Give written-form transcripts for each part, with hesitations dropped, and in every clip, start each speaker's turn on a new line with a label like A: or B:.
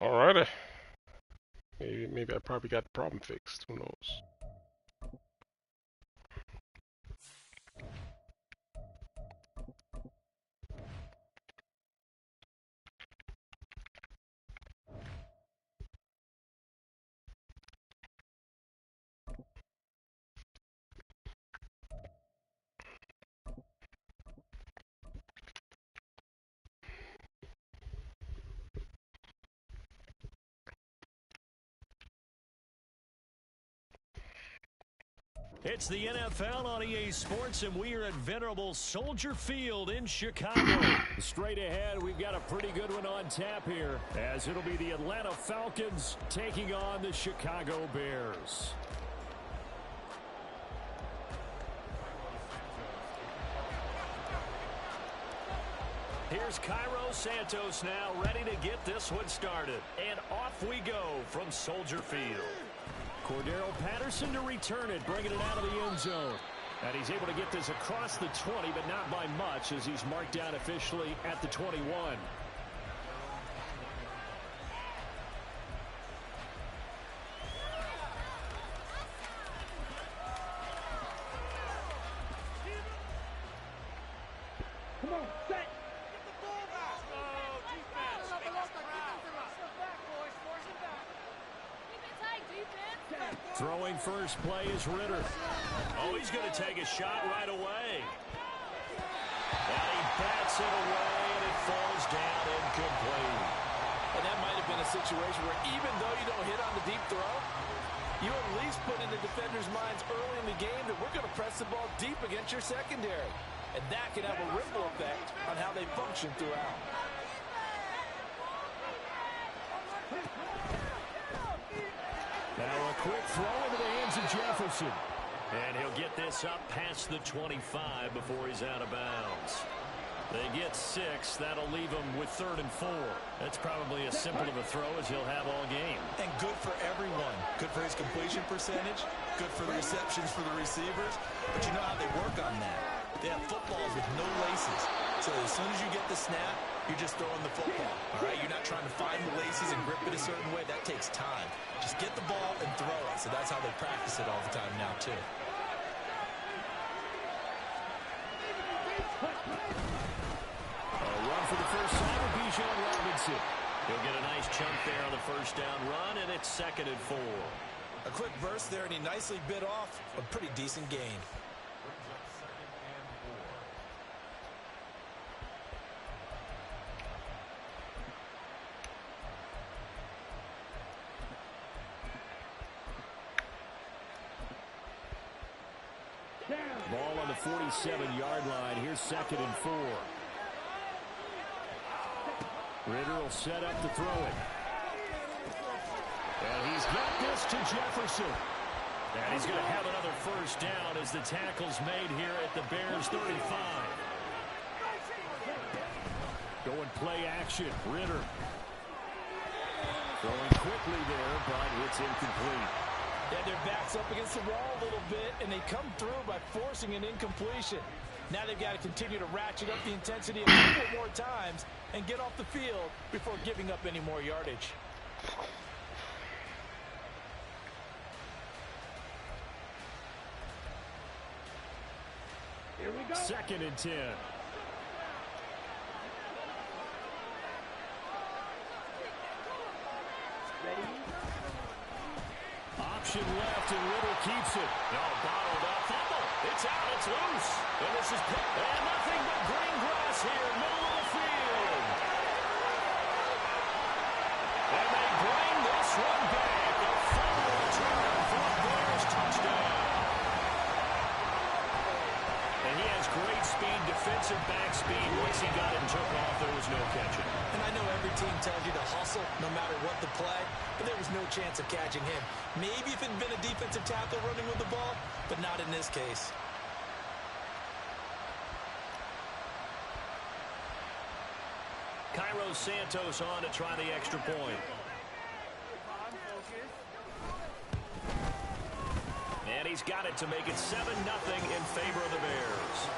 A: Alrighty. Maybe I probably got the problem fixed. Who knows?
B: It's the NFL on EA Sports, and we are at venerable Soldier Field in Chicago. Straight ahead, we've got a pretty good one on tap here, as it'll be the Atlanta Falcons taking on the Chicago Bears. Here's Cairo Santos now, ready to get this one started. And off we go from Soldier Field. Cordero Patterson to return it, bringing it out of the end zone. And he's able to get this across the 20, but not by much, as he's marked down officially at the 21.
C: Come on, set.
B: Throwing first play is Ritter. Oh, he's going to take a shot right away. And he bats it away, and it falls down incomplete.
D: And that might have been a situation where even though you don't hit on the deep throw, you at least put in the defender's minds early in the game that we're going to press the ball deep against your secondary. And that can have a ripple effect on how they function throughout.
B: Now a quick throw into the hands of Jefferson. And he'll get this up past the 25 before he's out of bounds. They get 6. That'll leave him with 3rd and 4. That's probably as simple of a throw as he'll have all game.
D: And good for everyone. Good for his completion percentage. Good for the receptions for the receivers. But you know how they work on that. They have footballs with no laces. So as soon as you get the snap, you're just throwing the football. All right? You're not trying to find the laces and grip it a certain way. That takes time. Just get the ball and throw it. So that's how they practice it all the time now, too.
B: For the first time with Bijan Robinson. He'll get a nice chunk there on the first down run, and it's 2nd and 4.
D: A quick burst there, and he nicely bit off a pretty decent gain.
B: Ball on the 47-yard line. Here's 2nd and 4. Ritter will set up to throw it. And he's got this to Jefferson. And he's going to have another first down as the tackle's made here at the Bears 35. Going play action. Ritter. Throwing quickly there, but it's incomplete.
D: Yeah, their back's up against the wall a little bit, and they come through by forcing an incompletion. Now they've got to continue to ratchet up the intensity a couple more times and get off the field before giving up any more yardage.
C: Here we go.
B: 2nd and 10.
C: Ready?
B: Option left, and Ritter keeps it. No, bottled up. Fumble. It's out. It's loose. And this is picked. And nothing but green grass here, middle of the field. And they bring this one back. A fumble return for a Bears touchdown. And he has great speed, defensive back speed. Once he got it and took off, there was no catching.
D: And I know every team tells you to hustle no matter what the play, but there was no chance of catching him. Maybe if it had been a defensive tackle running with the ball, but not in this case.
B: Cairo Santos on to try the extra point. And he's got it to make it 7-0 in favor of the Bears.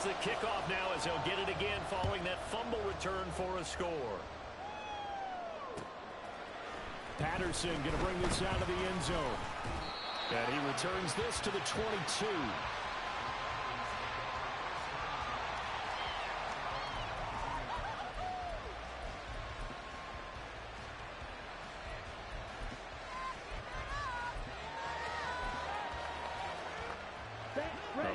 B: has the kickoff now as he'll get it again following that fumble return for a score. Patterson going to bring this out of the end zone. And he returns this to the 22.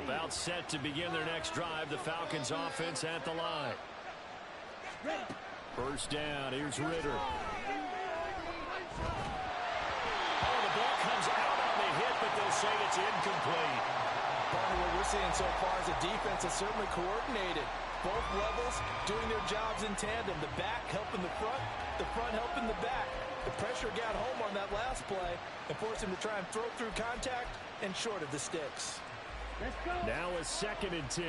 B: About set to begin their next drive. The Falcons offense at the line. First down. Here's Ritter. Oh, the ball comes out on the hit, but they'll say it's incomplete.
D: Part of what we're seeing so far is a defense that's certainly coordinated. Both levels doing their jobs in tandem. The back helping the front helping the back. The pressure got home on that last play and forced him to try and throw through contact and short of the sticks.
B: Now a 2nd and 10.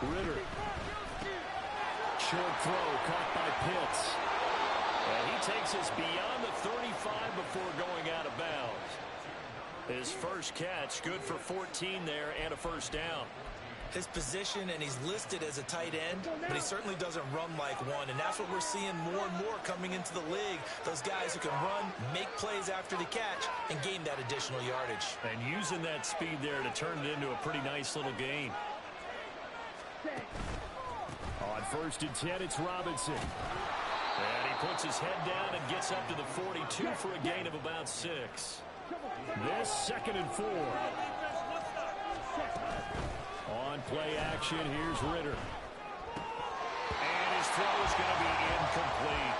B: Ritter. Short throw caught by Pitts. And he takes us beyond the 35 before going out of bounds. His first catch, good for 14 there and a first down.
D: His position, and he's listed as a tight end, but he certainly doesn't run like one, and that's what we're seeing more and more coming into the league. Those guys who can run, make plays after the catch, and gain that additional yardage.
B: And using that speed there to turn it into a pretty nice little gain. On 1st and 10, it's Robinson. And he puts his head down and gets up to the 42 for a gain of about 6. This 2nd and 4. On play action, here's Ritter. And his throw is going to be incomplete.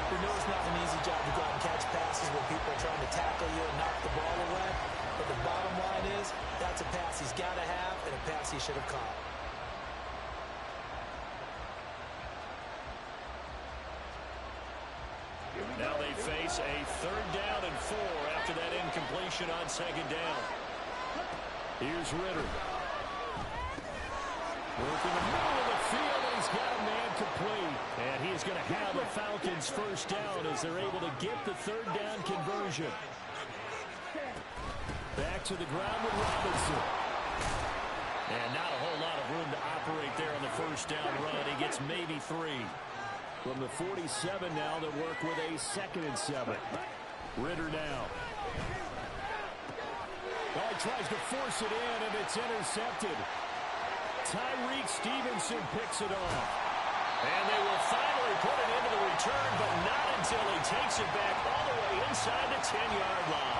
D: We know it's not an easy job to go out and catch passes when people are trying to tackle you and knock the ball away. But the bottom line is, that's a pass he's got to have and a pass he should have caught.
B: Now they face a 3rd down and 4 after that incompletion on 2nd down. Here's Ritter. Working the middle of the field, and he's got a man complete. And he's going to have a Falcons first down as they're able to get the 3rd down conversion. Back to the ground with Robinson. And not a whole lot of room to operate there on the first down run. He gets maybe 3. From the 47 now, they'll work with a 2nd and 7. Ritter now. Oh, he tries to force it in, and it's intercepted. Tyreek Stevenson picks it off. And they will finally put it into the return, but not until he takes it back all the way inside the 10-yard line.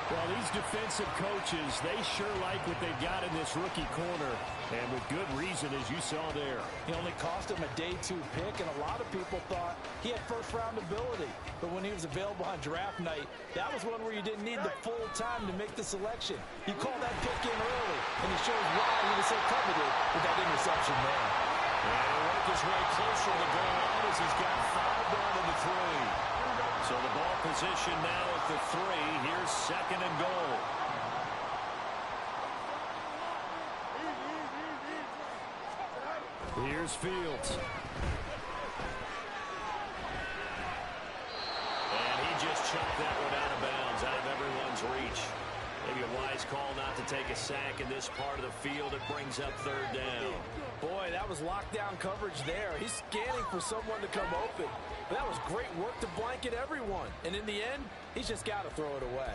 B: Well, these defensive coaches, they sure like what they've got in this rookie corner, and with good reason, as you saw there.
D: He only cost him a day 2 pick, and a lot of people thought he had first-round ability. But when he was available on draft night, that was one where you didn't need the full time to make the selection. You called that pick in early, and it shows why he was so coveted with that interception there.
B: And he'll work his way closer to the goal line as he's got 5 down to the 3. So the ball position now at the 3. Here's 2nd and goal. Here's Fields. And he just chucked that one out of bounds, out of everyone's reach. Maybe a wise call not to take a sack in this part of the field. It brings up 3rd down.
D: Boy, that was lockdown coverage there. He's scanning for someone to come open. But that was great work to blanket everyone. And in the end, he's just got to throw it away.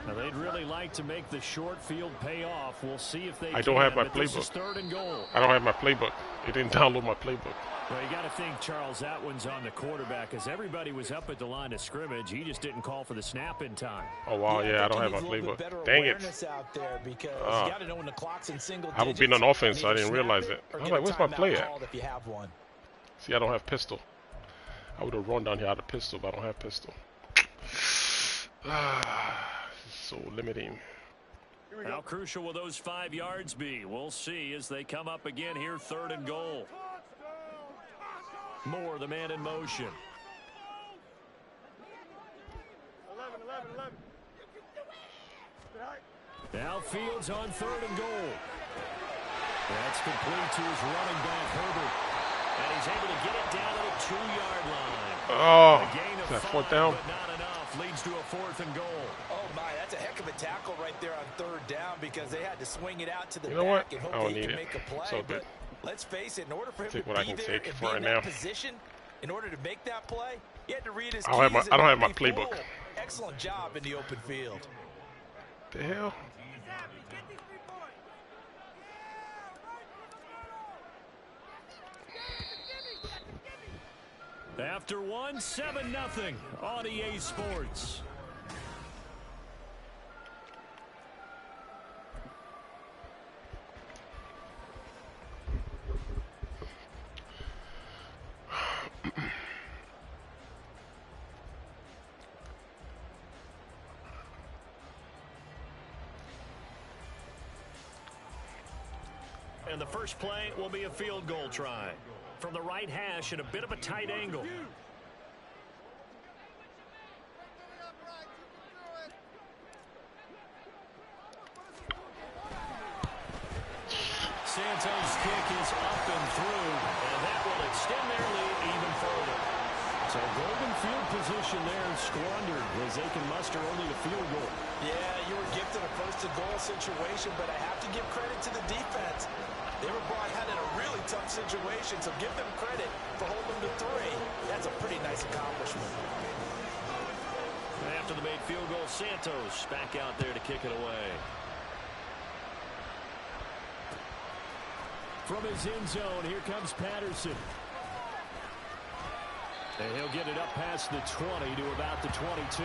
B: Now they'd really like to make the short field pay off. We'll see if they
A: I don't have my
B: This is
A: playbook.
B: 3rd and goal.
A: I don't have my playbook. It didn't download my playbook.
B: Well, you got to think, Charles, that one's on the quarterback as everybody was up at the line of scrimmage. He just didn't call for the snap in time.
A: Oh, wow. Yeah, I don't have my playbook. Dang it.
D: Out there because you got to know when the clock's in single
A: I haven't been on offense, so I didn't realize it. I was like, where's my play at?
D: If you have one.
A: See, I don't have pistol. I would have run down here out of pistol, but I don't have pistol. So limiting.
B: How crucial will those 5 yards be? We'll see as they come up again here, 3rd and goal. Moore, the man in motion.
C: 11.
B: Now Fields on 3rd and goal. That's complete to his running back, Herbert. And he's able to get it down to the 2-yard line.
A: Oh,
B: A gain of
A: is that
B: 5,
A: 4th down?
B: but not enough. Leads to a 4th and goal.
D: Oh, my, that's a heck of a tackle right there on 3rd down because they had to swing it out to the
A: You know what?
D: back and hope
A: I don't
D: they
A: need
D: can
A: it.
D: make a play.
A: So good.
D: But let's face it, in order for him
A: Take
D: to
A: what I
D: be
A: can
D: there
A: take
D: and
A: for
D: be
A: right
D: in that
A: now.
D: position, in order to make that play, he had to read his
A: I don't
D: keys
A: have
D: and
A: my
D: be
A: playbook.
D: full. Excellent job in the open field.
A: The hell?
B: After 1, 7-0 on EA Sports. And the first play will be a field goal try. From the right hash at a bit of a tight angle. Santos' kick is up and through, and that will extend their lead even further. So golden field position there squandered as they can muster only the field goal.
D: Yeah, you were gifted a first-and-goal situation, but I have to give credit to the defense. They were brought out in a really tough situation, so give them credit for holding them to 3. That's a pretty nice accomplishment.
B: And after the made field goal, Santos back out there to kick it away. From his end zone, here comes Patterson. And he'll get it up past the 20 to about the 22.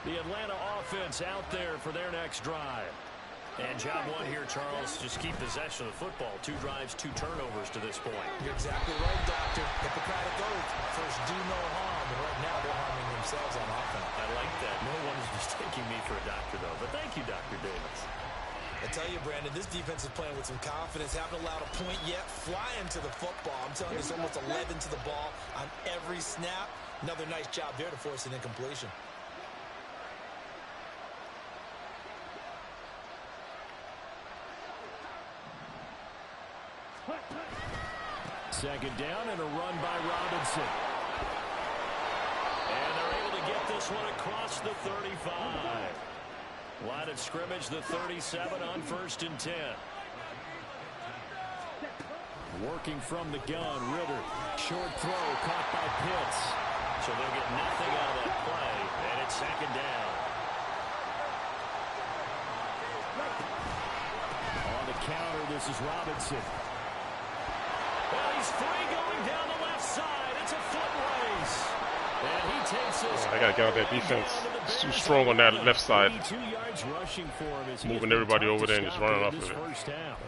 B: The Atlanta offense out there for their next drive. And job one here, Charles, just keep possession of the football. 2 drives, 2 turnovers to this point.
D: You're exactly right, Doctor. Hippocratic oath. First, do no harm. And right now, they're harming themselves on offense.
B: I like that. No one is mistaking me for a doctor, though. But thank you, Dr. Davis.
D: I tell you, Brandon, this defense is playing with some confidence. Haven't allowed a point yet. Flying to the football. I'm telling you, it's almost 11 to the ball on every snap. Another nice job there to force an incompletion.
B: Second down and a run by Robinson. And they're able to get this one across the 35. Line of scrimmage, the 37 on 1st and 10. Working from the gun, Ritter. Short throw caught by Pitts. So they'll get nothing out of that play, and it's second down. On the counter, this is Robinson. Well, he's free going down the left side. It's a foot race. And he takes this.
A: I gotta get out that defense. It's too strong on that left side.
B: 82 yards rushing for him as
A: Moving everybody over there and just running off of it.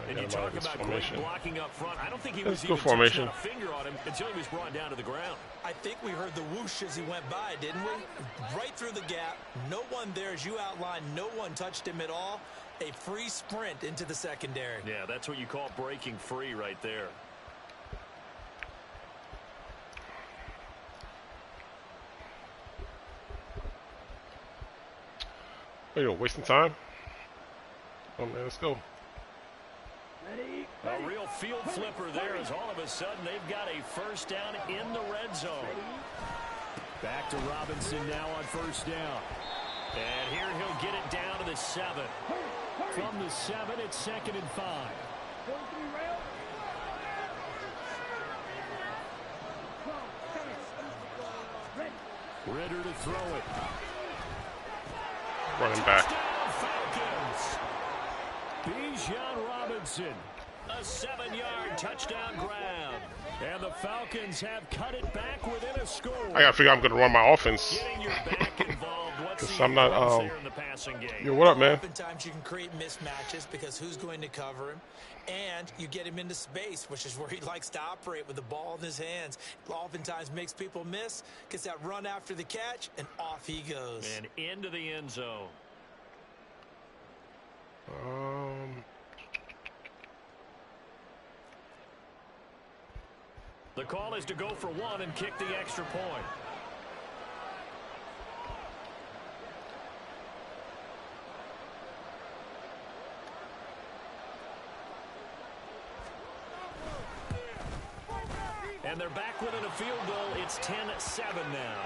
B: And you talk about great blocking up front. I don't think he was
A: Let's go
B: even
A: formation.
B: touching a finger on him until he was brought down to the ground.
D: I think we heard the whoosh as he went by, didn't we? Right through the gap. No one there, as you outlined. No one touched him at all. A free sprint into the secondary.
B: Yeah, that's what you call breaking free right there.
A: What are you doing, wasting time? Oh man, let's go.
B: A real field flipper there as all of a sudden they've got a first down in the red zone. Back to Robinson now on first down. And here he'll get it down to the 7. From the 7, it's 2nd and 5. Ritter to throw it.
A: Running back.
B: Falcons. Bijan Robinson. A 7-yard touchdown grab. And the Falcons have cut it back within a score.
A: I gotta figure out I'm gonna run my offense.
B: Getting your back involved. What's
A: Because I'm not, yo, what up, man?
D: Oftentimes you can create mismatches because who's going to cover him, and you get him into space, which is where he likes to operate with the ball in his hands. Oftentimes makes people miss, gets that run after the catch, and off he goes.
B: And into the end zone. The call is to go for one and kick the extra point. And they're back within a field goal. It's 10-7 now.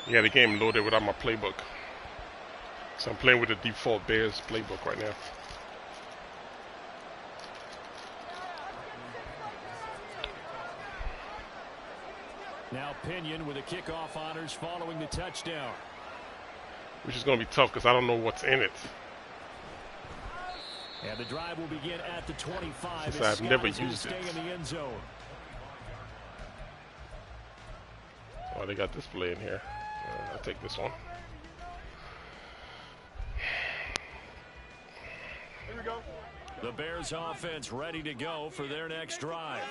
A: Yeah, the game loaded without my playbook. So I'm playing with the default Bears playbook right now.
B: Now Pinion with the kickoff honors following the touchdown.
A: Which is going to be tough because I don't know what's in it.
B: And the drive will begin at the 25.
A: Since I've never used it.
B: In the end zone.
A: Oh, they got this play in here. I'll take this one.
C: Here we go.
B: The Bears offense ready to go for their next drive.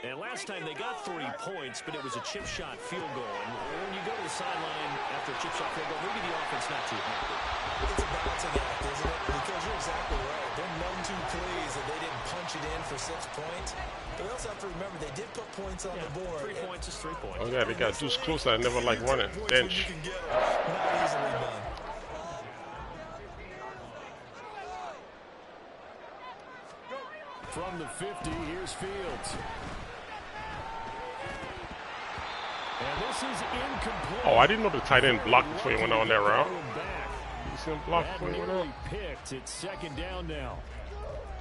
B: And last time they got 3 points, but it was a chip shot field goal. And when you go to the sideline after a chip shot field goal, maybe the offense not too happy.
D: It's a balancing act, isn't it? Because you're exactly right. They're none too pleased that they didn't punch it in for 6 points. But we also have to remember they did put points on the board.
B: 3 points is 3 points.
A: Oh yeah, they got Deuce close. I never like running. Bench.
D: Not easily done.
B: From the 50, here's Fields. And this is incomplete.
A: Oh, I didn't know the tight end blocked before he went on that route. You see him block before he went on?
B: Picked. It's second down now.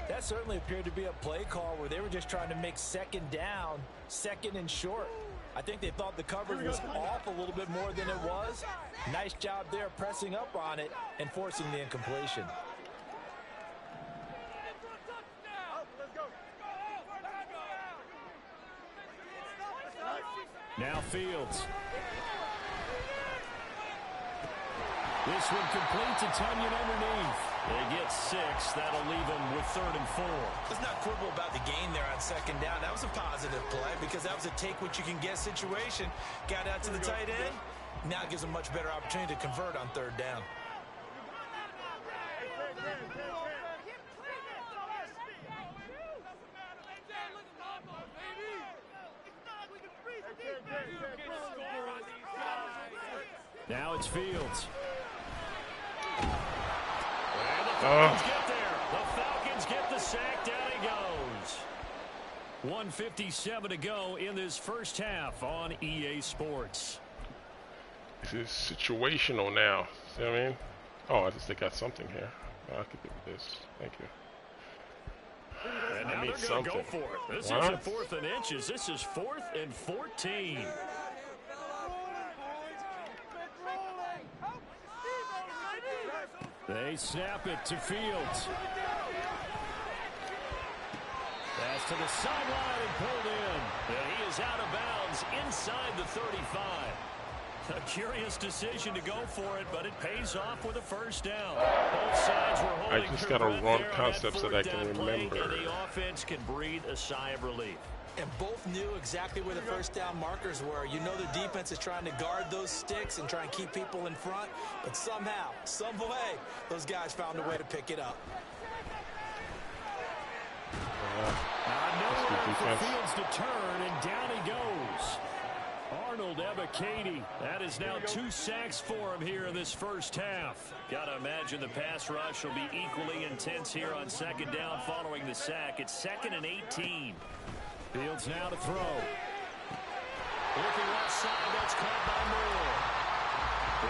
D: That certainly appeared to be a play call where they were just trying to make second down, second and short. I think they thought the coverage was off a little bit more than it was. Nice job there pressing up on it and forcing the incompletion.
B: Now Fields. This one completes. It's Onion underneath. They get 6. That'll leave them with 3rd and 4.
D: Let's not quibble about the gain there on second down. That was a positive play because that was a take-what-you-can-get situation. Got out to the tight end. Now gives them much better opportunity to convert on 3rd down.
B: Now it's Fields. And the Falcons get there. The Falcons get the sack. Down he goes. 1:57 to go in this first half on EA Sports.
A: This is situational now. See what I mean? Oh, I just they got something here. Oh, I could do this. Thank you.
B: And now they're going to go for it. This isn't 4th and inches. This is 4th and 14. They snap it to Fields. Pass to the sideline and pulled in. And he is out of bounds inside the 35. A curious decision to go for it, but it pays off with a first down. Both sides were holding.
A: I just got to run concepts that I can remember.
B: And the offense can breathe a sigh of relief.
D: And both knew exactly where the first down markers were. You know the defense is trying to guard those sticks and try and keep people in front. But somehow, some way, those guys found a way to pick it up.
B: Nowhere for Fields to turn, and down he goes. Arnold Ebiketie. That is now 2 sacks for him here in this first half. Got to imagine the pass rush will be equally intense here on second down following the sack. It's 2nd and 18. Fields now to throw. Looking left side, that's caught by Moore.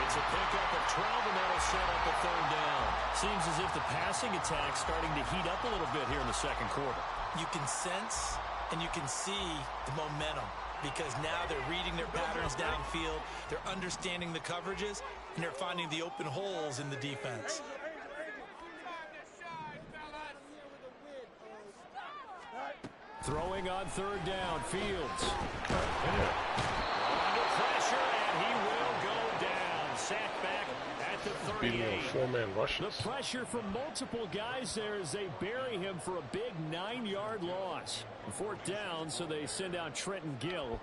B: It's a pickup of 12, and that'll set up a 3rd down. Seems as if the passing attack's starting to heat up a little bit here in the second quarter.
D: You can sense and you can see the momentum because now they're reading their patterns downfield, they're understanding the coverages, and they're finding the open holes in the defense.
B: Throwing on third down, Fields. Under pressure, and he will go down. Sacked back at the 38.
A: Four-man rushes.
B: The pressure from multiple guys there as they bury him for a big 9-yard loss. Fourth down, so they send out Trenton Gill.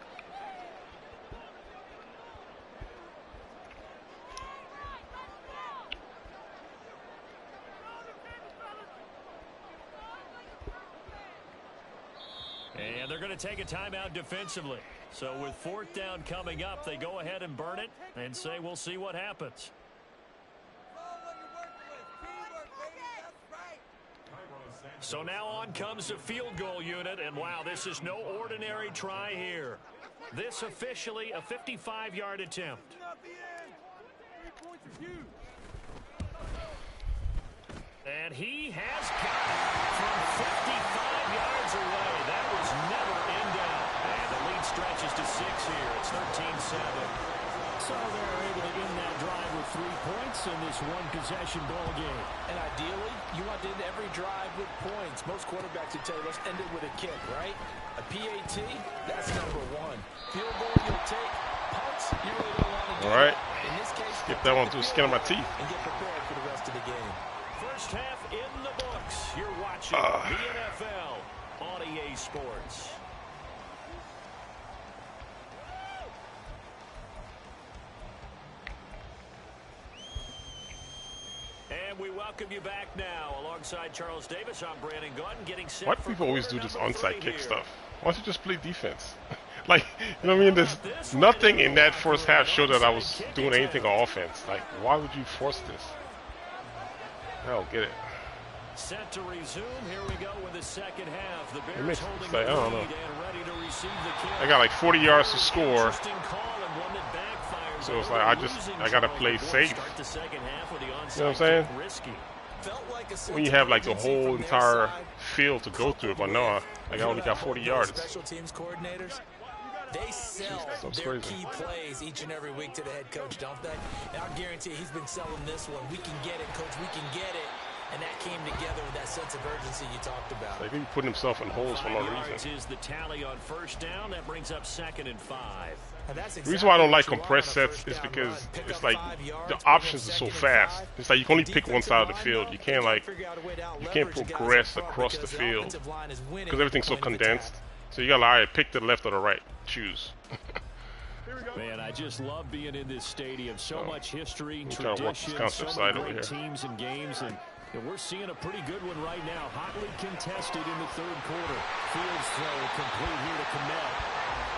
B: And they're going to take a timeout defensively. So with fourth down coming up, they go ahead and burn it and say we'll see what happens. So now on comes the field goal unit, and wow, this is no ordinary try here. This officially a 55-yard attempt. And he has got it from 55 yards away. That was never in doubt. And the lead stretches to 6 here. It's 13-7. So they're able to end that drive with 3 points in this one-possession ball game.
D: And ideally, you want to end every drive with points. Most quarterbacks would tell you, let's end it with a kick, right? A PAT, that's number one. Field goal, you'll take. Punts, you really don't want to do.
A: All right.
D: In this case,
A: skip that one through the skin of my teeth.
D: And get prepared for the rest of the game.
B: First half in the books. You're watching the NFL on EA Sports. And we welcome you back now. Alongside Charles Davis, I'm Brandon Gordon getting set.
A: Why do people always do this onside kick stuff? Why don't you just play defense? Like, you know what I mean? There's nothing in that first half showed that I was doing anything on offense. Like, why would you force this? I don't get it.
B: Set to resume. Here we go with the second half. The Bears
A: It makes
B: holding
A: like, I don't know.
B: and ready to receive the kick.
A: I got like 40 yards to score.
B: Interesting call and one that backfires.
A: So it's like I gotta play safe.
B: Start the second half with the
A: You know what I'm
B: onside
A: saying?
B: kick risky.
D: Felt like a
A: When you have like the whole entire field to go through, but no, like I only got 40 yards.
D: Special teams coordinators, they sell
A: That's
D: their
A: crazy.
D: key plays each and every week to the head coach, don't they? And I'll guarantee he's been selling this one. We can get it, coach. We can get it. And that came together with that sense of urgency you talked about.
A: Like he putting himself in holes for no
B: 5 yards
A: reason.
B: is the tally on first down. That brings up 2nd and 5.
D: And that's
A: The reason why I don't like
D: what you want
A: compressed
D: on a
A: sets
D: first
A: is
D: down
A: because
D: run. Pick
A: it's
D: up
A: like
D: 5 yards,
A: the
D: pick up
A: options are so
D: 2nd and
A: fast.
D: 5.
A: It's like you can only pick one
D: Defensive
A: side of the
D: line,
A: field.
D: though,
A: You can't like
D: figure out a way to
A: you
D: out-leverage
A: can't
D: the guys
A: progress
D: up front
A: across the
D: because
A: field
D: offensive line is winning
A: because everything's so
D: point of
A: condensed.
D: attack.
A: So you gotta all right, pick the left or the right. Choose.
B: Man, I just love being in this stadium. So much history,
A: I'm trying to work this
B: tradition,
A: concept
B: so
A: side
B: many
A: over
B: great
A: here.
B: teams and games, and we're seeing a pretty good one right now. Hotly contested in the third quarter. Fields throw complete here to Kmet.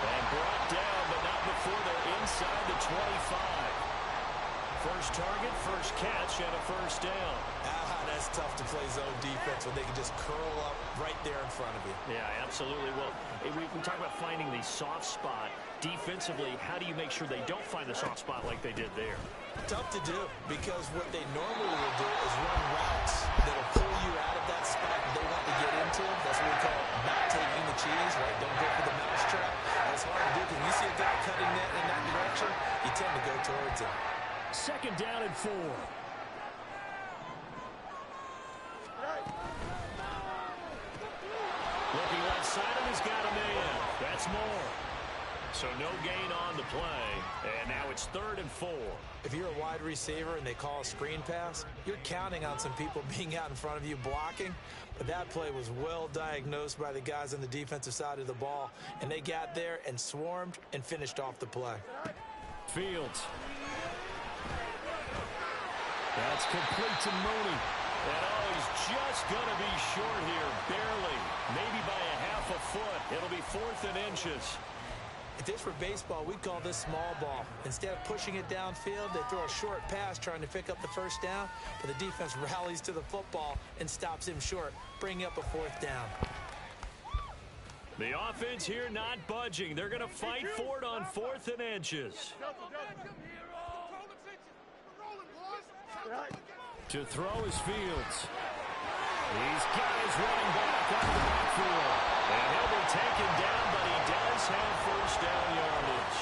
B: And brought down, but not before they're inside the 25. First target, first catch, and a first down.
D: That's tough to play zone defense when they can just curl up right there in front of you.
B: Yeah, absolutely. Well, we talk about finding the soft spot. Defensively, how do you make sure they don't find the soft spot like they did there?
D: Tough to do because what they normally will do is run routes that'll pull you out of that spot they want to get into. That's what we call not taking the cheese, right? Don't go for the mouse trap. That's hard to do because when you see a guy cutting that in that direction, you tend to go towards him.
B: 2nd down and 4. Looking left side, and he's got a man. That's more. So no gain on the play, and now it's 3rd and 4.
D: If you're a wide receiver and they call a screen pass, you're counting on some people being out in front of you blocking. But that play was well diagnosed by the guys on the defensive side of the ball, and they got there and swarmed and finished off the play.
B: Fields. That's complete to Mooney. And he's just going to be short here, barely. Maybe by a half a foot. It'll be 4th and inches.
D: If this were baseball, we'd call this small ball. Instead of pushing it downfield, they throw a short pass trying to pick up the first down, but the defense rallies to the football and stops him short, bringing up a 4th down.
B: The offense here not budging. They're going to fight for it on 4th and inches. To throw is Fields. He's got his running back out of the backfield. And he'll be taken down, but he does have first down yardage.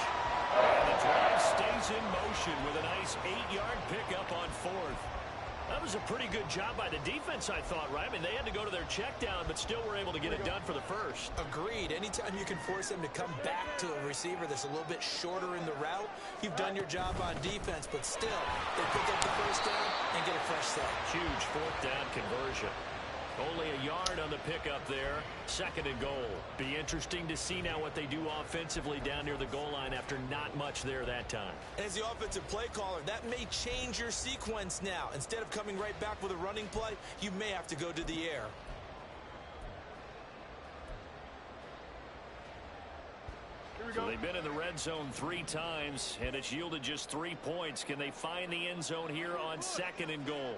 B: And the drive stays in motion with a nice 8-yard pickup on 4th. That was was a pretty good job by the defense, I thought, right? I mean, they had to go to their check down, but still were able to get it done for the first.
D: Agreed. Anytime you can force them to come back to a receiver that's a little bit shorter in the route, you've done your job on defense, but still, they pick up the first down and get a fresh start.
B: Huge fourth down conversion. Only a yard on the pickup there. 2nd and goal. Be interesting to see now what they do offensively down near the goal line after not much there that time.
D: As the offensive play caller, that may change your sequence now. Instead of coming right back with a running play, you may have to go to the air.
B: So they've been in the red zone 3 times, and it's yielded just 3 points. Can they find the end zone here on 2nd and goal?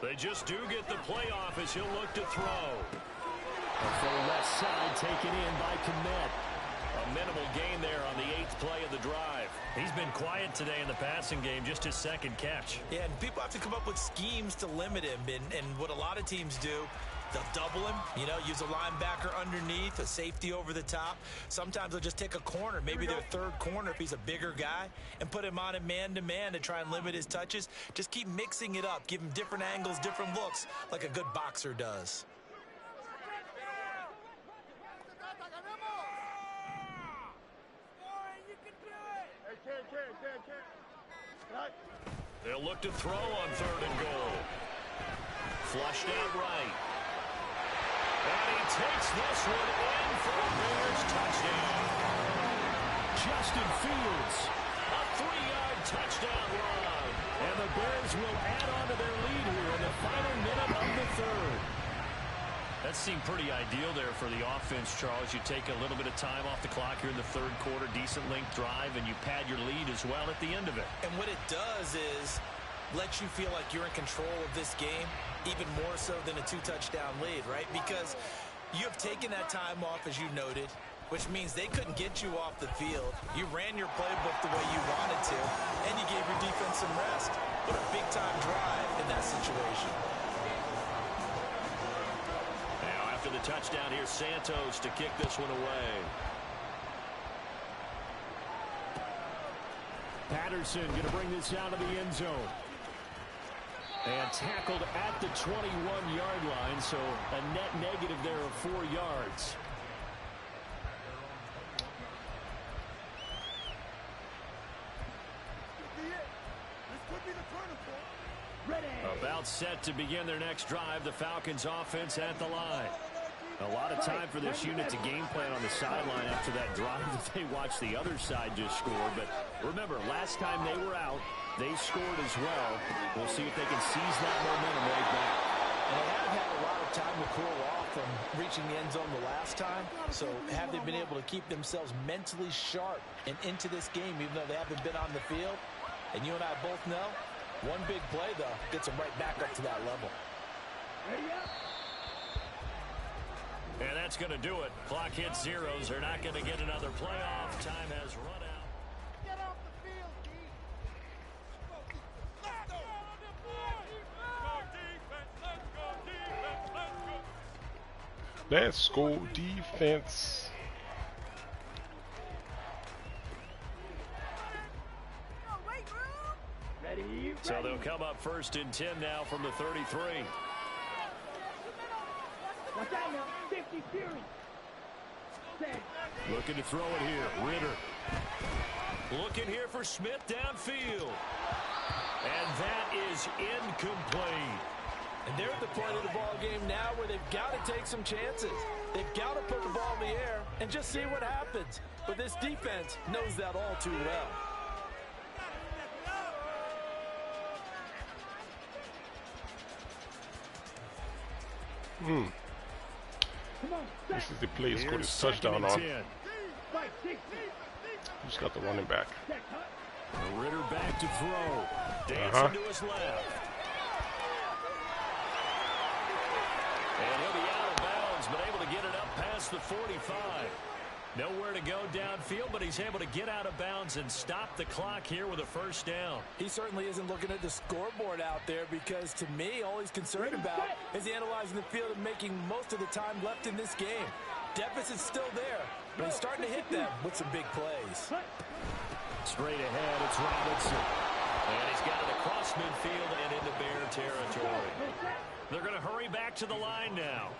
B: They just do get the playoff as he'll look to throw. From left side taken in by Kmet. A minimal gain there on the 8th play of the drive. He's been quiet today in the passing game, just his 2nd catch.
D: Yeah, and people have to come up with schemes to limit him. And what a lot of teams do, they'll double him, use a linebacker underneath, a safety over the top. Sometimes they'll just take a corner, maybe their 3rd corner if he's a bigger guy, and put him on a man-to-man to try and limit his touches. Just keep mixing it up, give him different angles, different looks, like a good boxer does.
B: They'll look to throw on 3rd and goal. Flushed out right. And he takes this one in for a Bears touchdown. Justin Fields, a 3-yard touchdown run. And the Bears will add on to their lead here in the final minute of the 3rd. That seemed pretty ideal there for the offense, Charles. You take a little bit of time off the clock here in the 3rd quarter, decent length drive, and you pad your lead as well at the end of it.
D: And what it does is let you feel like you're in control of this game, even more so than a 2-touchdown lead, right? Because you have taken that time off, as you noted, which means they couldn't get you off the field. You ran your playbook the way you wanted to, and you gave your defense some rest. What a big-time drive in that situation.
B: Now, after the touchdown, here's Santos to kick this one away. Patterson going to bring this out of the end zone. And tackled at the 21-yard line, so a net negative there of 4 yards. About set to begin their next drive, the Falcons offense at the line. A lot of time for this unit to game plan on the sideline after that drive that they watched the other side just score. But remember, last time they were out, they scored as well. We'll see if they can seize that momentum right back.
D: And they haven't had a lot of time to cool off from reaching the end zone the last time. So have they been able to keep themselves mentally sharp and into this game, even though they haven't been on the field? And you and I both know, one big play, though, gets them right back up to that level.
B: And that's going to do it. Clock hits zeros. They're not going to get another playoff. Time has run out.
C: Get off the field,
A: Let's go defense.
C: Ready?
B: So they'll come up 1st and 10 now from the 33.
C: Watch out now. 50 Fury. Set.
B: Looking to throw it here. Ritter. Looking here for Smith downfield. And that is incomplete.
D: And they're at the point of the ball game now where they've got to take some chances. They've got to put the ball in the air and just see what happens. But this defense knows that all too well.
A: This is the play he scored his touchdown on. Who's got the running back?
B: Ritter back to throw. Dancing to his left. And he'll be out of bounds, but able to get it up past the 45. Nowhere to go downfield, but he's able to get out of bounds and stop the clock here with a first down.
E: He certainly isn't looking at the scoreboard out there because, to me, all he's concerned about is analyzing the field and making most of the time left in this game. Deficit's still there, but he's starting to hit them with some big plays.
B: Straight ahead, it's Robinson. And he's got it across midfield and into Bear territory. They're going to hurry back to the line now.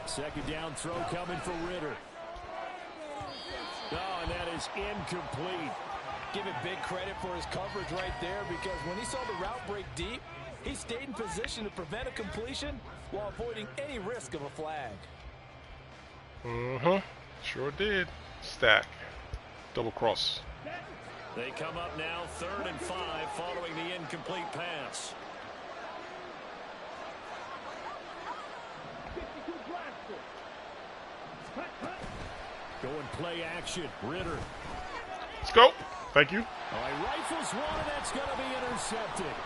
B: Second down throw coming for Ritter. Oh, and that is incomplete.
E: Give it big credit for his coverage right there because when he saw the route break deep, he stayed in position to prevent a completion while avoiding any risk of a flag.
A: Sure did. Stack. Double cross.
B: They come up now 3rd and 5 following the incomplete pass. Going play action. Ritter.
A: Let's go. Thank you.
B: Oh, he rifles one, and that's going to be intercepted.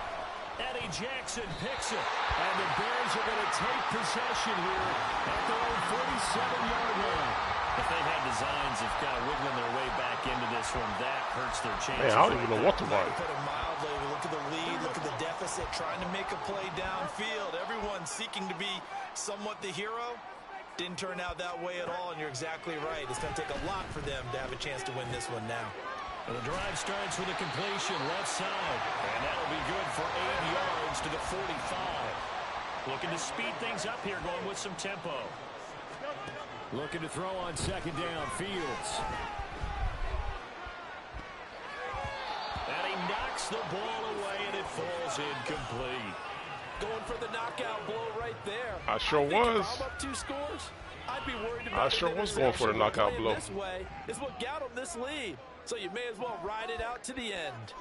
B: Eddie Jackson picks it. And the Bears are going to take possession here at their own 47-yard line. If they had designs of kind of wiggling their way back into this one, that hurts their chances.
A: Man, I don't even know what to write.
D: Put it mildly. Look at the lead. Look at the deficit. Trying to make a play downfield. Everyone seeking to be somewhat the hero. Didn't turn out that way at all, and you're exactly right. It's going to take a lot for them to have a chance to win this one now.
B: And the drive starts with a completion left side. And that'll be good for 8 yards to the 45. Looking to speed things up here, going with some tempo. Looking to throw on second down. Fields. And he knocks the ball away, and it falls incomplete.
E: Going for the knockout blow right there.
A: I sure was.
E: Up 2 scores? I'd be worried about
A: I sure was going for the knockout blow.
E: This way is what got him this lead. So you may as well ride it out to the end.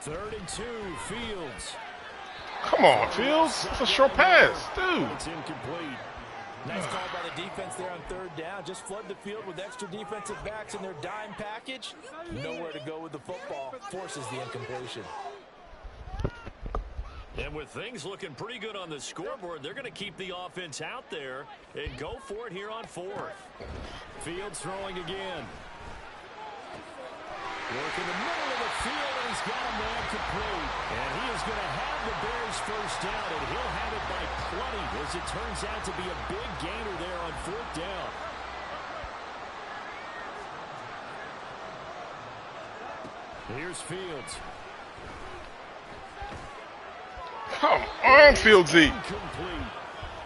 B: 3rd and 2, Fields.
A: Come on, Fields. It's a short pass, dude.
B: It's incomplete.
E: Nice call by the defense there on 3rd down. Just flood the field with extra defensive backs in their dime package. Nowhere to go with the football. Forces the incompletion.
B: And with things looking pretty good on the scoreboard, they're going to keep the offense out there and go for it here on 4th. Fields throwing again. Work in the middle of the field, and he's got a man complete. And he is going to have the Bears first down, and he'll have it by plenty, as it turns out to be a big gainer there on 4th down. Here's Fields.
A: Come on, Fieldsy.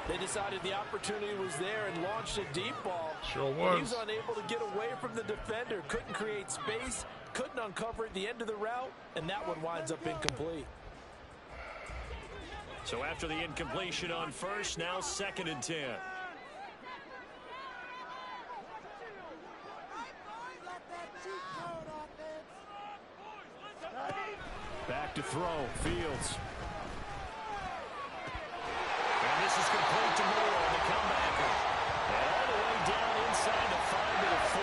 E: They decided the opportunity was there and launched a deep ball.
A: Sure was.
E: But he was unable to get away from the defender. Couldn't create space. Couldn't uncover at the end of the route. And that one winds up incomplete.
B: So after the incompletion on 1st, now 2nd and 10. Back to throw. Fields. And this is complete to Moore on the comebacker. And all the way down inside the 5 to the 4.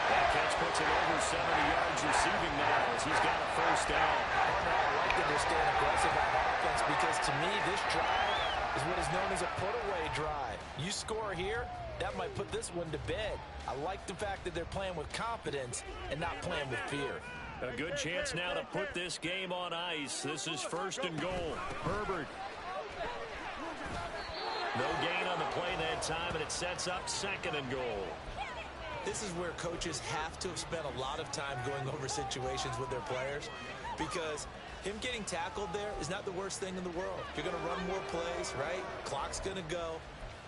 B: That catch puts it over 70 yards receiving now as he's got a first down.
E: I like that they're staying aggressive on offense because to me this drive is what is known as a put-away drive. You score here, that might put this one to bed. I like the fact that they're playing with confidence and not playing with fear.
B: A good chance now to put this game on ice. This is 1st and goal. Herbert. No gain on the play that time, and it sets up 2nd and goal.
D: This is where coaches have to have spent a lot of time going over situations with their players because him getting tackled there is not the worst thing in the world. You're going to run more plays, right? Clock's going to go.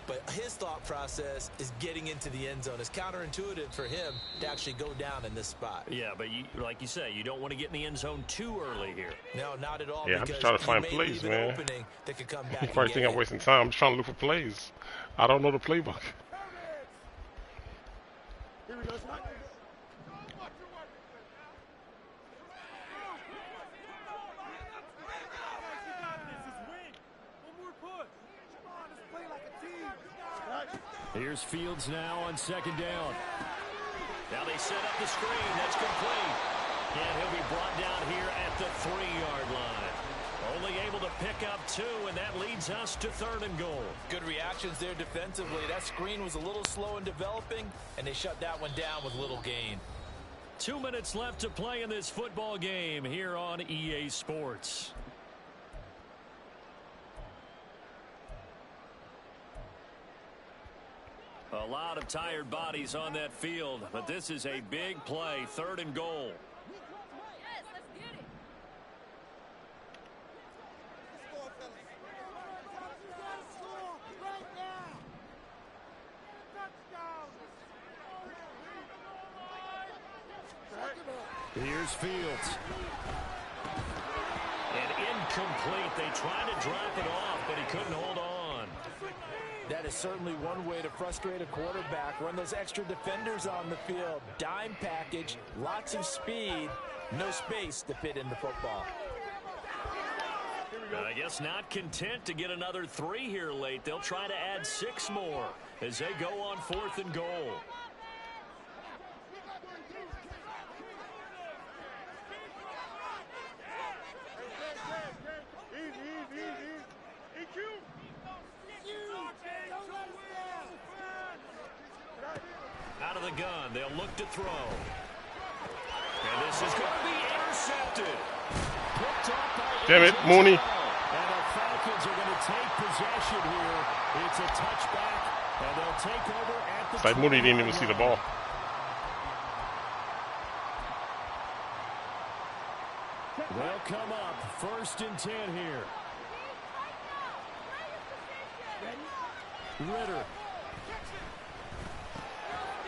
D: But his thought process is getting into the end zone. It's counterintuitive for him to actually go down in this spot.
B: Yeah, but like you say, you don't want to get in the end zone too early here.
D: No, not at all.
A: Yeah, I'm just trying to find plays, man.
D: That could come back.
A: First thing I'm wasting time. I'm just trying to look for plays. I don't know the playbook.
C: Here we go.
B: Here's Fields now on 2nd down. Now they set up the screen. That's complete. And he'll be brought down here at the 3-yard line. Only able to pick up 2, and that leads us to 3rd and goal.
E: Good reactions there defensively. That screen was a little slow in developing, and they shut that one down with little gain.
B: 2 minutes left to play in this football game here on EA Sports. A lot of tired bodies on that field, but this is a big play. 3rd and goal.
F: Yes, let's get it.
B: Here's Fields. And incomplete. They tried to drop it off, but he couldn't hold on.
E: That is certainly one way to frustrate a quarterback. Run those extra defenders on the field. Dime package, lots of speed, no space to fit in the football.
B: I guess not content to get another 3 here late. They'll try to add 6 more as they go on 4th and goal. Out of the gun, they'll look to throw. And this is going to be intercepted. Picked off by
A: Damn it, Mooney.
B: And the Falcons are going to take possession here. It's a touchback, and they'll take over at the...
A: It's like Mooney didn't even see the ball.
B: They'll come up 1st and 10 here. Ritter.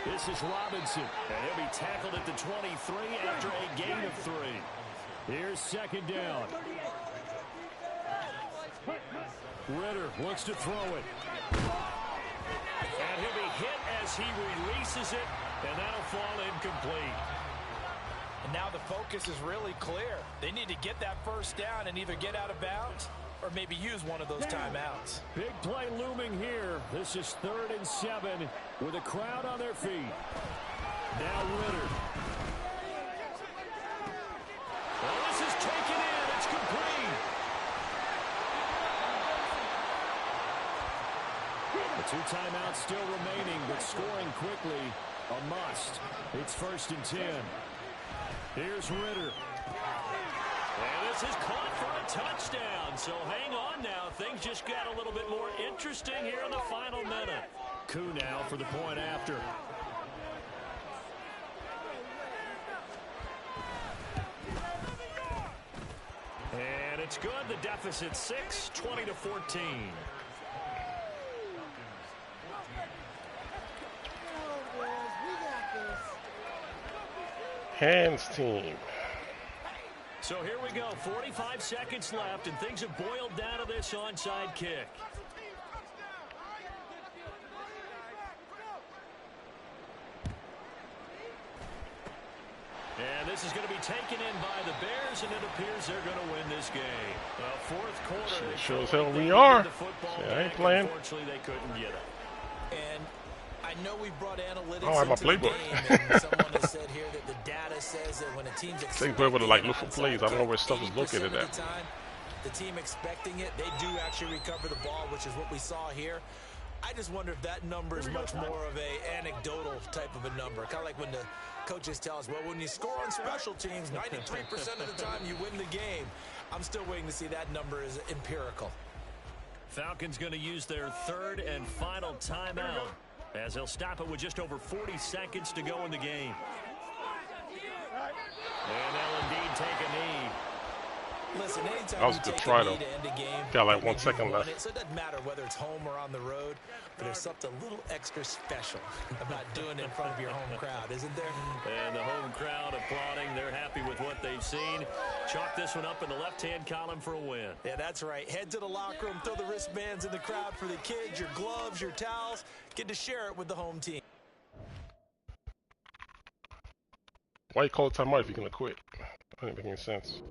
B: This is Robinson, and he'll be tackled at the 23 after a gain of 3. Here's 2nd down. Ritter looks to throw it. And he'll be hit as he releases it, and that'll fall incomplete.
E: And now the focus is really clear. They need to get that 1st down and either get out of bounds or maybe use one of those timeouts.
B: Big play looming here. This is 3rd and 7 with a crowd on their feet. Now Ritter. Well, this is taken in. It's complete. The 2 timeouts still remaining, but scoring quickly a must. It's 1st and 10. Here's Ritter. And this is caught for a touchdown. So hang on now. Things just got a little bit more interesting here in the final minute. Koo now for the point after. And it's good. The deficit 6, 20-14.
A: Hands team.
B: So here we go, 45 seconds left, and things have boiled down to this onside kick. And this is going to be taken in by the Bears, and it appears they're going to win this game. Well, 4th quarter.
A: Sure as hell we are.
B: Yeah,
A: I ain't playing.
B: Unfortunately, they couldn't get it.
E: And I know we brought analytics
A: I have my
E: into the
A: playbook.
E: game, and someone has said here that the data says that when a team's
A: Playbook with like look for plays. I don't know where stuff is located at.
E: The team expecting it, they do actually recover the ball, which is what we saw here. I just wonder if that number is much more of a anecdotal type of a number. Kind of like when the coaches tell us, well, when you score on special teams, 93% of the time you win the game. I'm still waiting to see that number is empirical.
B: Falcons going to use their 3rd and final timeout, as they'll stop it with just over 40 seconds to go in the game. And they'll indeed take a knee.
E: Listen, anytime
A: That was
E: you
A: a good
E: take
A: try,
E: a knee
A: though.
E: to end a game,
A: Got like
E: that
A: 1
E: means
A: second
E: you won
A: left.
E: it. So it doesn't matter whether it's home or on the road, but there's something a little extra special about doing it in front of your home crowd, isn't there?
B: And the home crowd applauding. They're happy with what they've seen. Chalk this one up in the left-hand column for a win.
E: Yeah, that's right. Head to the locker room, throw the wristbands in the crowd for the kids, your gloves, your towels. Get to share it with the home team.
A: Why you call it timeout if you're gonna quit? That doesn't make any sense.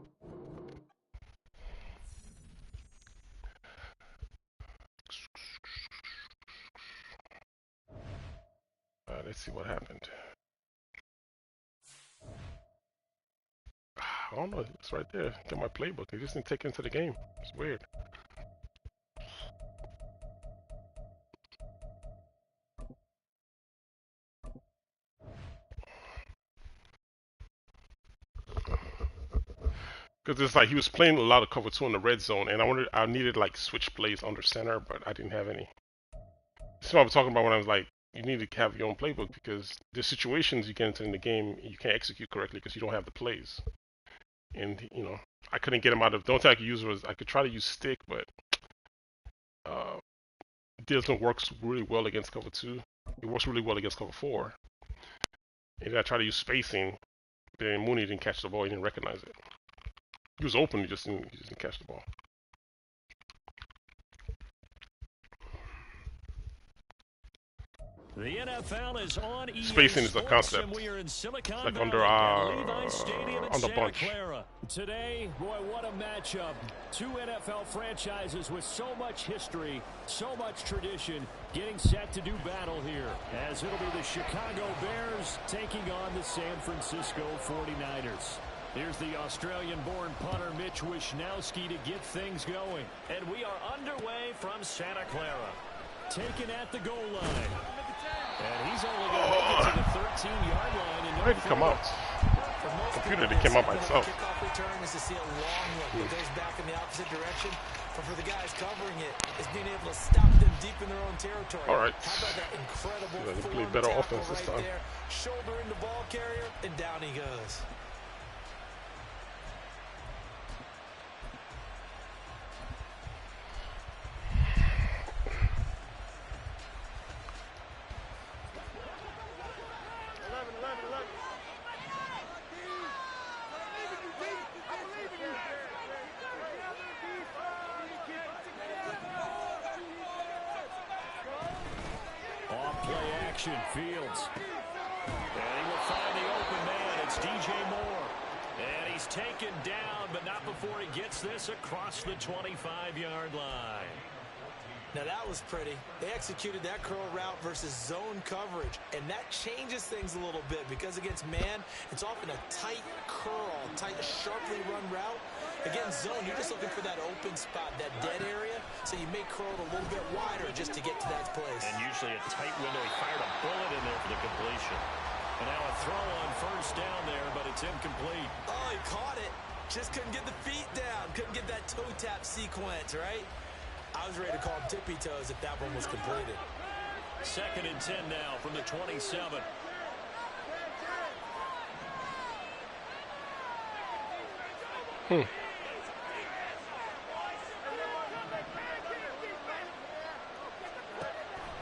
A: Let's see what happened. don't know. It's right there. Get my playbook. They just didn't take it into the game. It's weird. Because it's like he was playing a lot of cover 2 in the red zone, and I needed like switch plays under center, but I didn't have any. That's what I was talking about when I was like, you need to have your own playbook because the situations you get into in the game you can't execute correctly because you don't have the plays. And you know, I couldn't get him out of. The only thing I could use was I could try to use stick, but it doesn't work really well against cover 2. It works really well against cover 4. And then I tried to use spacing, then Mooney didn't catch the ball. He didn't recognize it. He was open, he just didn't catch the ball.
B: The NFL is on EA
A: Spacing is a concept.
B: And we are in Silicon
A: It's like
B: Valley
A: under
B: Stadium in
A: on the
B: Santa
A: bunch.
B: Clara. Today, boy, what a matchup. Two NFL franchises with so much history, so much tradition, getting set to do battle here. As it'll be the Chicago Bears taking on the San Francisco 49ers. Here's the Australian-born punter Mitch Wishnowsky to get things going. And we are underway from Santa Clara. Taken at the goal line. And he's only going to make it to the 13-yard line. And
A: Why did he come out? Computer that came out by itself.
E: Kickoff return is to see a long one that goes back in the opposite direction. But for the guys covering it, it's being able to stop them deep in their own territory.
A: All right.
E: How about that incredible
A: They
E: form
A: play better
E: tackle
A: offense this
E: right
A: time.
E: there? Shoulder in the ball carrier, and down he goes.
B: Fields. And he will find the open man. It's DJ Moore. And he's taken down, but not before he gets this across the 25-yard line.
E: Now that was pretty. They executed that curl route versus zone coverage, and that changes things a little bit because against man, it's often a tight curl, tight, sharply run route. Against zone, you're just looking for that open spot, that dead area, so you may curl it a little bit wider just to get to that place.
B: And usually a tight window. He fired a bullet in there for the completion. And now a throw on first down there, but it's incomplete.
E: Oh, he caught it. Just couldn't get the feet down. Couldn't get that toe tap sequence, right? I was ready to call him tippy toes if that one was completed.
B: 2nd and 10 now from the 27.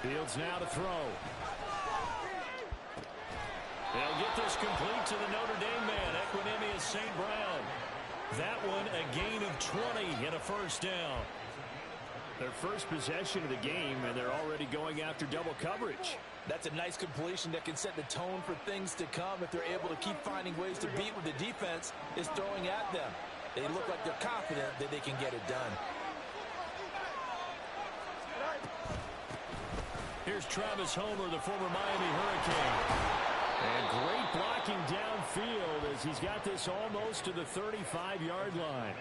B: Fields now to throw. They'll get this complete to the Notre Dame man, Equinemius St. Brown. That one a gain of 20 and a first down. Their first possession of the game, and they're already going after double coverage.
E: That's a nice completion that can set the tone for things to come if they're able to keep finding ways to beat what the defense is throwing at them. They look like they're confident that they can get it done.
B: Here's Travis Homer, the former Miami Hurricane. And great blocking downfield as he's got this almost to the 35-yard line.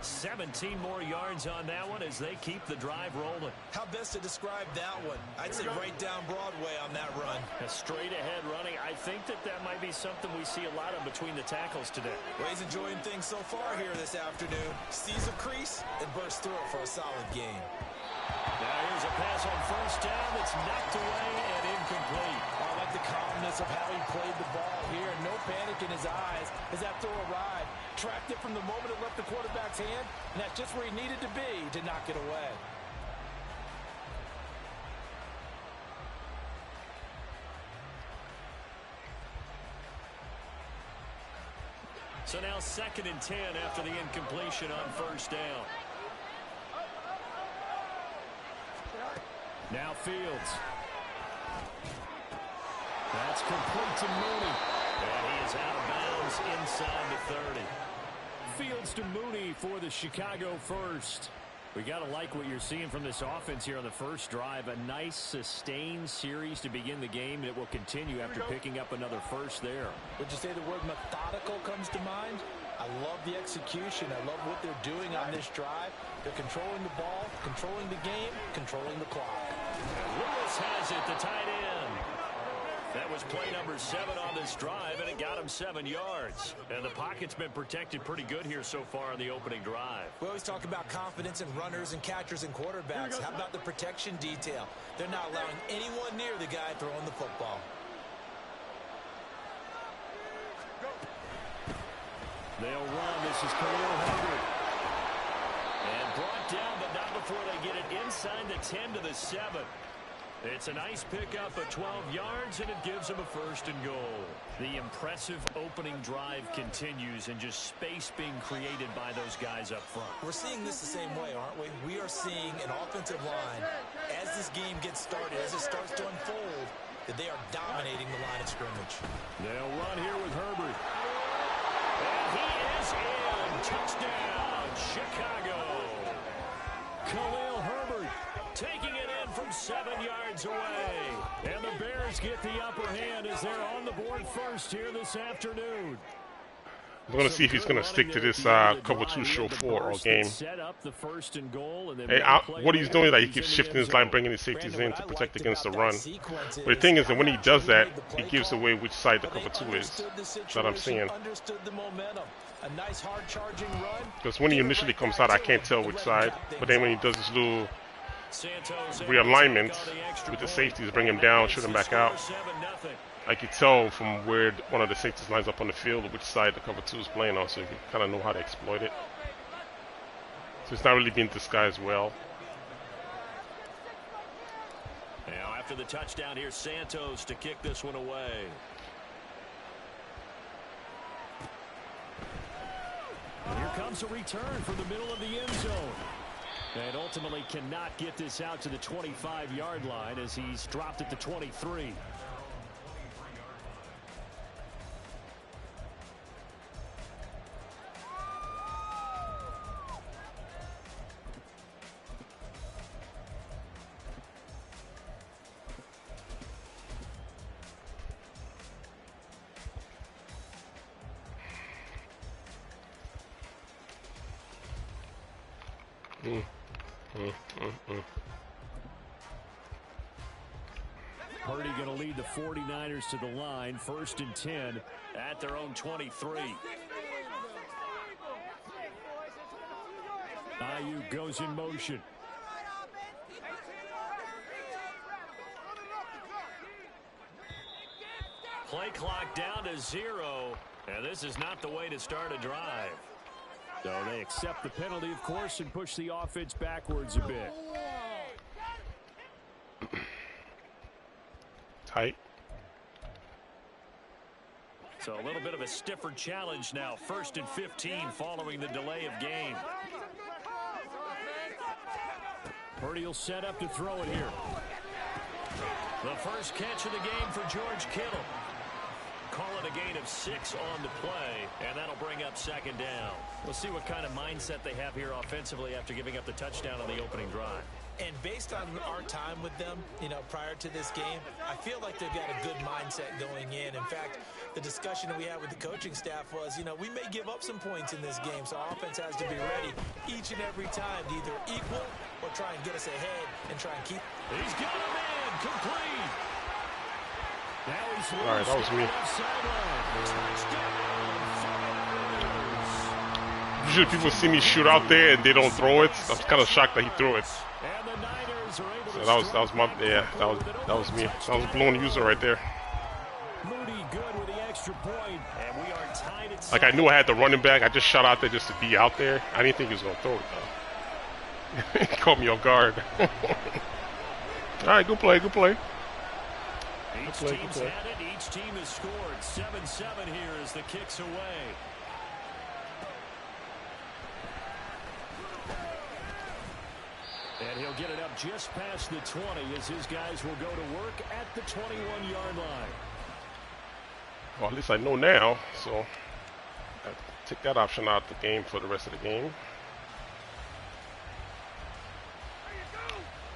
B: 17 more yards on that one as they keep the drive rolling.
E: How best to describe that one? I'd say right down Broadway on that run.
B: A straight-ahead running. I think that might be something we see a lot of between the tackles today.
E: Well, he's enjoying things so far here this afternoon. Sees a crease and bursts through it for a solid game.
B: Now here's a pass on first down that's knocked away and incomplete.
E: I like the calmness of how he played the ball here. No panic in his eyes as that throw arrived. Tracked it from the moment it left the quarterback's hand, and that's just where he needed to be to knock it away.
B: So now 2nd and 10 after the incompletion on first down. Now Fields. That's complete to Mooney. And he is out of bounds inside the 30. Fields to Mooney for the Chicago first. We got to like what you're seeing from this offense here on the first drive. A nice sustained series to begin the game that will continue after picking up another first there.
E: Would you say the word methodical comes to mind? I love the execution. I love what they're doing on this drive. They're controlling the ball, controlling the game, controlling the clock.
B: Lewis has it, the tight end. That was play number 7 on this drive, and it got him 7 yards. And the pocket's been protected pretty good here so far on the opening drive.
E: We always talk about confidence in runners and catchers and quarterbacks. How about the protection detail? They're not allowing anyone near the guy throwing the football.
B: They'll run. This is Khalil Herbert. And brought down, but not before they get it inside the 10 to the 7. It's a nice pickup of 12 yards, and it gives them a 1st and goal. The impressive opening drive continues, and just space being created by those guys up front.
E: We're seeing this the same way, aren't we? We are seeing an offensive line, as this game gets started, as it starts to unfold, that they are dominating the line of scrimmage.
B: They'll run here with Herbert. And he is in. Touchdown, Chicago. Khalil Herbert taking it in from 7 yards away. And the Bears get the upper hand as they're on the board first here this afternoon.
A: I'm going to see if he's going to stick to this cover 2 show 4 all game. Hey, what he's doing is that he keeps shifting his line, bringing his safeties in to protect against the run. But the thing is that when he does that, he gives away which side the cover 2 is. That's what I'm saying. Because when he initially comes out, I can't tell which side. But then when he does this little realignment with the safeties, bring him down, shoot him back out, I could tell from where one of the safeties lines up on the field which side the cover 2 is playing on, so you can kind of know how to exploit it. So it's not really being disguised well.
B: Now after the touchdown, here's Santos to kick this one away. And here comes a return from the middle of the end zone. And ultimately cannot get this out to the 25-yard line as he's dropped at the 23. Purdy going to lead the 49ers to the line, 1st and 10 at their own 23. Ayuk goes in motion. Play clock down to 0, and this is not the way to start a drive. So they accept the penalty, of course, and push the offense backwards a bit.
A: Tight.
B: So a little bit of a stiffer challenge now. 1st and 15 following the delay of game. Purdy will set up to throw it here. The first catch of the game for George Kittle. Call it a gain of 6 on the play, and that'll bring up 2nd down. We'll see what kind of mindset they have here offensively after giving up the touchdown on the opening drive.
E: And based on our time with them, prior to this game, I feel like they've got a good mindset going in. In fact, the discussion that we had with the coaching staff was, we may give up some points in this game, so our offense has to be ready each and every time to either equal or try and get us ahead and try and keep.
B: He's got a man complete. Now he's
A: all right, that was me. Usually people see me shoot out there and they don't throw it. I'm kind of shocked that he threw it. So that was my that was me. That was a blown user right there.
B: Moody good with the extra point, and we are tied at
A: like I knew I had the running back. I just shot out there just to be out there. I didn't think he was gonna throw it though. He caught me off guard. All right, good play, good play.
B: Each team's had it. Each team has scored. 7-7 here as the kick's away. And he'll get it up just past the 20 as his guys will go to work at the 21-yard line.
A: Well, at least I know now, so I take that option out of the game for the rest of the game.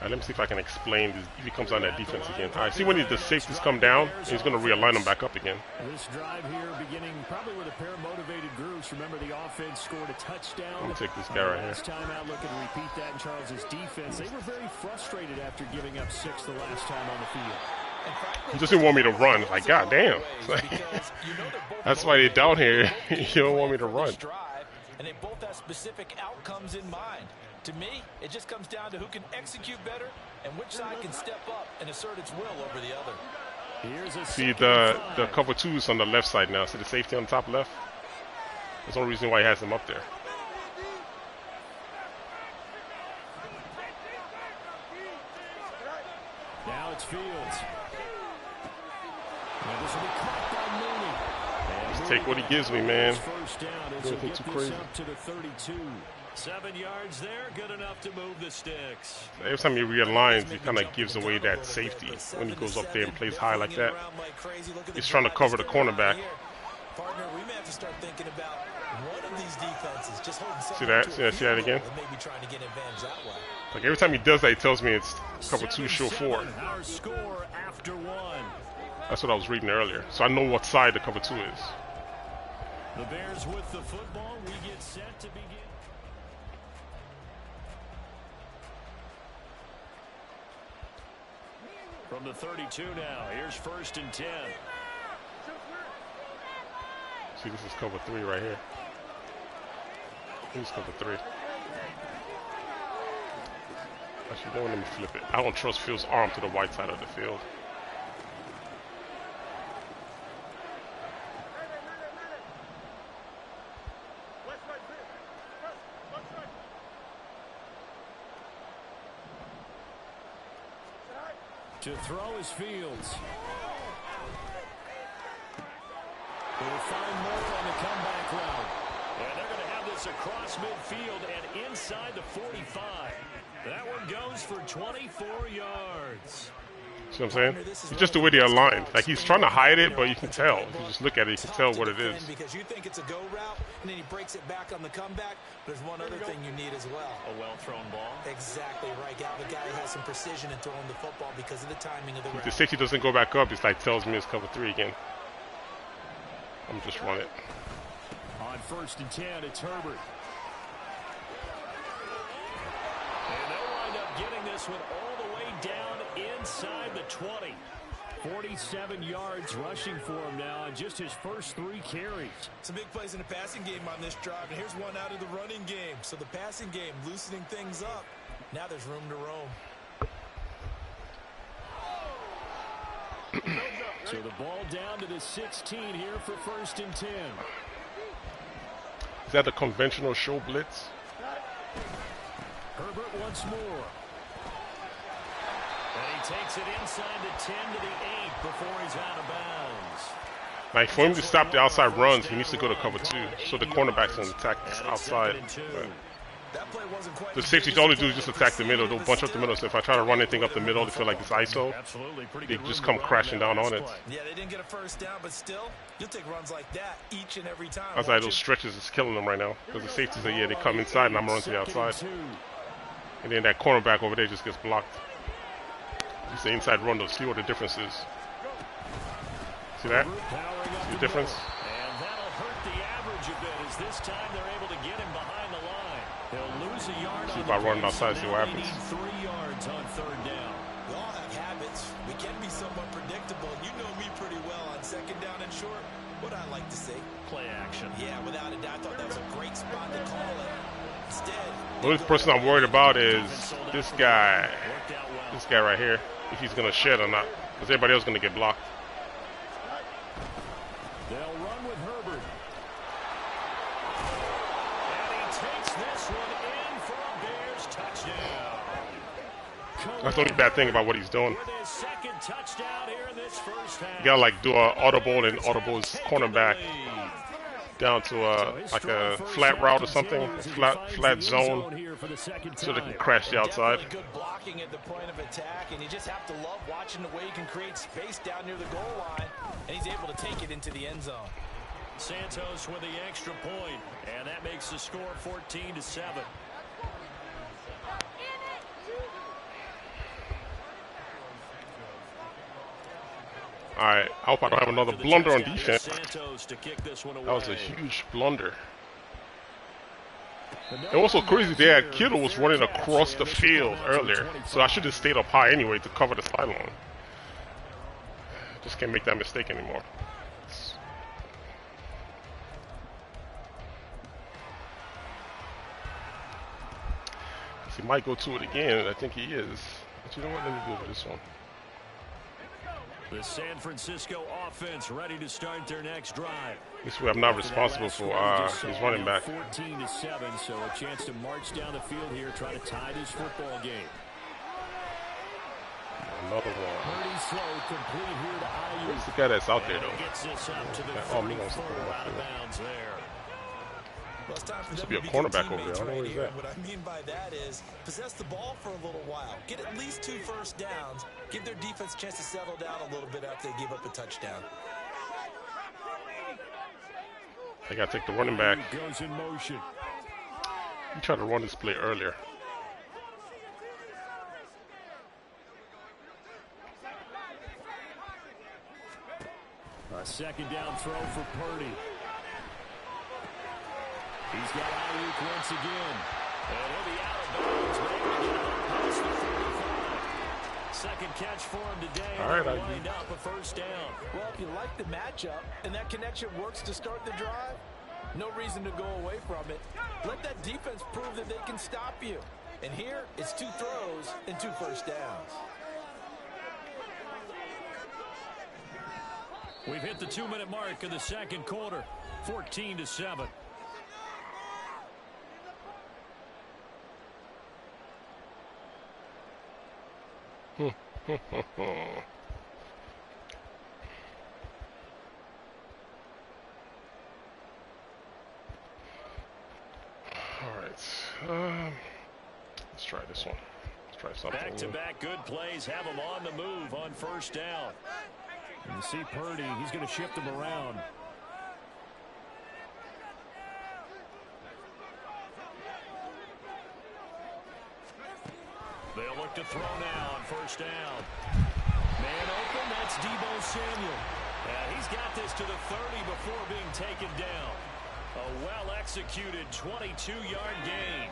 A: Let me see if I can explain this, if he comes on that defense again. All right, see when the safeties come down, he's going to realign them back up again.
B: This drive here beginning probably with a pair of motivated groups. Remember, the offense scored a touchdown.
A: Let me take this guy right here.
B: Last time out, looking to repeat that in Charles's defense. They were very frustrated after giving up 6 the last time on the field.
A: He just didn't want me to run. It's like, God damn. That's why they're down here. You don't want me to run.
E: And they both have specific outcomes in mind. To me, it just comes down to who can execute better and which side can step up and assert its will over the other.
A: See, the cover 2 is on the left side now. See the safety on the top left? That's the only reason why he has him up there.
B: Now it's Fields. Now this will be caught by Mooney.
A: Just take what he gives me, man.
B: First down as
A: Don't
B: he'll
A: get
B: get
A: too
B: this
A: crazy.
B: up to the 32. 7 yards there, good enough to move the sticks.
A: Every time he realigns, he kind of gives away that safety when he goes up there and plays high like that. He's trying to cover the cornerback.
E: Partner, we may have to start thinking about one of these defenses just holding
A: See that? See that again?
E: maybe trying to get advantage that way.
A: Like every time he does that, he tells me it's cover 2, show 4.
B: Our score after 1.
A: That's what I was reading earlier. So I know what side the cover 2 is.
B: The Bears with the football. We get set to begin. From the 32 now, here's 1st and 10.
A: See, this is cover 3 right here. Here's cover 3. Actually, don't let me flip it. I don't trust Fields' arm to the white side of the field.
B: To throw is Fields. We'll find more on the comeback route. And they're going to have this across midfield and inside the 45. That one goes for 24 yards.
A: See what I'm saying? It's just the way they align. Like he's trying to hide it, but you can tell. If you just look at it, you can tell what it is.
E: Because you think it's a go route, and then he breaks it back on the comeback. There's one other thing you need as well.
B: A well-thrown ball.
E: Exactly right, Gal. The guy has some precision in throwing the football because of the timing of the
A: If
E: route.
A: the safety doesn't go back up, it's like tells me it's cover 3 again. I'm just run it.
B: On 1st and 10, it's Herbert. And they'll wind up getting this one all the way down inside the 20. 47 yards rushing for him now on just his first 3 carries.
E: Some big plays in the passing game on this drive, and here's one out of the running game. So the passing game loosening things up. Now there's room to roam.
B: So the ball down to the 16 here for 1st and 10.
A: Is that a conventional show blitz?
B: Herbert once more. And he takes it inside the 10 to the 8 before he's out of bounds.
A: Like for him to stop the outside runs, he needs to go to cover 2. So the cornerbacks can attack outside. But
E: That play wasn't quite
A: the safeties, all they do is just attack the middle. They'll bunch up the middle. So if I try to run anything up the middle, they feel like it's ISO. They just come crashing down on it.
E: Yeah, they didn't get a first down, but still, you'll take runs like that each and every time.
A: Outside those stretches is killing them right now. Because the safeties are, yeah, they come inside and I'm running to the outside. And then that cornerback over there just gets blocked. It's the inside run, though. See what the difference is. See that? See the difference?
B: And that'll hurt the average a bit as this time they're able to get him behind the line. They'll lose a yard.
A: See if I run outside, see what happens.
B: 3 yards on 3rd down.
E: We all have habits. We can be somewhat predictable. You know me pretty well on 2nd down and short. What I like to see.
B: Play action.
E: Yeah, without a doubt, I thought that was a great spot to call it. Instead,
A: The only person I'm worried about is this guy. This guy right here. If he's going to shed or not. Because everybody else is going to get blocked.
B: They'll run with Herbert. And he takes this one in for a Bears touchdown.
A: That's the only bad thing about what he's doing.
B: With his 2nd touchdown here in this first half.
A: You got to like do an audible and audible his cornerback down to like a flat route or something. Flat zone. So they can crash the outside.
E: Definitely good blocking at the point of attack, and you just have to love watching the way he can create space down near the goal line, and he's able to take it into the end zone.
B: Santos with the extra point, and that makes the score 14-7.
A: Alright, I hope I don't have another blunder on defense.
B: Santos to kick this one away.
A: That was a huge blunder. And what's so crazy, they had Kittle was running across the field earlier, so I should have stayed up high anyway to cover the sideline. Just can't make that mistake anymore. He might go to it again. I think he is. But you know what? Let me go over this one.
B: The San Francisco offense ready to start their next drive.
A: This way I'm not responsible for his running back.
B: 14-7, so a chance to march down the field here, try to tie this football game.
A: Another one.
B: Pretty slow, complete here to Ayuk.
A: Who's the guy that's out there, though?
B: Gets this up to the
A: Oh, me wants to
B: 34,
A: put him
B: out
A: up
B: of
A: there.
B: bounds there.
D: Well, it's time for
A: This
D: them
A: should be a
D: to
A: cornerback
D: good
A: over there. I don't know
D: teammates
A: where he's
D: right
A: at.
D: here. What I mean by that is possess the ball for a little while. Get at least 2 first downs. Give their defense a chance to settle down a little bit after they give up a touchdown.
A: They got to take the running back.
B: Goes in motion.
A: He tried to run this play earlier.
B: A second down throw for Purdy. He's got Ayuk once again. And he'll be out of bounds, but able to get it past the 35. Second catch for him today.
A: All right,
B: Ayuk. Lined up a first down.
E: Well, if you like the matchup and that connection works to start the drive, no reason to go away from it. Let that defense prove that they can stop you. And here, it's 2 throws and 2 first downs.
B: We've hit the 2-minute mark of the second quarter. 14-7.
A: Alright. Let's try this one. Let's try something.
B: Back-to-back good plays have him on the move on first down. And you see Purdy, he's going to shift him around. They'll look to throw now on first down. Man open, that's Deebo Samuel. And he's got this to the 30 before being taken down. A well-executed 22-yard gain.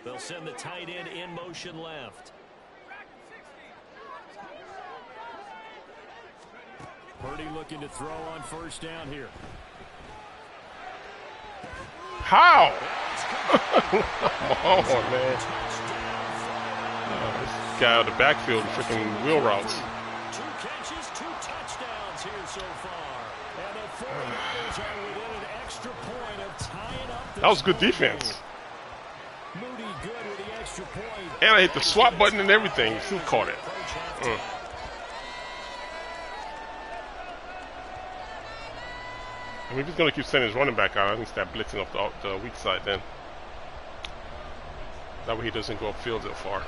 B: They'll send the tight end in motion left. Purdy looking to throw on first down here.
A: How? Oh, man. This guy out of the backfield, freaking wheel routes.
B: 2 catches, 2 touchdowns here so far. And the 49ers are within an extra point of tying up.
A: That was good defense.
B: Moody good with the extra point.
A: And I hit the swap button and everything. Still caught it. I mean, if he's going to keep sending his running back out, I think start blitzing off the weak side then. That way he doesn't go upfield that far.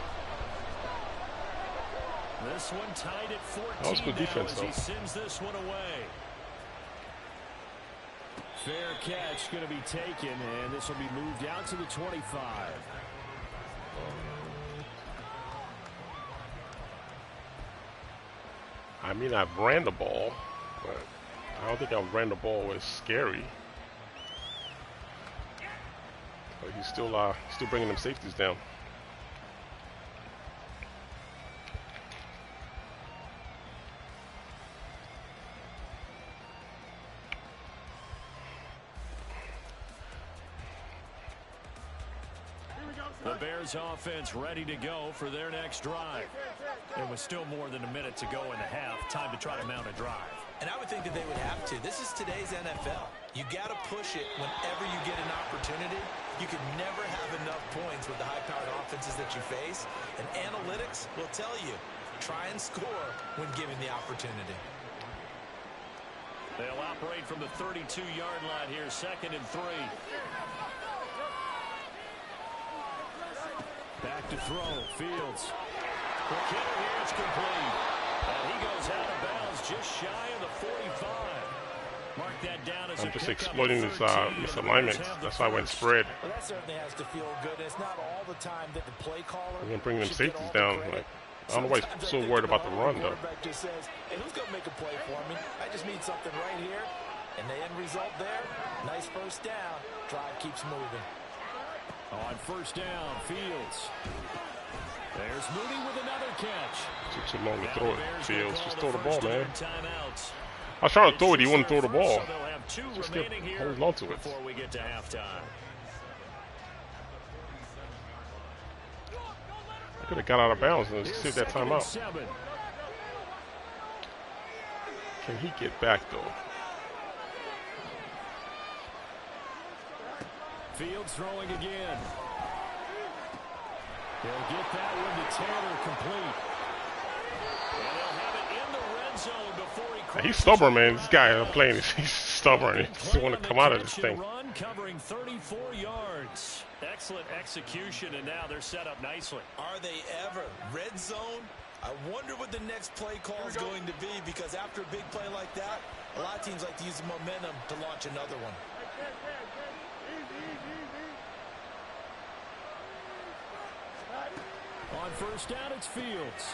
B: This one tied at 14.
A: That was good defense, though.
B: He sends this one away. Fair catch going to be taken, and this will be moved out to the 25.
A: I mean, I've ran the ball, but I don't think I've ran the ball was scary. But he's still bringing them safeties down.
B: The Bears offense ready to go for their next drive. There was still more than a minute to go in the half. Time to try to mount a drive.
E: And I would think that they would have to. This is today's NFL. You got to push it whenever you get an opportunity. You can never have enough points with the high-powered offenses that you face. And analytics will tell you, try and score when given the opportunity.
B: They'll operate from the 32-yard line here, 2nd and 3. Back to throw, Fields. Quick hitter here, it's complete. And he goes out of bounds just shy of the 45. Mark that down as
A: I'm
B: a
A: just
B: pickup
A: exploiting
B: of
A: his
B: 13, and the
A: misalignments.
B: Bears have the
A: That's why I went
B: first.
A: spread.
E: Well, that certainly has to feel good. It's not all the time that the play caller
A: I'm gonna bring them
E: should get
A: safeties
E: all the
A: down.
E: credit.
A: Like, I don't know why
E: Sometimes
A: he's
E: I
A: so
E: think
A: worried
E: of it
A: about the
E: all,
A: run though.
E: quarterback just says, hey, who's going to make a play for me? I just need something right here. And the end result there, nice first down. Drive keeps moving.
B: On first down, Fields. There's Mooney with another catch.
A: Too long to
B: Now
A: throw
B: the
A: it.
B: Bears
A: Fields,
B: will
A: just
B: call
A: throw the ball,
B: first and
A: man.
B: timeouts.
A: I was trying to throw it. He
B: It's
A: wouldn't throw
B: their
A: the ball.
B: first, so they'll have two
A: Just kept
B: remaining here
A: holding on to it.
B: before we get to halftime.
A: I could have got out of bounds and
B: Here's
A: saved that
B: second and
A: timeout.
B: 7.
A: Can he get back though?
B: Fields throwing again. He'll get that one to Taylor complete. And they'll have it in the red zone before he crosses.
A: He's stubborn, man. This guy I'm playing, he's stubborn. He doesn't want to come out of this thing.
B: Run covering 34 yards. Excellent execution, and now they're set up nicely.
D: Are they ever? Red zone? I wonder what the next play call is going to be, because after a big play like that, a lot of teams like to use the momentum to launch another one.
B: On first down, it's Fields.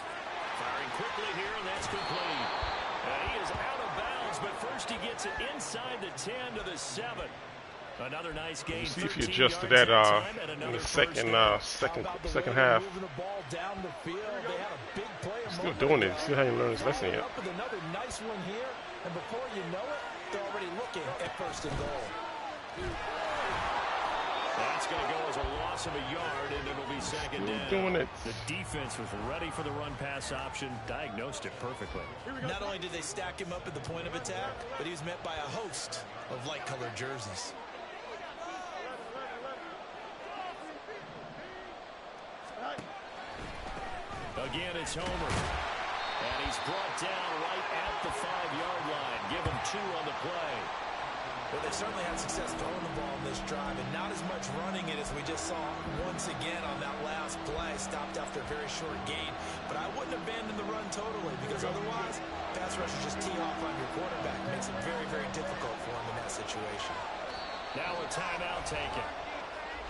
B: Firing quickly here, and that's complete. And he is out of bounds, but first he gets it inside the 10 to the 7. Another nice gain.
A: See if he adjusted that in the second half. Still doing it. Still hasn't learned his lesson yet.
E: Another nice one here, and before you know it, they're already looking at first and goal.
B: That's going to go as a loss of a yard, and it'll be second down.
A: Doing it.
B: The defense was ready for the run-pass option, diagnosed it perfectly.
D: Not only did they stack him up at the point of attack, but he was met by a host of light-colored jerseys.
B: Again, it's Homer. And he's brought down right at the 5-yard line. Give him 2 on the play.
E: Well, they certainly had success throwing the ball in this drive, and not as much running it as we just saw once again on that last play. Stopped after a very short gain. But I wouldn't abandon the run totally, because otherwise, pass rushers just tee off on your quarterback. Makes it very, very difficult for him in that situation.
B: Now a timeout taken.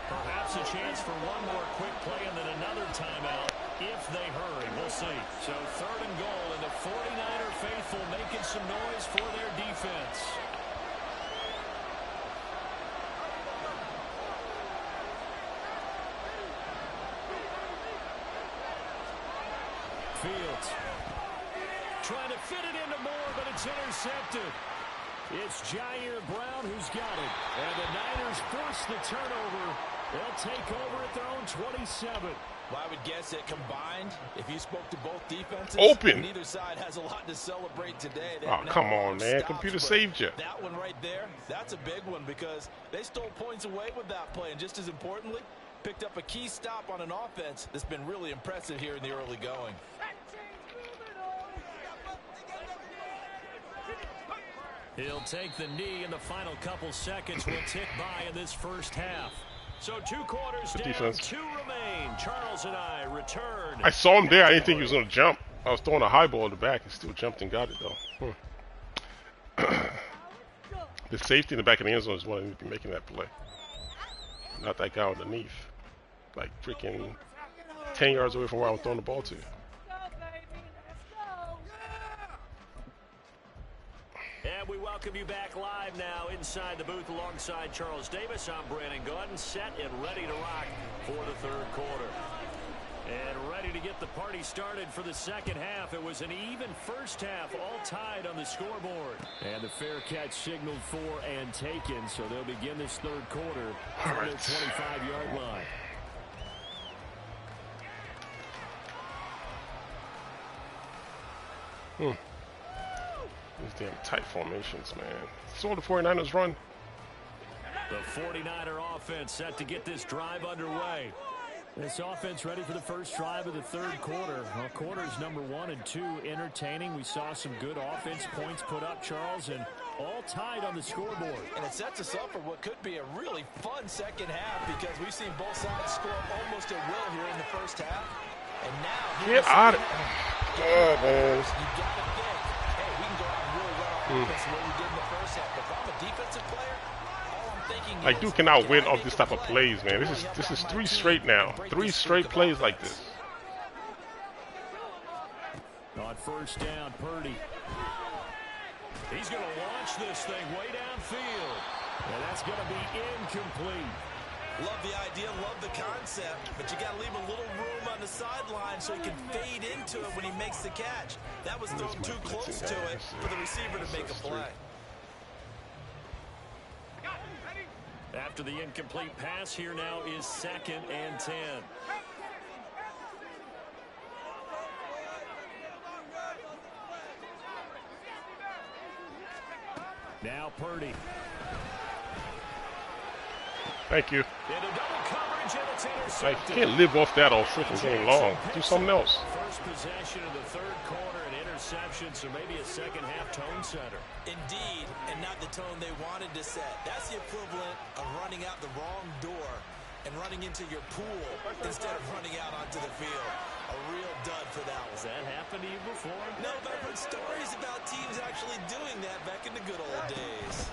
B: Perhaps a chance for one more quick play and then another timeout if they hurry. We'll see. So 3rd and goal, and the 49er faithful making some noise for their defense. Fields trying to fit it into Moore, but it's intercepted. It's Jair Brown who's got it. And the Niners force the turnover. They'll take over at their own 27.
E: Well, I would guess that combined, if you spoke to both defenses,
A: Open.
E: neither side has a lot to celebrate today. They
A: Oh,
E: haven't
A: come
E: had a lot
A: on,
E: of
A: man.
E: stops,
A: Computer
E: but
A: saved you.
E: That one right there, that's a big one, because they stole points away with that play. And just as importantly, picked up a key stop on an offense that's been really impressive here in the early going.
B: He'll take the knee, and the final couple seconds will tick by in this first half. So 2 quarters down,
A: defense.
B: 2 remain. Charles and I return.
A: I saw him there. I didn't think he was going to jump. I was throwing a high ball in the back. He still jumped and got it, though. The safety in the back of the end zone is one to be making that play. Not that guy underneath. Like freaking 10 yards away from where I was throwing the ball to.
B: And we welcome you back live now inside the booth alongside Charles Davis. I'm Brandon Gordon, set and ready to rock for the 3rd quarter. And ready to get the party started for the second half. It was an even first half, all tied on the scoreboard. And the fair catch signaled for and taken, so they'll begin this 3rd quarter from their 25-yard line.
A: These damn tight formations, man. Saw the 49ers run.
B: The 49er offense set to get this drive underway. This offense ready for the first drive of the 3rd quarter. Well, quarters number 1 and 2 entertaining. We saw some good offense points put up, Charles, and all tied on the scoreboard.
E: And it sets us up for what could be a really fun second half, because we've seen both sides score almost at will here in the first half. And now,
A: Get out of God, man.
E: You got to think, hey, we can go out and really run off offense the way we did in the first half. But if I'm a defensive player, all I'm thinking
A: Like,
E: is,
A: Duke cannot win
E: can I
A: off
E: make
A: this
E: a
A: type of
E: play?
A: plays, man.
E: To
A: This
E: really help
A: is
E: out my
A: 3
E: team
A: straight now.
E: and break
A: 3
E: this
A: straight
E: streak of
A: plays like
E: offense.
A: this.
B: On first down, Purdy. He's going to launch this thing way downfield. And that's going to be incomplete.
D: Love the idea, love the concept, but you got to leave a little room on the sideline so he can fade into it when he makes the catch. That was thrown too close to it for the receiver to make a play.
B: After the incomplete pass, here now is 2nd and 10. Now Purdy.
A: Thank you.
B: Into double coverage, and it's
A: I
B: intercepted.
A: can't live off that all freaking game long. Do something else.
B: First possession of the third quarter, an interception, so maybe a second half tone setter.
E: Indeed, and not the tone they wanted to set. That's the equivalent of running out the wrong door and running into your pool instead of running out onto the field. A real dud for that one.
B: Has that happened to you before?
E: No, but I've heard stories about teams actually doing that back in the good old days.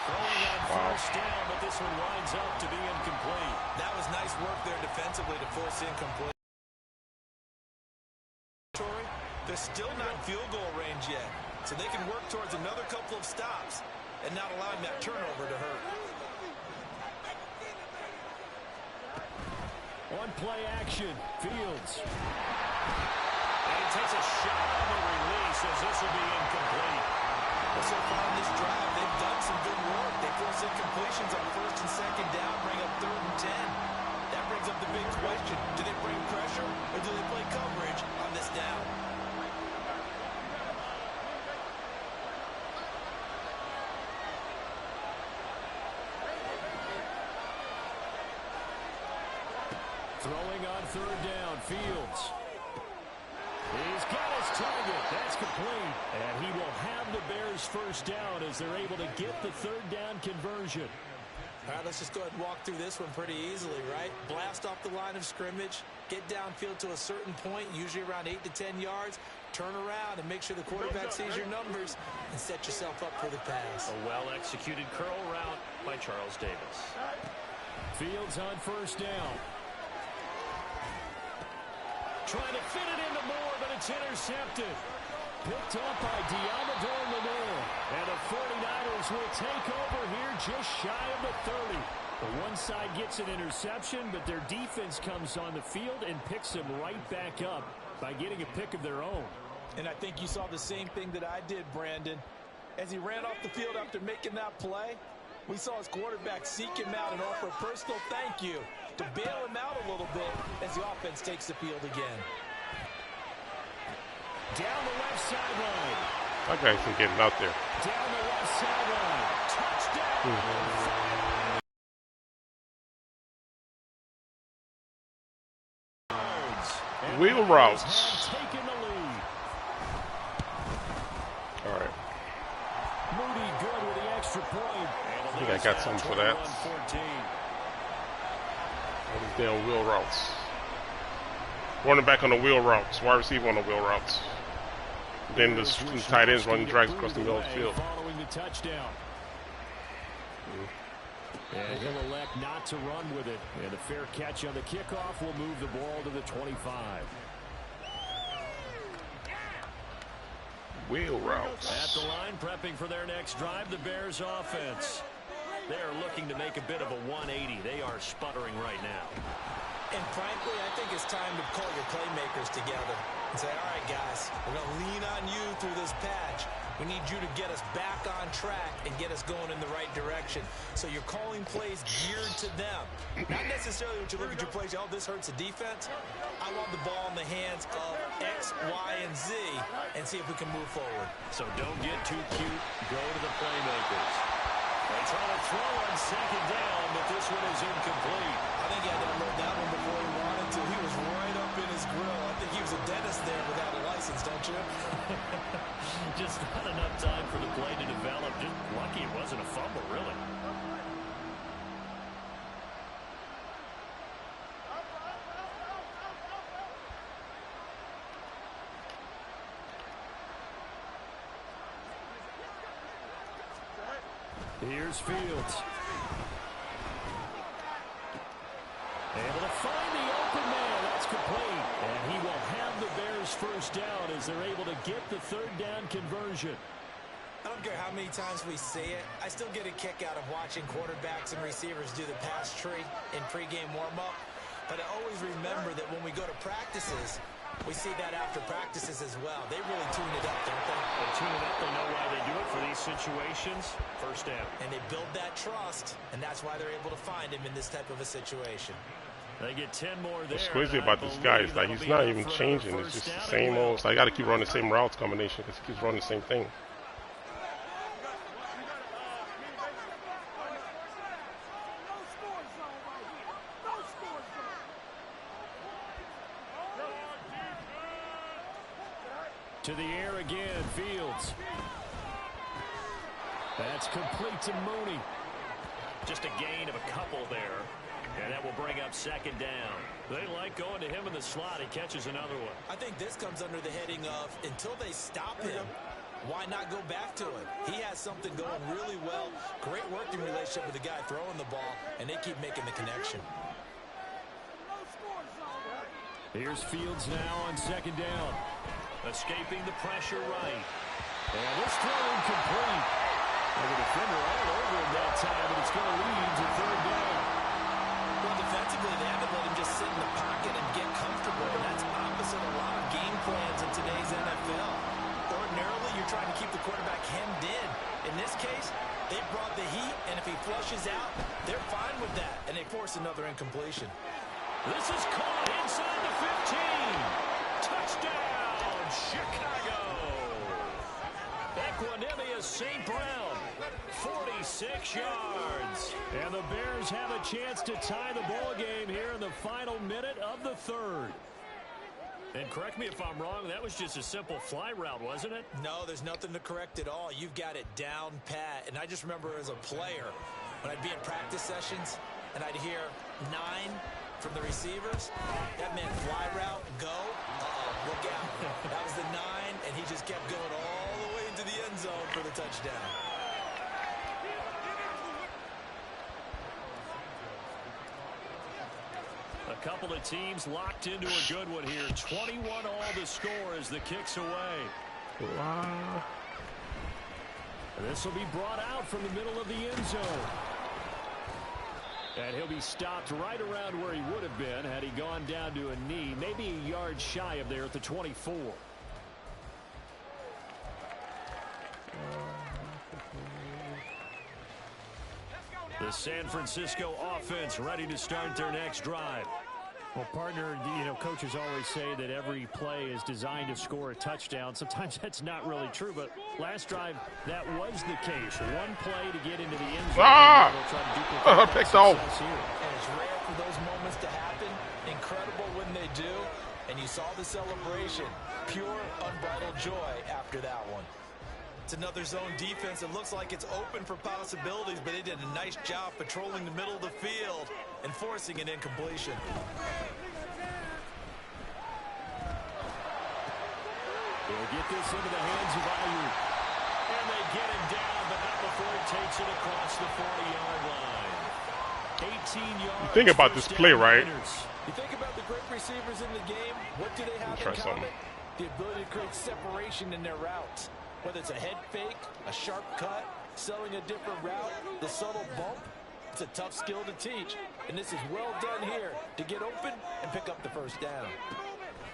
B: Throwing on first down, but this one winds up to be incomplete.
E: That was nice work there defensively to force incomplete.
D: They're still not in field goal range yet, so they can work towards another couple of stops and not allowing that turnover to hurt.
B: On play action, Fields. And he takes a shot on the release as this will be incomplete.
E: Well, so far in this drive, they've done some good work. They force incompletions on first and second down, bring up 3rd and 10. That brings up the big question. Do they bring pressure or do they play coverage on this down?
B: Throwing on 3rd down, Fields. He's got his target. That's complete. And he will have the Bears first down as they're able to get the 3rd down conversion.
E: All right, let's just go ahead and walk through this one pretty easily, right? Blast off the line of scrimmage, get downfield to a certain point, usually around 8 to 10 yards, turn around and make sure the quarterback sees your numbers and set yourself up for the pass.
B: A well-executed curl route by Charles Davis. Fields on first down. Trying to fit it into Moore, but it's intercepted. Picked up by Diamador Lenore. And the 49ers will take over here just shy of the 30. The one side gets an interception, but their defense comes on the field and picks them right back up by getting a pick of their own.
E: And I think you saw the same thing that I did, Brandon. As he ran off the field after making that play, we saw his quarterback seek him out and offer a personal thank you to bail him out a little bit as the offense takes the field again.
B: Down the left sideline.
A: That guy isn't getting out there.
B: Down the left sideline. Touchdown.
A: Wheel routes.
B: Taking the lead.
A: All right.
B: Moody good with the extra point.
A: I think I got something for that.
B: 21-14.
A: All these damn wheel routes. Running back on the wheel routes. Wide receiver on the wheel routes. Then the tight ends running drags across the middle of the field.
B: Following the touchdown. And he'll elect not to run with it. And a fair catch on the kickoff will move the ball to the 25.
A: Wheel routes.
B: At the line, prepping for their next drive, the Bears offense. They are looking to make a bit of a 180. They are sputtering right now.
E: And frankly, I think it's time to call your playmakers together and say, all right, guys, we're going to lean on you through this patch. We need you to get us back on track and get us going in the right direction. So you're calling plays geared to them. Not necessarily when you look at your plays, oh, this hurts the defense. I want the ball in the hands of X, Y, and Z and see if we can move forward.
B: So don't get too cute. Go to the playmakers. They try to throw on second down, but this one is incomplete.
E: I think he had to unload that one before he wanted to. He was right up in his grill. I think he was a dentist there without a license, don't you?
B: Just not enough time for the play to develop. Just lucky it wasn't a fumble, really. Here's Fields. Able to find the open man. That's complete. And he will have the Bears first down as they're able to get the third down conversion.
E: I don't care how many times we see it. I still get a kick out of watching quarterbacks and receivers do the pass tree in pregame warm-up. But I always remember that when we go to practices, we see that after practices as well. They really tune it up, don't they?
B: They tune it up. They know why they do it for these situations. First down.
E: And they build that trust, and that's why they're able to find him in this type of a situation.
B: They get 10 more there.
A: What's crazy about this guy is like he's not even changing. It's just the same old. So I got to keep running the same routes combination because he keeps running the same thing.
B: To the air again, Fields. That's complete to Mooney. Just a gain of a couple there. And that will bring up second down. They like going to him in the slot. He catches another one.
E: I think this comes under the heading of until they stop him, why not go back to it? He has something going really well. Great working relationship with the guy throwing the ball, and they keep making the connection.
B: Here's Fields now on second down. Escaping the pressure right. And this throw incomplete. And the defender all over him that time, but it's going to lead to third down.
E: Well, defensively, they haven't let him just sit in the pocket and get comfortable, and that's opposite a lot of game plans in today's NFL. Ordinarily, you're trying to keep the quarterback hemmed in. In this case, they brought the heat, and if he flushes out, they're fine with that, and they force another incompletion.
B: This is caught inside the 15. Touchdown, Chicago. Equanimeous St. Brown, 46 yards. And the Bears have a chance to tie the ball game here in the final minute of the third. And correct me if I'm wrong, that was just a simple fly route, wasn't it?
E: No, there's nothing to correct at all. You've got it down pat. And I just remember as a player, when I'd be in practice sessions, and I'd hear 9 from the receivers, that meant fly route, go, look out. That was the 9, and he just kept going all the way into the end zone for the touchdown.
B: A couple of teams locked into a good one here. 21 all the score as the kick's away.
A: Wow.
B: This will be brought out from the middle of the end zone. And he'll be stopped right around where he would have been had he gone down to a knee, maybe a yard shy of there at the 24. The San Francisco offense ready to start their next drive. Well, partner, you know, coaches always say that every play is designed to score a touchdown. Sometimes that's not really true, but last drive, that was the case. One play to get into the end zone.
A: Picked off.
E: And it's rare for those moments to happen. Incredible when they do. And you saw the celebration. Pure, unbridled joy after that one. It's another zone defense. It looks like it's open for possibilities, but they did a nice job patrolling the middle of the field and forcing an incompletion.
B: They'll get this into the hands of Ayuk. And they get him down, but not before he takes it across the 40-yard line. 18 yards.
A: You think about this play, right?
E: You think about the great receivers in the game. What do they have in common? The ability to create separation in their routes. Whether it's a head fake, a sharp cut, selling a different route, the subtle bump, it's a tough skill to teach. And this is well done here to get open and pick up the first down.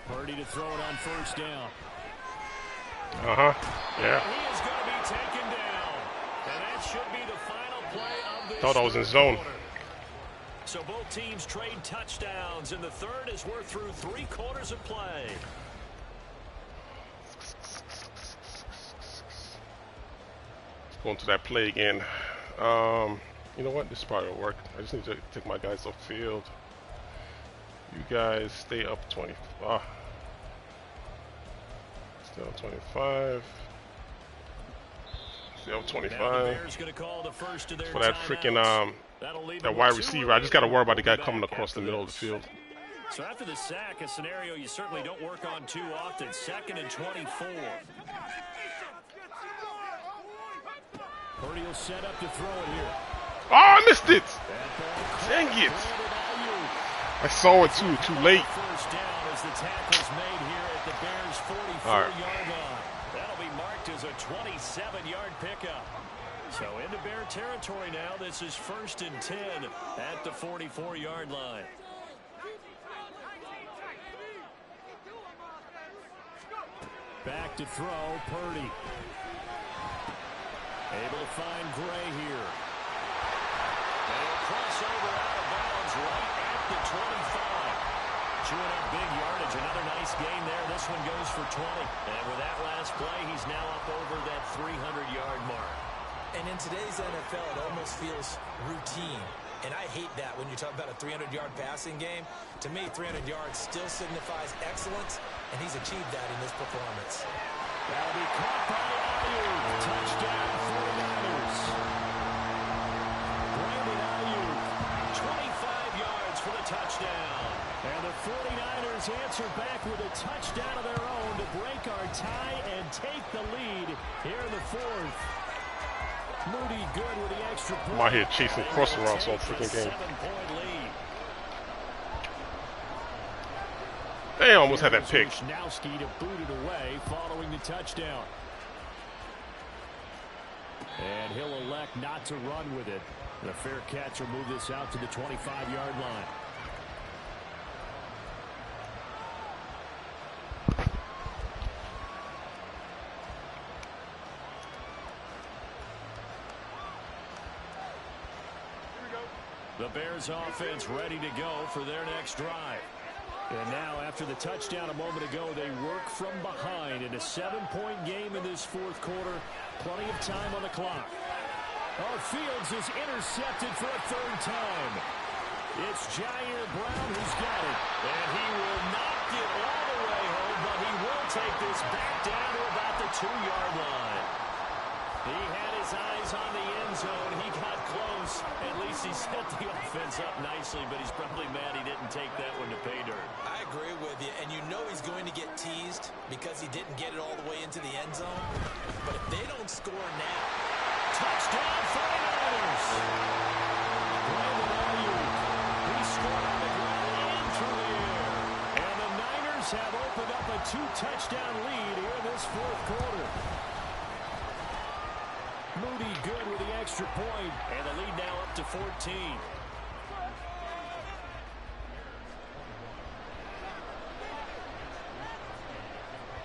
B: Purdy to throw it on first down.
A: Yeah.
B: He is going to be taken down. And that should be the final play of this.
A: Thought I was in zone.
B: So both teams trade touchdowns, and the third as we're through 3 quarters of play.
A: Going to that play again. You know what? This probably will work. I just need to take my guys off field. You guys stay up 20. Stay up 25. Stay up 25. For that freaking that wide receiver, I just got to worry about the guy coming across the middle of the field.
B: So after the sack, a scenario you certainly don't work on too often. 2nd and 24. Purdy will set up to throw it here.
A: Oh, I missed it. Dang it. I saw it too late.
B: First down as the tackle's made here at the Bears' 44-yard line. That'll be marked as a 27-yard pickup. So into Bear territory now. This is 1st and 10 at the 44-yard line. Back to throw, Purdy. Able to find Gray here. And he'll cross over out of bounds right at the 25. Chewing up big yardage. Another nice gain there. This one goes for 20. And with that last play, he's now up over that 300-yard mark.
E: And in today's NFL, it almost feels routine. And I hate that when you talk about a 300-yard passing game. To me, 300 yards still signifies excellence, and he's achieved that in this performance.
B: That'll be caught by Ayuk. Touchdown, 49ers. Brandon Ayuk, 25 yards for the touchdown. And the 49ers answer back with a touchdown of their own to break our tie and take the lead here in the 4th. Moody good with the extra point.
A: I'm out here chasing cross routes all freaking game.
B: 7-point lead.
A: They almost had that pick.
B: Wisnowski to boot it away following the touchdown. And he'll elect not to run with it. And a fair catch will move this out to the 25-yard line. The Bears offense ready to go for their next drive. And now, after the touchdown a moment ago, they work from behind in a 7-point game in this 4th quarter. Plenty of time on the clock. Oh, Fields is intercepted for a 3rd time. It's Jair Brown who's got it. And he will not get all the way home, but he will take this back down to about the 2-yard line. He had his eyes on the end zone. He got close. At least he set the offense up nicely, but he's probably mad he didn't take that one to pay dirt.
E: I agree with you, and you know he's going to get teased because he didn't get it all the way into the end zone. But if they don't score now,
B: touchdown 49ers! Brandon Ayuk, he scored on the ground and through the air. And the Niners have opened up a 2-touchdown lead here in this 4th quarter. Moody good with the extra point, and the lead now up to 14.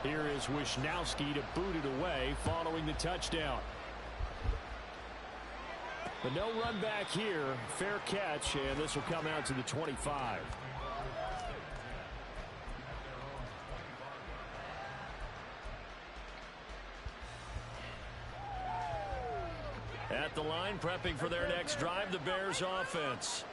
B: Here is Wisnowski to boot it away following the touchdown. But no run back here. Fair catch, and this will come out to the 25. At the line, prepping for their next drive, the Bears offense.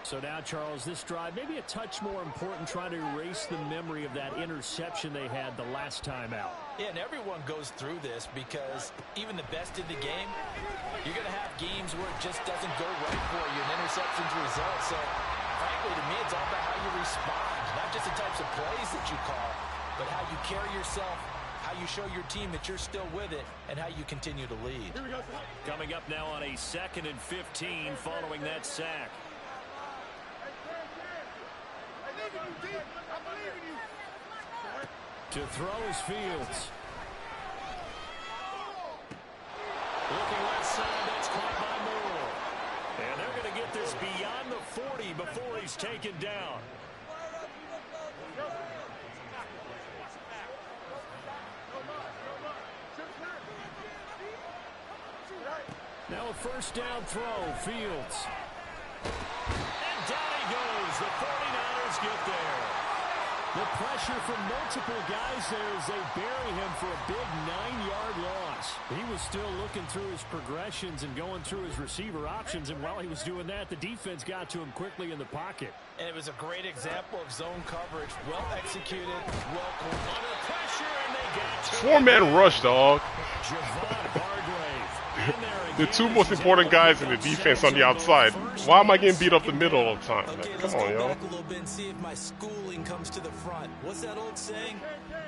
B: So now, Charles, this drive maybe a touch more important, trying to erase the memory of that interception they had the last time out.
E: Yeah, and everyone goes through this because even the best in the game, you're going to have games where it just doesn't go right for you, and interceptions result. So, frankly, to me, it's all about how you respond, not just the types of plays that you call, but how you carry yourself, how you show your team that you're still with it, and how you continue to lead.
B: Coming up now on a 2nd and 15 following that sack. To throw is Fields. Looking left side, that's caught by Moore. And they're going to get this beyond the 40 before he's taken down. Now a 1st down throw, Fields. And down he goes. The 49ers get there. The pressure from multiple guys there as they bury him for a big 9-yard loss. He was still looking through his progressions and going through his receiver options, and while he was doing that, the defense got to him quickly in the pocket.
E: And it was a great example of zone coverage. Well executed, well coordinated.
B: Under pressure, and they got to
A: 4-man rush, dog.
B: Javon Hargrave.
A: The 2 most important guys in the defense on the outside. Why am I getting beat up the middle all the time?
E: Okay,
A: Man,
E: let's
A: come on,
E: go
A: yo.
E: back a little bit and see if my schooling comes to the front. What's that old saying?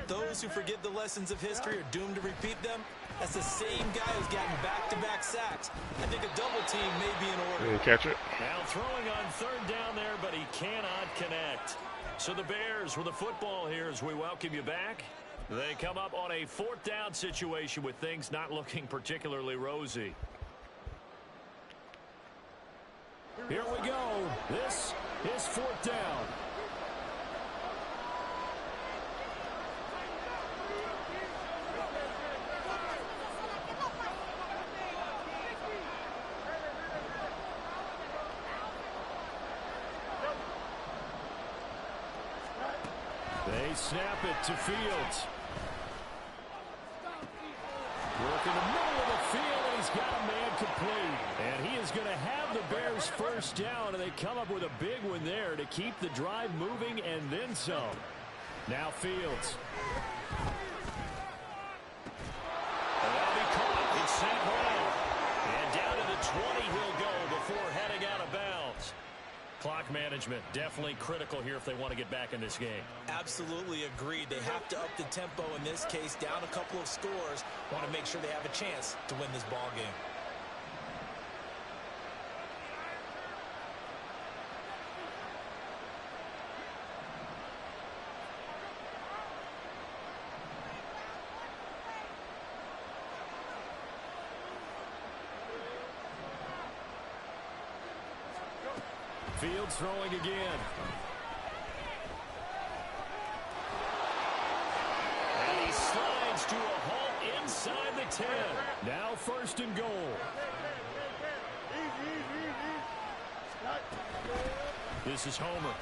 E: Those who forget the lessons of history are doomed to repeat them. That's the same guy who's gotten back-to-back sacks. I think a double team may be in order.
A: Didn't catch it.
B: Now throwing on third down there, but he cannot connect. So the Bears with the football here as we welcome you back. They come up on a fourth down situation with things not looking particularly rosy. Here we go. This is fourth down. They snap it to Fields. Work in the middle of the field, and he's got a man complete. And he is going to have the Bears first down, and they come up with a big one there to keep the drive moving and then some. Now Fields. And that'll be caught. It's St. Brown. And down to the 20 he'll go before heading out of bounds. Clock management definitely critical here if they want to get back in this game.
E: Absolutely agreed. They have to up the tempo in this case, down a couple of scores. Want to make sure they have a chance to win this ball game.
B: Fields throwing again. And he slides to a halt inside the 10. Now first and goal. This is Homer.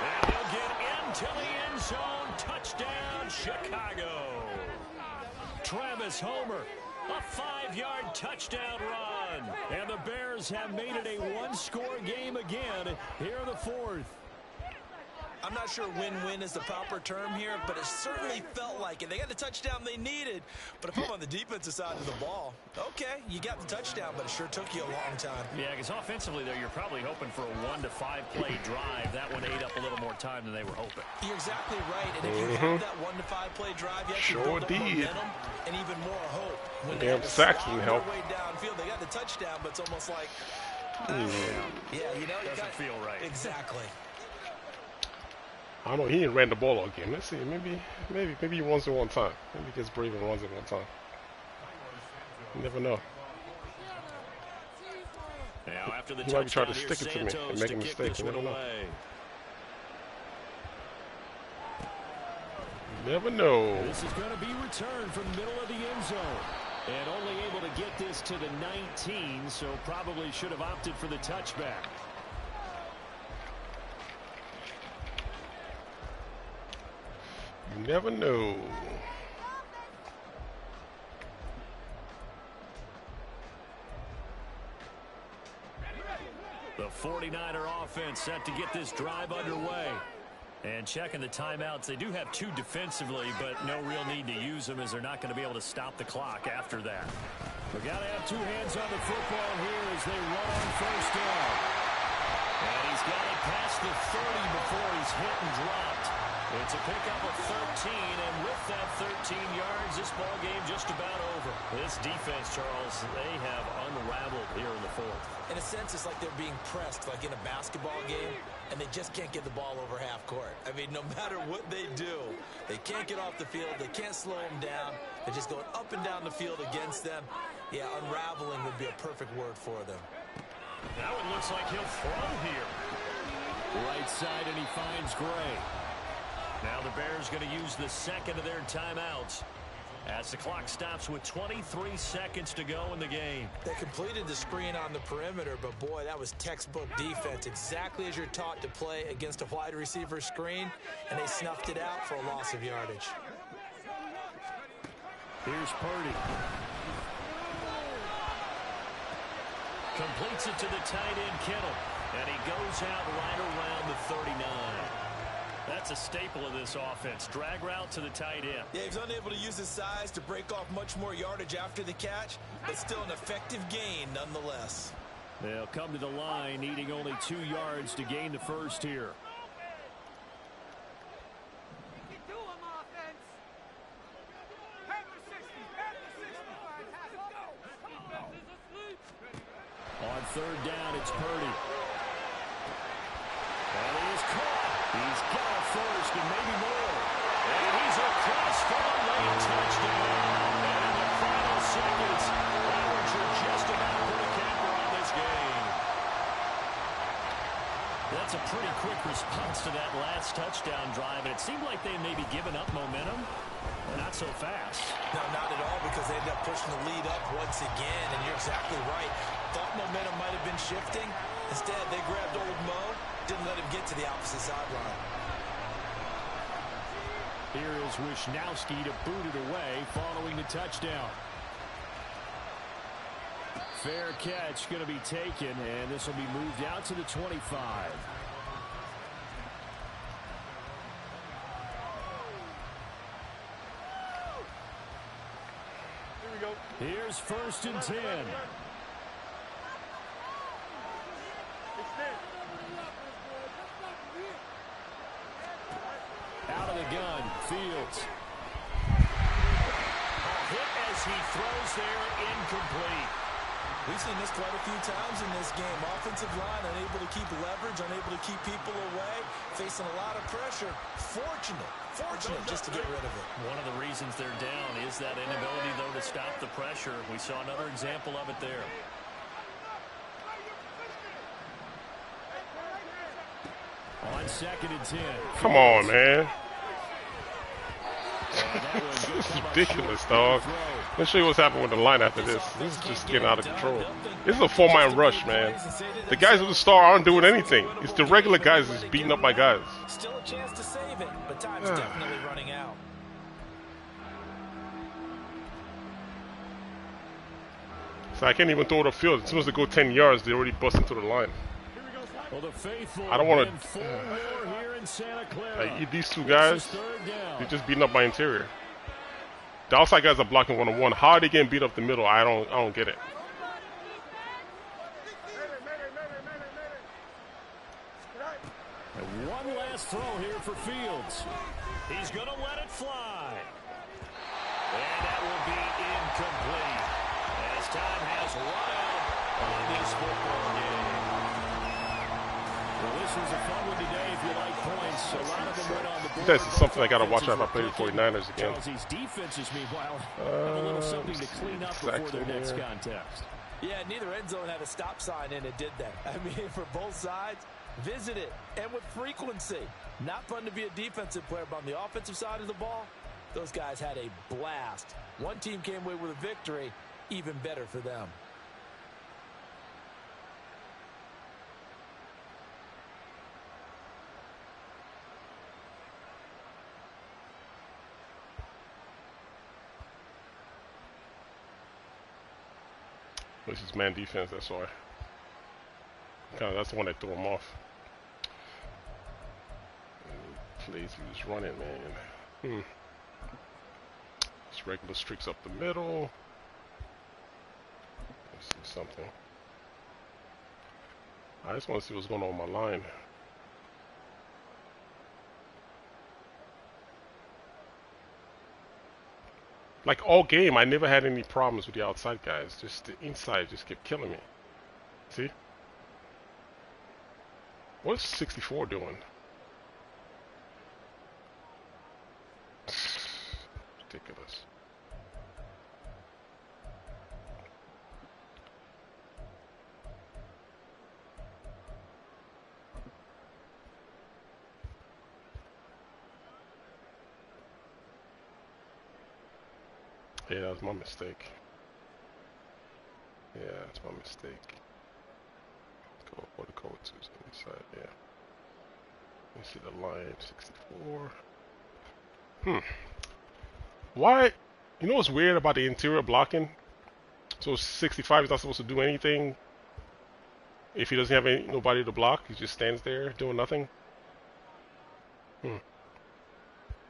B: And he'll get into the end zone. Touchdown, Chicago. Travis Homer. A 5-yard touchdown run. And the Bears have made it a one-score game again here in the fourth.
E: I'm not sure win-win is the proper term here, but it certainly felt like it. They got the touchdown they needed. But if I'm on the defensive side of the ball, okay, you got the touchdown, but it sure took you a long time.
B: Yeah, because offensively there, you're probably hoping for a 1 to 5 play drive. That one ate up a little more time than they were hoping.
E: You're exactly right. And if you have that 1 to 5 play drive, you actually build up momentum and even more hope. When they have to
A: Saxon help.
E: Way downfield, they got the touchdown, but it's almost like, yeah, you know,
B: doesn't feel right.
E: Exactly.
A: I don't know. He ran the ball again. Let's see. Maybe he runs it one time. Maybe he gets brave and runs it one time. You never know.
B: Now after the
A: he might try to stick it to me and make a mistake. You never know. You never know.
B: This is going to be returned from the middle of the end zone. And only able to get this to the 19, so probably should have opted for the touchback.
A: You never know.
B: The 49er offense set to get this drive underway. And checking the timeouts, they do have 2 defensively, but no real need to use them as they're not going to be able to stop the clock after that. We've got to have 2 hands on the football here as they run on first down. And he's got it past the 30 before he's hit and dropped. It's a pickup of 13, and with that 13 yards, this ball game just about over. This defense, Charles, they have unraveled here in the fourth.
E: In a sense, it's like they're being pressed, like in a basketball game, and they just can't get the ball over half court. I mean, no matter what they do, they can't get off the field. They can't slow them down. They're just going up and down the field against them. Yeah, unraveling would be a perfect word for them.
B: Now it looks like he'll throw here. Right side, and he finds Gray. Now the Bears going to use the second of their timeouts as the clock stops with 23 seconds to go in the game.
E: They completed the screen on the perimeter, but boy, that was textbook defense, exactly as you're taught to play against a wide receiver screen, and they snuffed it out for a loss of yardage.
B: Here's Purdy. Completes it to the tight end, Kittle, and he goes out right around the 39. That's a staple of this offense. Drag route to the tight end.
E: Yeah, he's unable to use his size to break off much more yardage after the catch, but still an effective gain nonetheless.
B: They'll come to the line, needing only 2 yards to gain the first here. third down, it's Purdy. And he's caught. He's got a first and maybe more. And he's across for a late touchdown. And in the final seconds, Howard just about put a capper on this game. That's a pretty quick response to that last touchdown drive. And it seemed like they had maybe given up momentum. Not so fast.
E: No, not at all, because they ended up pushing the lead up once again. And you're exactly right. Thought momentum might have been shifting. Instead, they grabbed old Mo. Didn't let him get to the opposite sideline.
B: Here is Wisnowski to boot it away following the touchdown. Fair catch going to be taken, and this will be moved out to the 25.
C: Here we go.
B: Here's 1st and 10. Out of the gun, Fields. A hit as he throws there, incomplete.
E: We've seen this quite a few times in this game. Offensive line unable to keep leverage, unable to keep people away, facing a lot of pressure. Fortunate just to get rid of it.
B: One of the reasons they're down is that inability, though, to stop the pressure. We saw another example of it there. On 2nd and 10.
A: Come on, man. This is ridiculous, dog. Let's show you what's happening with the line after this. This is just getting out of control. This is a 4-man rush, man. The guys with the star aren't doing anything. It's the regular guys that's beating up my guys.
E: Still a chance to save it, but time's definitely running out.
A: So I can't even throw it upfield. As soon as they go 10 yards, they already bust into the line.
B: Well,
A: I don't want to. These two guys, they're just beating up my interior. The outside guys are blocking 1-on-1. How are they getting beat up the middle? I don't get it.
B: And one last throw here for Fields. He's going to let it fly. And that will be incomplete. As time has run out on this football game. Well, this was a fun one today if you like points. A lot of them went on the board.
A: This is something I got to watch out if I play the 49ers again.
B: Chelsea's defenses, meanwhile, have a little something to clean up before their next contest.
E: Yeah, neither end zone had a stop sign in it, did they? I mean, for both sides, visit it, and with frequency. Not fun to be a defensive player, but on the offensive side of the ball, those guys had a blast. One team came away with a victory, even better for them.
A: This is man defense, that's why. That's the one that threw him off. Plays he was running, man. Just regular streaks up the middle. Let's see something. I just want to see what's going on with my line. Like all game, I never had any problems with the outside guys. Just the inside just kept killing me. See? What's 64 doing? Ridiculous. Yeah, that was my mistake. Yeah, that's my mistake. Go for the code 2 inside, yeah. Let's see the line, 64. Why? You know what's weird about the interior blocking? So 65 is not supposed to do anything if he doesn't have nobody to block. He just stands there doing nothing.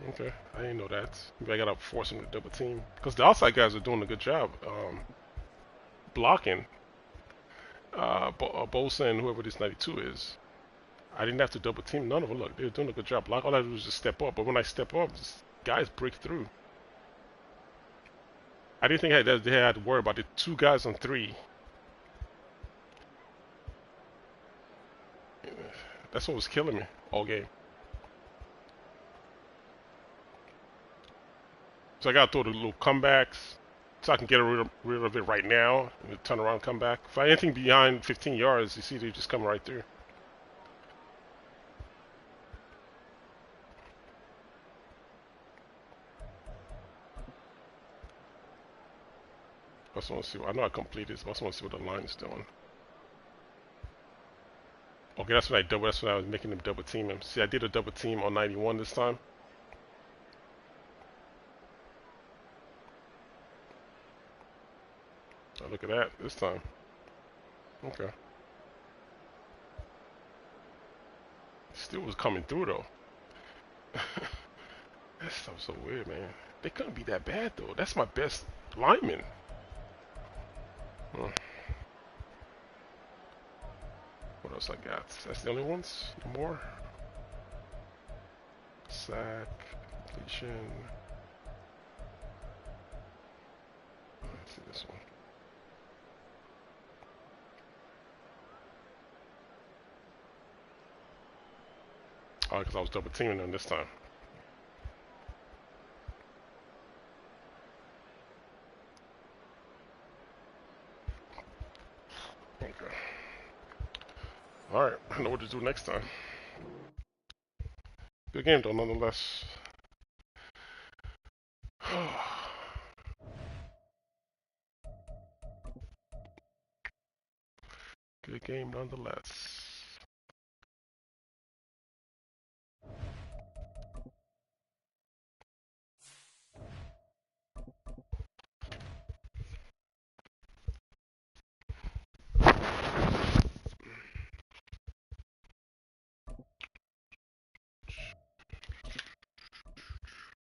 A: Okay, I didn't know that. Maybe I gotta force him to double team. Because the outside guys are doing a good job blocking. Bosa and whoever this 92 is. I didn't have to double team none of them. Look, they're doing a good job block. All I do is just step up. But when I step up, guys break through. I didn't think they had to worry about the 2 guys on 3. That's what was killing me all game. So I gotta throw the little comebacks so I can get rid of it right now and turn around and come back. If I anything behind 15 yards, you see they just come right through. I just want to see. I know I completed this, but I just want to see what the line's doing. Okay, that's when That's when I was making them double team him. See, I did a double team on 91 this time. Oh, look at that this time. Okay. Still was coming through though. That stuff's so weird, man. They couldn't be that bad though. That's my best lineman. Huh. What else I got? That's the only ones? No more? Sack, completion. Let's see this one. Oh, because I was double teaming them this time. Okay. Alright, I know what to do next time. Good game though, nonetheless. Good game nonetheless.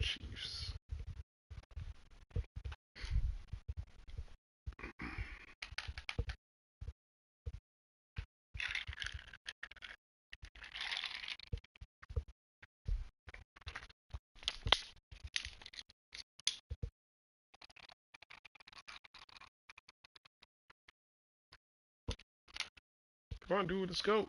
A: Chiefs. Come on, dude, let's go.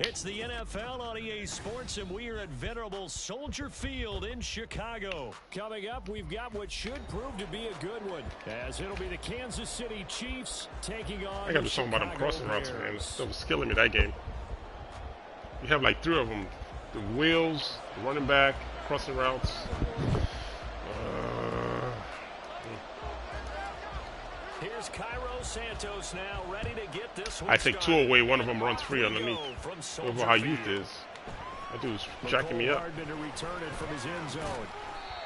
B: It's the NFL on EA Sports, and we are at venerable Soldier Field in Chicago. Coming up, we've got what should prove to be a good one, as it'll be the Kansas City Chiefs taking on
A: I gotta do something about them crossing routes, man. That was killing me that game. You have like 3 of them: the wheels, the running back, crossing routes.
B: Here's Cairo Santos now, ready to get this one
A: I take 2 away, one of them runs free underneath. Over how youth is. That dude's jacking me up.
B: To return it from his end zone.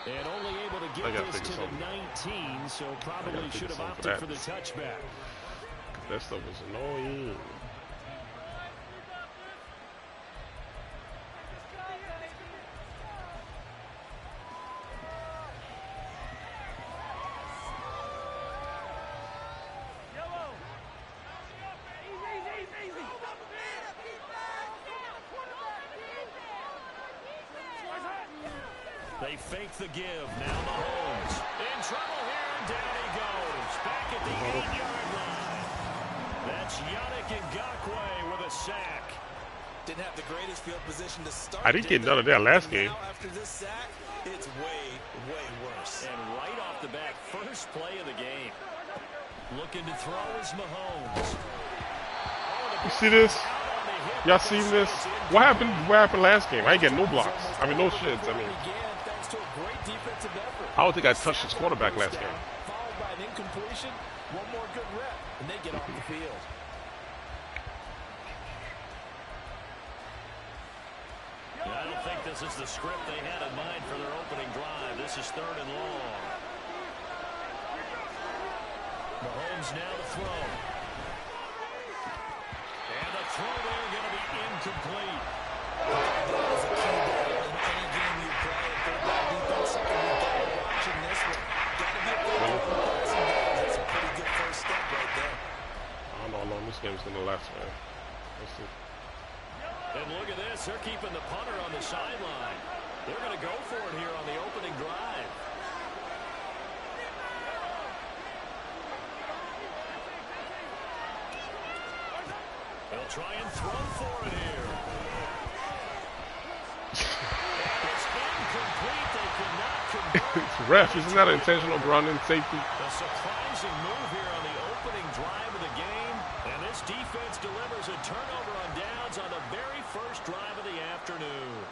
B: And only able to get this to the 19, so probably should have opted for the touchback.
A: That stuff was annoying.
B: They fake the give. Now Mahomes in trouble here, and down he goes. Back at the 8-yard line. That's Yannick Ngakoue with a sack.
D: Didn't have the greatest field position to start.
A: I didn't get none of that last game.
D: Now after this sack, it's way, way worse.
B: And right off the bat, first play of the game. Looking to throw is Mahomes.
A: You see this? Y'all seen this? What happened? What happened last game? I ain't getting no blocks. I mean, no shits. I mean, I don't think I touched his quarterback last game.
E: Followed by an incompletion, one more good rep, and they get off the field.
B: I don't think this is the script they had in mind for their opening drive. This is 3rd and long. Mahomes now to throw. And the throw there going to be incomplete.
D: That is a key there in any game you play. If they're bad defense, something you got to watch in this one. Got to be effective on passing downs. That's a pretty good first step right there.
A: I don't know how long this game's gonna last, man. Let's see.
B: And look at this. They're keeping the punter on the sideline. They're going to go for it here on the opening drive. They'll try and throw for it here. And it's incomplete. They could not convert.
A: Ref, isn't that an intentional ground in safety?
B: A surprising move here on the opening drive of the game. And this defense delivers a turnover on downs on the very first drive of the afternoon.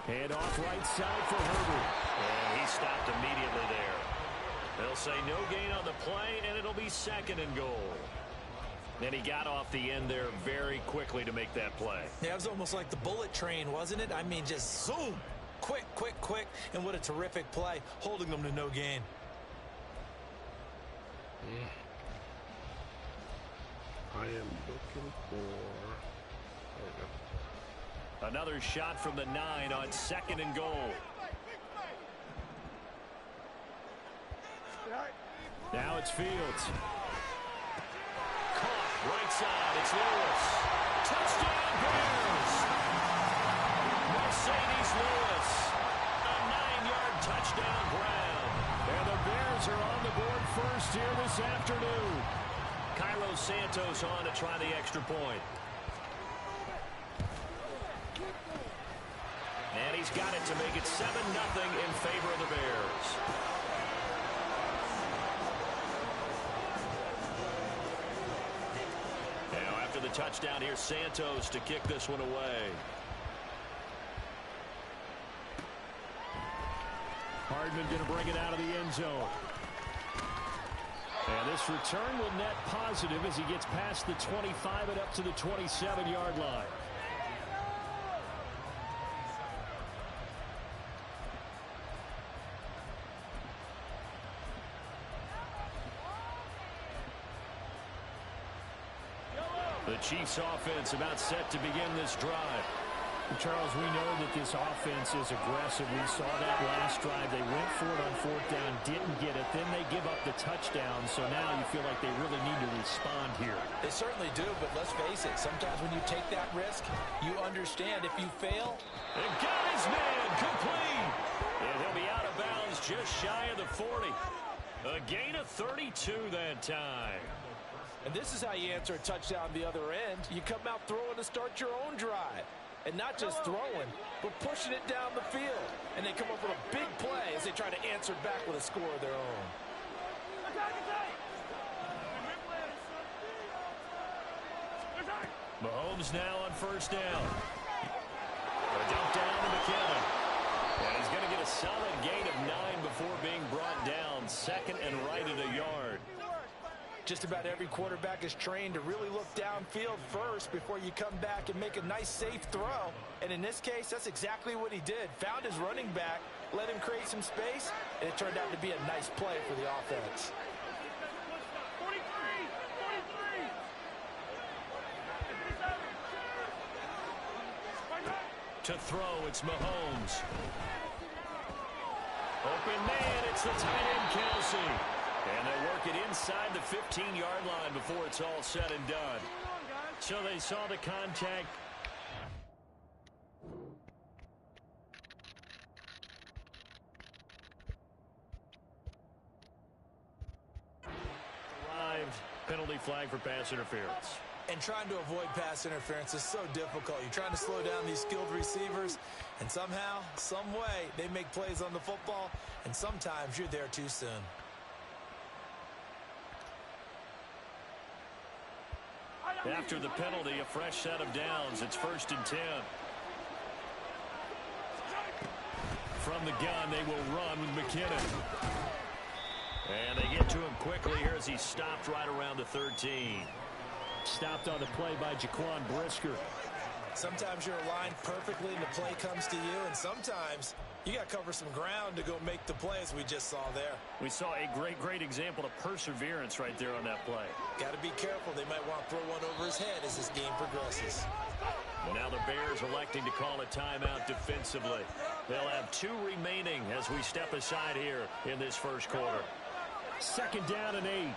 B: And off right side for Herbert. And he stopped immediately there. They'll say no gain on the play, and it'll be second and goal. And he got off the end there very quickly to make that play.
E: Yeah, it was almost like the bullet train, wasn't it? I mean, just zoom. Quick, quick, quick. And what a terrific play, holding them to no gain.
A: I am looking for...
B: Another shot from the 9 on second and goal. Now it's Fields. Caught right side. It's Lewis. Touchdown Bears. Mercedes Lewis. A 9-yard touchdown grab. And the Bears are on the board first here this afternoon. Cairo Santos on to try the extra point. And he's got it to make it 7-0 in favor of the Bears. Now after the touchdown, here's Santos to kick this one away. Hardman going to bring it out of the end zone. And this return will net positive as he gets past the 25 and up to the 27-yard line. The Chiefs offense about set to begin this drive.
G: Charles, we know that this offense is aggressive. We saw that last drive. They went for it on fourth down, didn't get it. Then they give up the touchdown. So now you feel like they really need to respond here.
E: They certainly do, but let's face it. Sometimes when you take that risk, you understand if you fail.
B: And got his man complete. And he'll be out of bounds just shy of the 40. A gain of 32 that time.
E: And this is how you answer a touchdown the other end. You come out throwing to start your own drive. And not just throwing, but pushing it down the field. And they come up with a big play as they try to answer back with a score of their own.
B: Mahomes now on first down. A dump down to McKinnon. And he's going to get a solid gain of 9 before being brought down. Second and right at a yard.
E: Just about every quarterback is trained to really look downfield first before you come back and make a nice, safe throw. And in this case, that's exactly what he did. Found his running back, let him create some space, and it turned out to be a nice play for the offense.
B: To throw, it's Mahomes. Open man, it's the tight end, Kelsey. And they work it inside the 15-yard line before it's all said and done. So they saw the contact. Arrived. Penalty flag for pass interference.
E: And trying to avoid pass interference is so difficult. You're trying to slow down these skilled receivers, and somehow, some way, they make plays on the football, and sometimes you're there too soon.
B: After the penalty, a fresh set of downs. It's 1st and 10. From the gun, they will run with McKinnon. And they get to him quickly here as he stopped right around the 13.
G: Stopped on the play by Jaquan Brisker.
E: Sometimes you're aligned perfectly and the play comes to you, and sometimes you got to cover some ground to go make the play, as we just saw there.
B: We saw a great example of perseverance right there on that play.
E: Got to be careful. They might want to throw one over his head as this game progresses.
B: Now the Bears electing to call a timeout defensively. They'll have 2 remaining as we step aside here in this first quarter.
G: 2nd down and 8.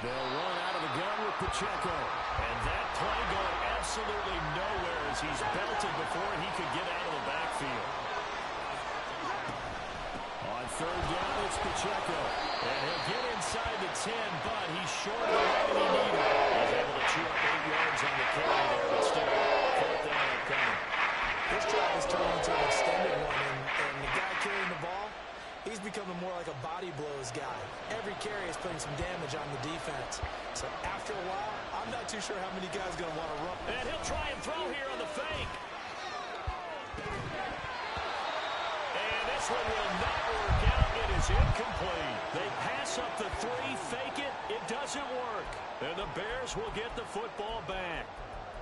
B: They'll run out of the gun with Pacheco. And that play going absolutely nowhere as he's belted before he could get out of the backfield. On third down, it's Pacheco. And he'll get inside the 10, but he's short of the he needed. He's able to chew up 8 yards on the carry there, but still, fourth down upcoming.
E: This drive is turning into an extended one, and the guy carrying the ball, he's becoming more like a body blows guy. Every carry is putting some damage on the defense. So after a while, I'm not too sure how many guys are going to want to run.
B: And he'll try and throw here on the fake. And this one will not work out. It is incomplete. They pass up the 3, fake it. It doesn't work. And the Bears will get the football back.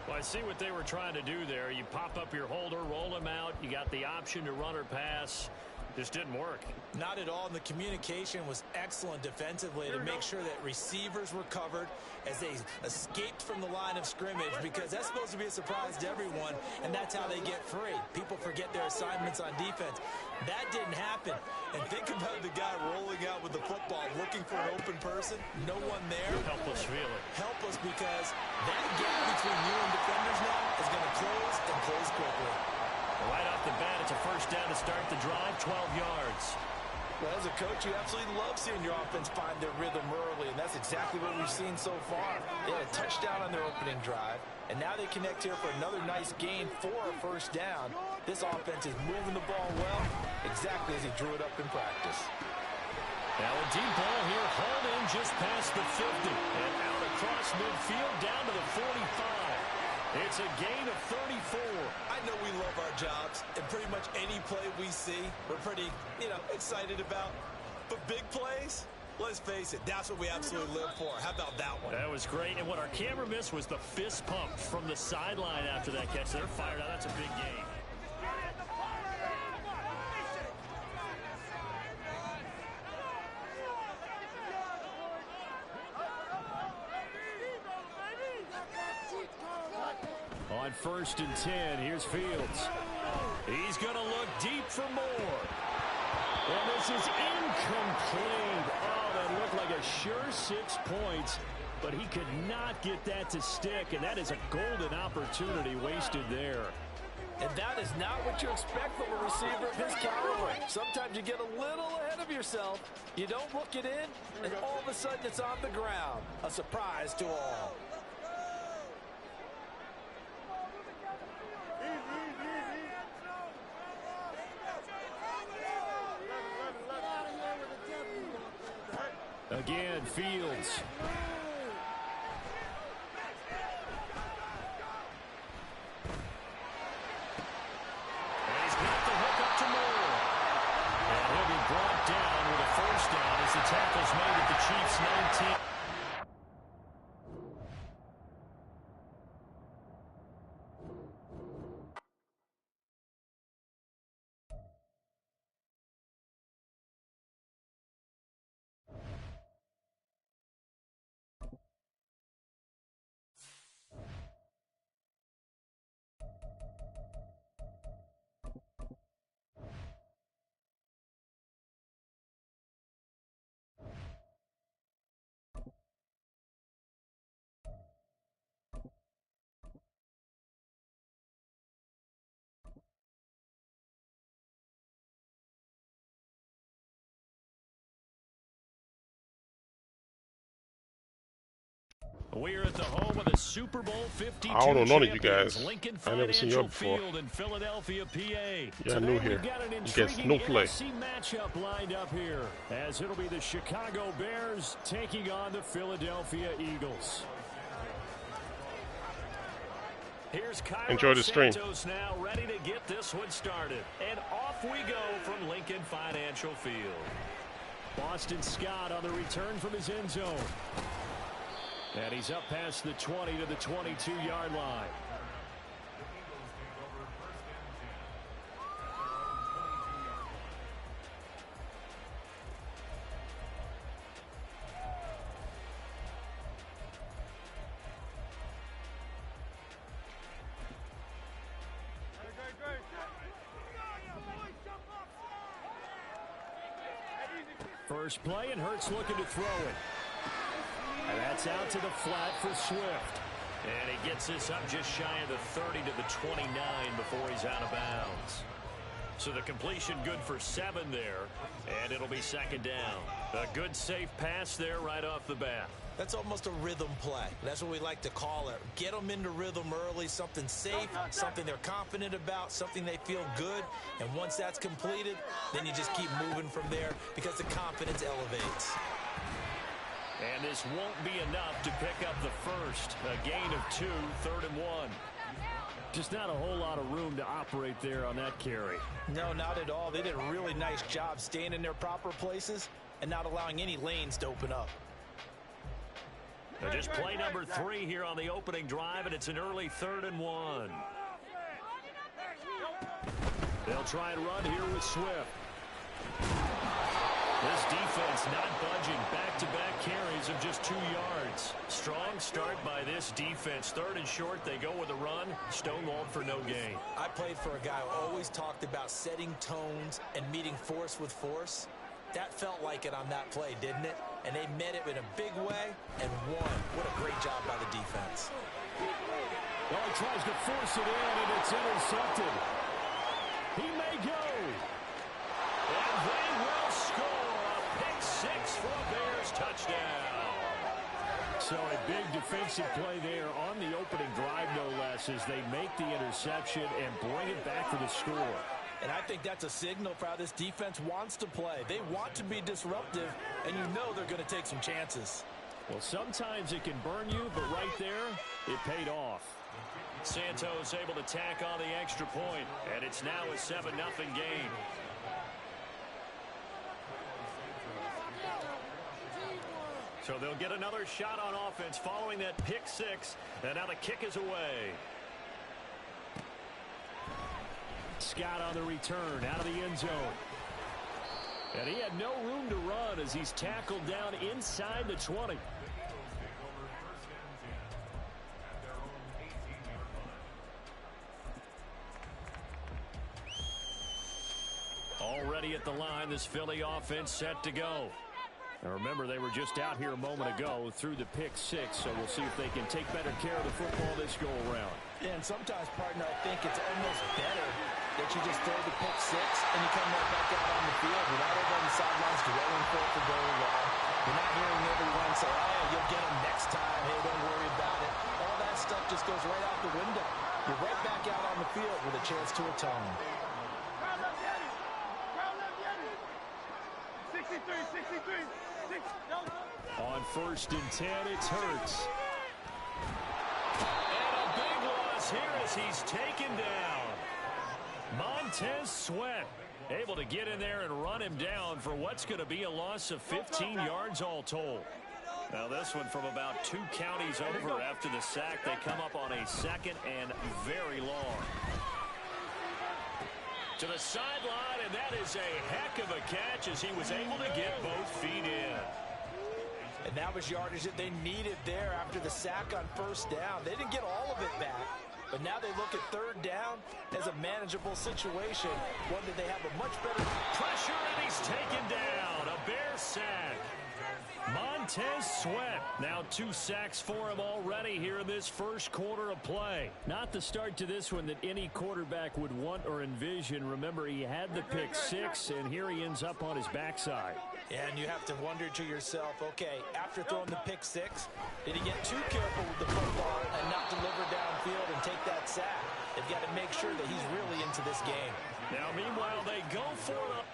B: Well, I see what they were trying to do there. You pop up your holder, roll him out. You got the option to run or pass. Just didn't work.
E: Not at all, and the communication was excellent defensively to make sure that receivers were covered as they escaped from the line of scrimmage, because that's supposed to be a surprise to everyone, and that's how they get free. People forget their assignments on defense. That didn't happen. And think about the guy rolling out with the football, looking for an open person, no one there.
B: Helpless feeling.
E: Helpless, because that gap between you and defenders now is going to close and close quickly.
B: Right off the bat, it's a first down to start the drive, 12 yards.
E: Well, as a coach, you absolutely love seeing your offense find their rhythm early, and that's exactly what we've seen so far. They had a touchdown on their opening drive, and now they connect here for another nice gain for a first down. This offense is moving the ball well, exactly as he drew it up in practice.
B: Now a deep ball here, hauled in just past the 50, and out across midfield down to the 45. It's a gain of 34.
E: I know we love our jobs, and pretty much any play we see, we're pretty, excited about. But big plays, let's face it, that's what we absolutely live for. How about that one?
B: That was great, and what our camera missed was the fist pump from the sideline after that catch. They're fired out. That's a big game. On 1st and 10, here's Fields. He's going to look deep for more. And this is incomplete. Oh, that looked like a sure 6 points, but he could not get that to stick, and that is a golden opportunity wasted there.
E: And that is not what you expect from a receiver of his caliber. Sometimes you get a little ahead of yourself. You don't look it in, and all of a sudden it's on the ground. A surprise to all.
B: Again, Fields. And he's got the hook up to Moore. And he'll be brought down with a first down as the tackle's made at the Chiefs' 19. We're at the home of the Super Bowl 52
A: I don't know none of you
B: champions,
A: guys.
B: Lincoln
A: I never seen you
B: Financial
A: before.
B: Field in Philadelphia, PA.
A: Yeah, new here.
B: We've got an
A: You guys
B: intriguing
A: no play.
B: NFC matchup lined up here, as it'll be the Chicago Bears taking on the Philadelphia Eagles. Here's Cairo
A: Enjoy the stream.
B: Santos now ready to get this one started. And off we go from Lincoln Financial Field. Boston Scott on the return from his end zone. And he's up past the 20 to the 22-yard line. First play, and Hurts looking to throw it. And
G: That's out to the flat for Swift.
B: And he gets this up just shy of the 30 to the 29 before he's out of bounds. So the completion good for 7 there, and it'll be second down. A good safe pass there right off the bat.
E: That's almost a rhythm play. That's what we like to call it. Get them into rhythm early, something safe, something they're confident about, something they feel good. And once that's completed, then you just keep moving from there because the confidence elevates.
B: And this won't be enough to pick up the first. A gain of 2, 3rd and 1.
G: Just not a whole lot of room to operate there on that carry.
E: No, not at all. They did a really nice job staying in their proper places and not allowing any lanes to open up.
B: Just play number 3 here on the opening drive, and it's an early 3rd and 1.
G: They'll try and run here with Swift.
B: This defense not budging. Back-to-back carries of just 2 yards. Strong start by this defense. 3rd and short, they go with a run. Stonewalled for no gain.
E: I played for a guy who always talked about setting tones and meeting force with force. That felt like it on that play, didn't it? And they met it in a big way and won. What a great job by the defense.
G: Well, he tries to force it in, and it's intercepted. He may go.
B: And they will score a pick 6 for a Bears touchdown.
G: So a big defensive play there on the opening drive, no less, as they make the interception and bring it back for the score.
E: And I think that's a signal for how this defense wants to play. They want to be disruptive, and you know they're going to take some chances.
G: Well, sometimes it can burn you, but right there, it paid off.
B: Santos able to tack on the extra point, and it's now a 7-0 game. So they'll get another shot on offense following that pick 6, and now the kick is away.
G: Scott on the return out of the end zone. And he had no room to run as he's tackled down inside the 20.
B: Already at the line, this Philly offense set to go.
G: Now remember, they were just out here a moment ago through the pick 6, so we'll see if they can take better care of the football this go around.
E: And sometimes, partner, I think it's almost better that you just throw the pick 6 and you come right back out on the field without over on the sidelines dwelling for it for very long. You're not hearing everyone say, oh, you'll get them next time. Hey, don't worry about it. All that stuff just goes right out the window. You're right back out on the field with a chance to atone.
C: 63.
G: On 1st and 10, it's Hurts.
B: And a big loss here as he's taken down. Montez Sweat able to get in there and run him down for what's going to be a loss of 15 yards all told. Now this one from about 2 counties over after the sack. They come up on a 2nd and very long. To the sideline, and that is a heck of a catch as he was able to get both feet in.
E: And that was yardage that they needed there after the sack on 1st down. They didn't get all of it back, but now they look at 3rd down as a manageable situation, one that they have a much better
B: pressure, and he's taken down. A Bear sack. Montez Sweat. Now 2 sacks for him already here in this first quarter of play.
G: Not the start to this one that any quarterback would want or envision. Remember, he had the pick 6, and here he ends up on his backside.
E: And you have to wonder to yourself, okay, after throwing the pick 6, did he get too careful with the football and not deliver downfield and take that sack? They've got to make sure that he's really into this game.
B: Now, meanwhile, they go for it.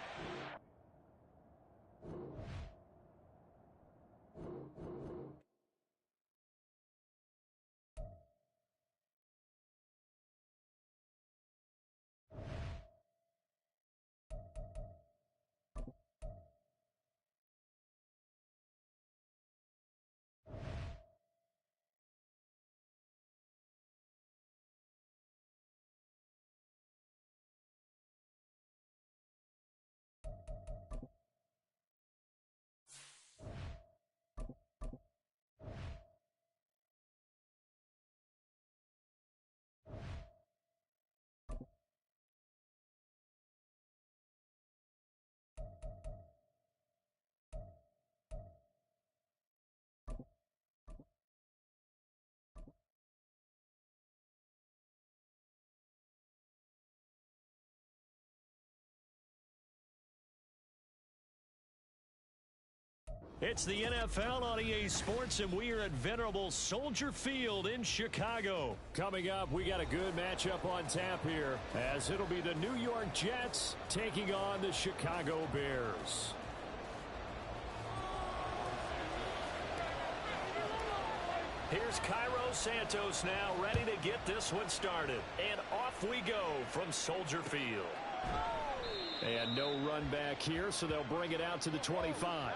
B: It's the NFL on EA Sports, and we are at venerable Soldier Field in Chicago. Coming up, we got a good matchup on tap here, as it'll be the New York Jets taking on the Chicago Bears. Here's Cairo Santos now, ready to get this one started. And off we go from Soldier Field. And no run back here, so they'll bring it out to the 25.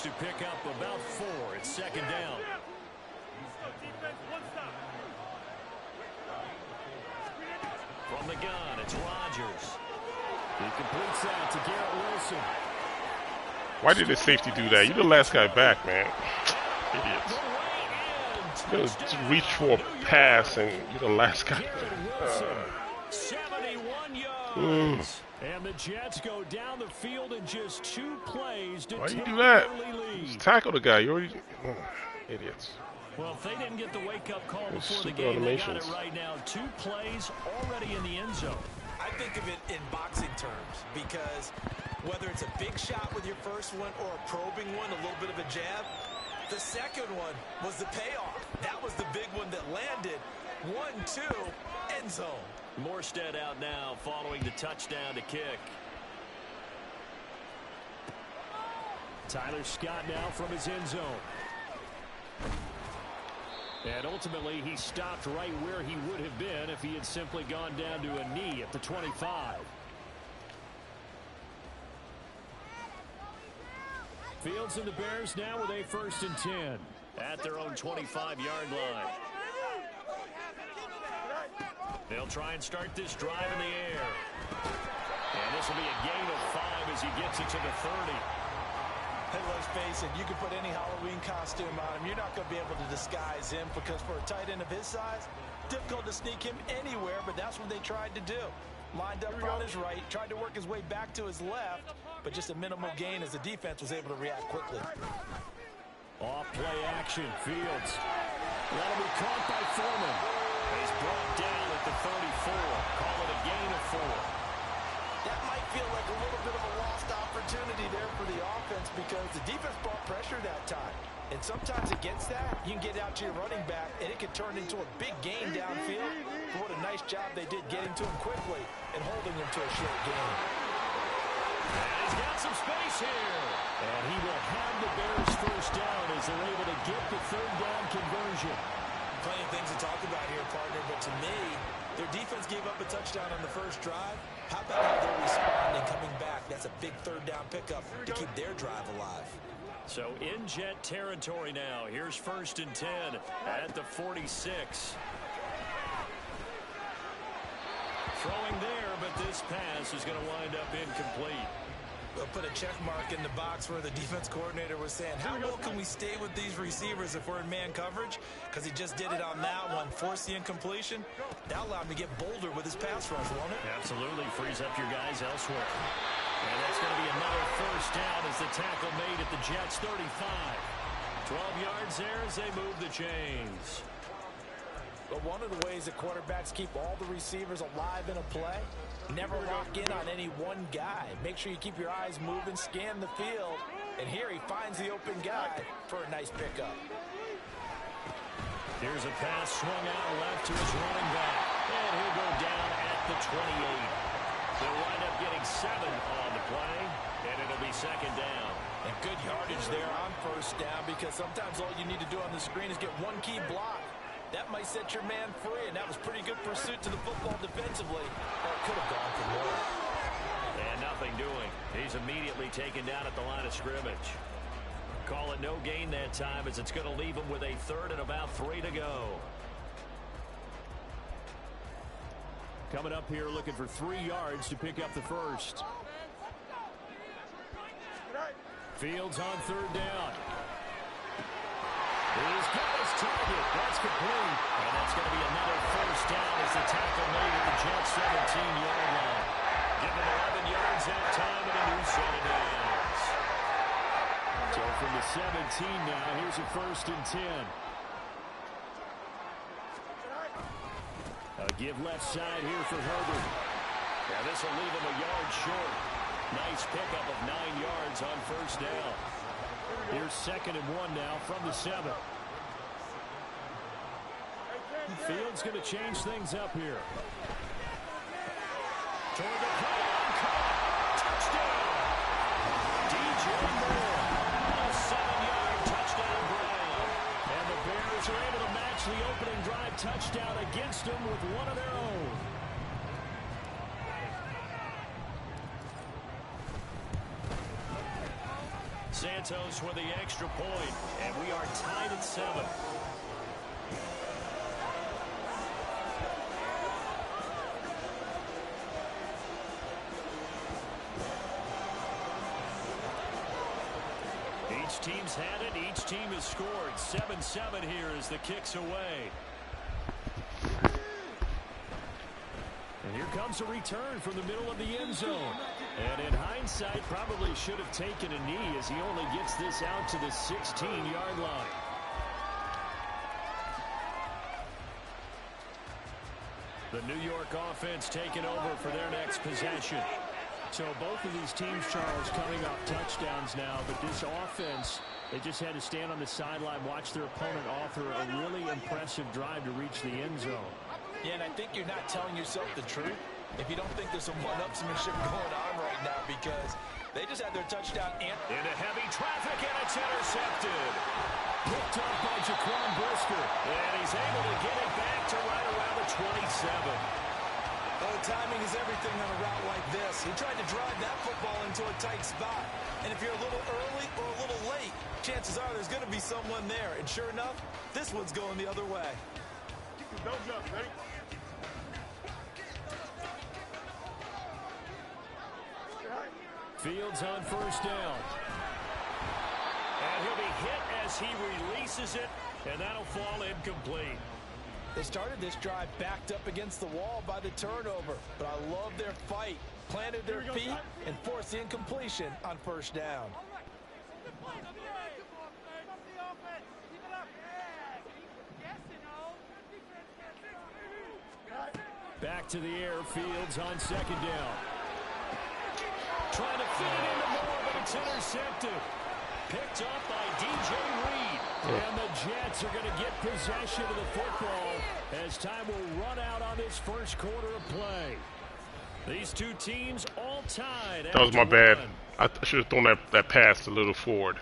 B: To pick up about 4. It's second down. From the gun, it's Rodgers. He completes that to Garrett Wilson.
A: Why did the safety do that? You're the last guy back, man. Idiots. You're gonna reach for a pass and you're the last guy.
B: 71 yards. And the Jets go down the field in just 2 plays to
A: Why do you
B: take
A: do that?
B: an early lead.
A: Just tackle the guy. You already idiots.
B: Well, if they didn't get the wake-up call before the game, they got it right now. 2 plays already in the end zone.
E: I think of it in boxing terms, because whether it's a big shot with your first one or a probing one, a little bit of a jab, the second one was the payoff. That was the big one that landed. 1-2, end zone.
B: Morstead out now following the touchdown to kick. Tyler Scott now from his end zone. And ultimately, he stopped right where he would have been if he had simply gone down to a knee at the 25. Fields and the Bears now with a 1st and 10 at their own 25-yard line. They'll try and start this drive in the air. And this will be a gain of 5 as he gets it to the 30.
E: Hey, let's face it, you can put any Halloween costume on him. You're not going to be able to disguise him, because for a tight end of his size, difficult to sneak him anywhere, but that's what they tried to do. Lined up on his right, tried to work his way back to his left, but just a minimal gain as the defense was able to react quickly.
B: Off play action, Fields. That'll be caught by Foreman. He's brought down at the 34. Call it a gain of 4.
E: That might feel like a little bit of a lost opportunity there for the offense, because the defense brought pressure that time. And sometimes against that, you can get out to your running back, and it can turn into a big gain downfield. But what a nice job they did getting to him quickly and holding him to a short gain.
B: And he's got some space here. And he will have the Bears first down as they're able to get the 3rd down conversion.
E: Plenty of things to talk about here, partner, but to me, their defense gave up a touchdown on the first drive. How about how they're responding, coming back? That's a big 3rd down pickup to keep their drive alive.
B: So in Jet territory now. Here's 1st and 10 at the 46. Throwing there, but this pass is going to wind up incomplete.
E: We'll put a check mark in the box where the defense coordinator was saying, how well can we stay with these receivers if we're in man coverage? Because he just did it on that one, force the incompletion. That allowed him to get bolder with his pass rush, won't it?
B: Absolutely, frees up your guys elsewhere. And that's going to be another 1st down as the tackle made at the Jets' 35. 12 yards there as they move the chains.
E: But one of the ways that quarterbacks keep all the receivers alive in a play, never lock in on any one guy. Make sure you keep your eyes moving, scan the field, and here he finds the open guy for a nice pickup.
B: Here's a pass swung out left to his running back, and he'll go down at the 28. They'll wind up getting 7 on the play, and it'll be 2nd down.
E: And good yardage there on 1st down, because sometimes all you need to do on the screen is get one key block. That might set your man free, and that was pretty good pursuit to the football defensively. Or it could have gone for more.
B: And nothing doing. He's immediately taken down at the line of scrimmage. Call it no gain that time, as it's going to leave him with a 3rd and about 3 to go. Coming up here looking for 3 yards to pick up the 1st.
G: Fields on third down. He's got his target. That's complete. And that's going to be another first down as the tackle made at the Jets' 17-yard line. Give him 11 yards that time and a new set of downs. So from the 17 now, here's a 1st and 10. A give left side here for Herbert. Now this will leave him a yard short. Nice pickup of 9 yards on 1st down. Here's 2nd and 1 now from the 7. Fields going to change things up here. Toward the pylon, touchdown! DJ Moore, a 7-yard touchdown grab. And the Bears are able to match the opening drive touchdown against them with one of their own. Santos with the extra point, and we are tied at 7. Each team's had it. Each team has scored. 7-7 here as the kick's away. And here comes a return from the middle of the end zone. And in hindsight, probably should have taken a knee as he only gets this out to the 16-yard line. The New York offense taking over for their next possession. So both of these teams, Charles, coming off touchdowns now, but this offense, they just had to stand on the sideline, watch their opponent author a really impressive drive to reach the end zone.
E: Yeah, and I think you're not telling yourself the truth if you don't think there's some one-upsmanship going on right now, because they just had their touchdown
G: into heavy traffic, and it's intercepted. Picked up by Jaquan Brisker, and he's able to get it back to right around the 27.
E: Well, timing is everything on a route like this. He tried to drive that football into a tight spot, and if you're a little early or a little late, chances are there's going to be someone there, and sure enough, this one's going the other way.
C: Don't jump, ready?
G: Fields on 1st down. And he'll be hit as he releases it, and that'll fall incomplete.
E: They started this drive backed up against the wall by the turnover, but I love their fight. Planted their feet and forced the incompletion on 1st down.
G: Back to the air, Fields on 2nd down. Trying to fit it into Moore, but it's intercepted. Picked up by DJ Reed. And the Jets are going to get possession of the football as time will run out on this 1st quarter of play. These two teams all tied.
A: That was my bad. I should have thrown that pass a little forward.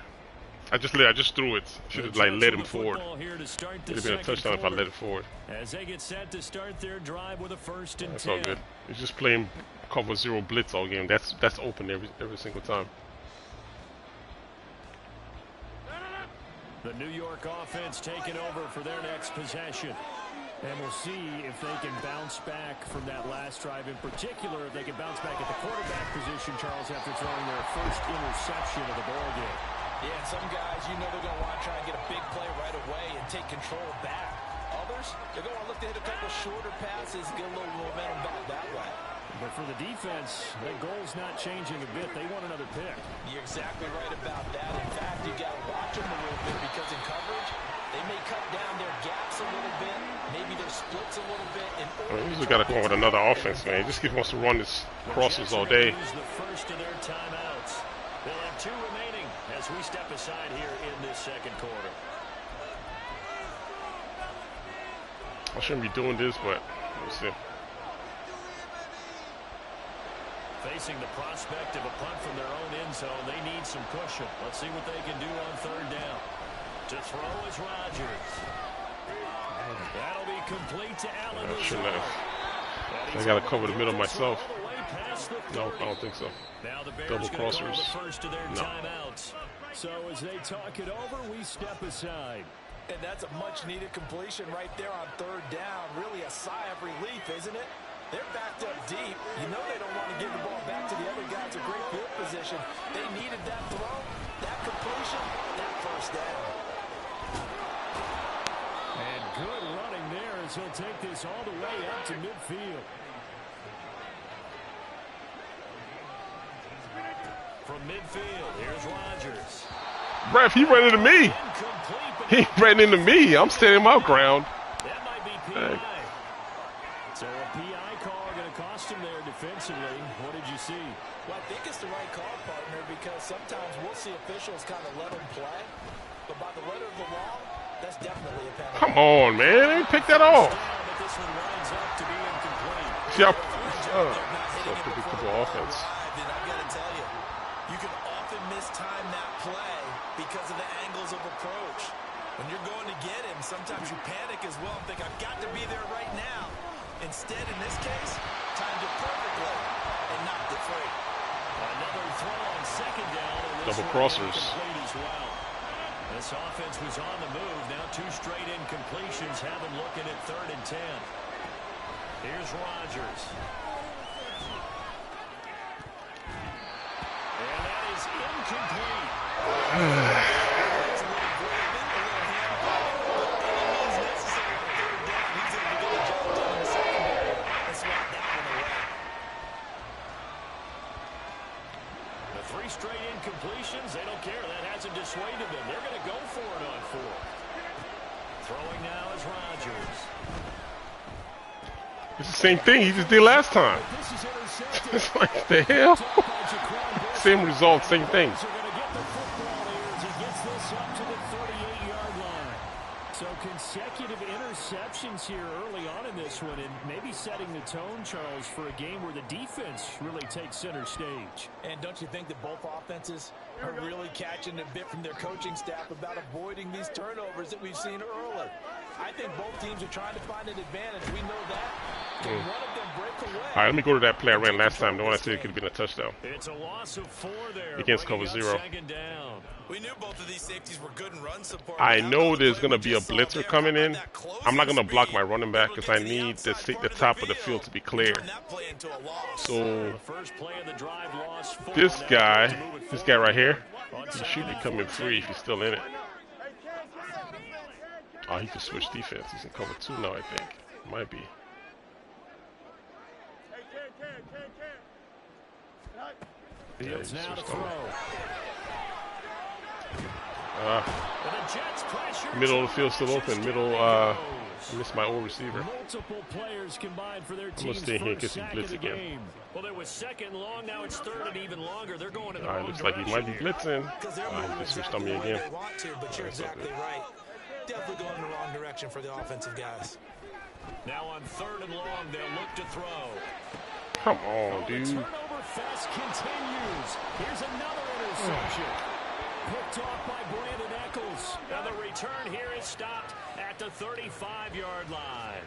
A: I just threw it. Should have led him forward. It'd have been a touchdown if I led it forward.
G: As they get set to start their drive with a 1st and 10.
A: That's all good. He's just playing cover 0 blitz all game. That's open every single time.
G: The New York offense taking over for their next possession. And we'll see if they can bounce back from that last drive. In particular, if they can bounce back at the quarterback position, Charles, after throwing their first interception of the ballgame.
E: Yeah, and some guys, you know they're going to want to try and get a big play right away and take control back. Others, they're going to look to hit a couple shorter passes, get a little momentum back that way.
G: But for the defense, that goal's not changing a bit. They want another pick.
E: You're exactly right about that. In fact, you got to watch them a little bit because in coverage, they may cut down their gaps a little bit, maybe their splits a little bit.
A: He's got to come up with another offense, man. He just wants to run his crosses all day.
G: The first of their timeouts. They'll have 2 remaining as we step aside here in this 2nd quarter.
A: I shouldn't be doing this, but we'll see.
G: Facing the prospect of a punt from their own end zone, they need some cushion. Let's see what they can do on 3rd down. To throw is Rodgers. That'll be complete to Allen.
A: I shouldn't have. I got to cover the middle myself. No, I don't think so.
G: Now the Bears
A: Double crossers.
G: The first of their
A: No.
G: timeouts. So as they talk it over, we step aside.
E: And that's a much-needed completion right there on 3rd down. Really a sigh of relief, isn't it? They're backed up deep. You know they don't want to give the ball back to the other guys. A great field position. They needed that throw, That completion, that first down.
G: And good running there as he'll take this all the way up to midfield. From midfield, here's Rodgers.
A: Ref, he ran into me. He ran into me. I'm standing my ground.
G: That might be PI. So a PI call going to cost him there defensively. What did you see?
E: Well, I think it's the right call, partner, because sometimes we'll see officials kind of let them play. But by the letter of the law, that's definitely a penalty.
A: Come on, man. They pick that off.
G: But this one winds up to be incomplete.
A: See how so predictable offense.
E: And I got to tell you, you can often mistime that play because of the angles of approach. When you're going to get him, sometimes you panic as well and think, I've got to be there right now. Instead, in this case, timed it perfectly and knocked it free.
G: Another throw on second down.
A: Double crossers.
G: As well. This offense was on the move. Now 2 straight incompletions have him looking at 3rd and 10. Here's Rodgers. And that is incomplete. The 3 straight incompletions, they don't care. That hasn't dissuaded them. They're going to go for it on 4th. Throwing now is Rodgers.
A: It's the same thing he just did last time. It's like, the hell? Same result, same thing.
G: So consecutive interceptions here early on in this one, and maybe setting the tone, Charles, for a game where the defense really takes center stage.
E: And don't you think that both offenses are really catching a bit from their coaching staff about avoiding these turnovers that we've seen early? I think both teams are trying to find an advantage. We know that. Can one of them break away?
A: All right, let me go to that play I ran last time. The one I said it could have been a touchdown.
G: It's a loss of 4 there.
A: Against cover 0.
D: We knew both of these safeties were good in run support.
A: I know there's going to be a blitzer coming in. I'm not going to block my running back because I need the top of the field to be clear. So this guy right here, he should be coming free if he's still in it. Oh, he can switch defense. He's in cover 2 now, I think. Might be. Yeah, he switched over. Middle of the field still open. Middle, missed my old receiver.
G: Multiple players combined for their
A: I'm going to stay here in case he blitz again.
G: Well, there was 2nd long, now it's 3rd and even longer. They're going in the
A: wrong looks direction. Like he might be blitzing. He just switched on me again.
E: But you're exactly right. Definitely going in the wrong direction for the offensive guys.
G: Now on 3rd and long, they'll look to throw.
A: Come on, dude.
G: The turnover fest continues. Here's another interception. Picked off by Brandon Eccles. Now the return here is stopped at the 35-yard line.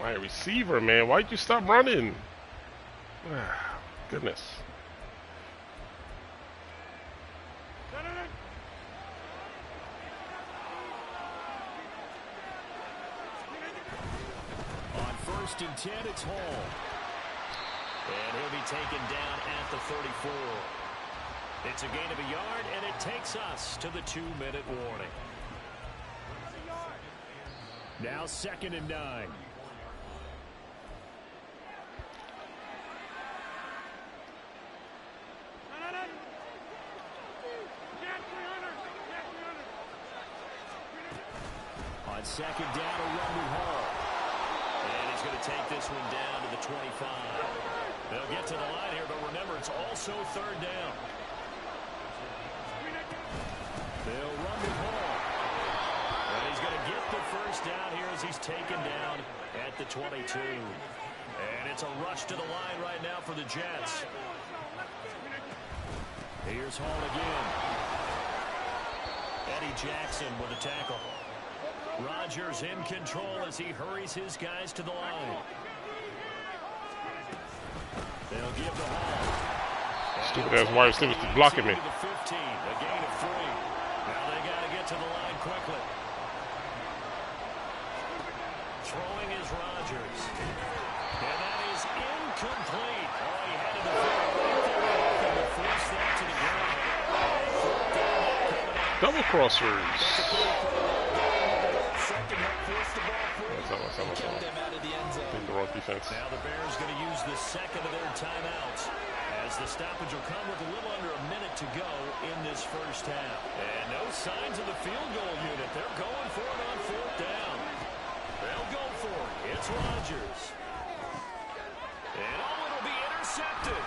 A: My receiver, man. Why'd you stop running? Goodness.
G: On 1st and 10, it's Hall. And he'll be taken down at the 34. It's a gain of a yard, and it takes us to the 2-minute warning. Now 2nd and 9. On 2nd down, a run to Hall. And he's going to take this one down to the 25. They'll get to the line here, but remember, it's also 3rd down. They'll run the ball. And he's going to get the 1st down here as he's taken down at the 22. And it's a rush to the line right now for the Jets. Here's Hall again. Eddie Jackson with a tackle. Rodgers in control as he hurries his guys to the line. They'll give the Hall.
A: Stupid ass wide receivers blocking me.
G: 15, a gain of 3. Now they got to get to the line quickly. Throwing is Rodgers. And that is incomplete. Oh, he had to the field right there and force that to the ground. 4th down
A: Double crossers. Take the wrong defense.
B: Now the Bears going to use the second of their timeouts, as the stoppage will come with a little under a minute to go in this first half. And no signs of the field goal unit. They're going for it on fourth down. They'll go for it. It's Rodgers. And it'll be intercepted.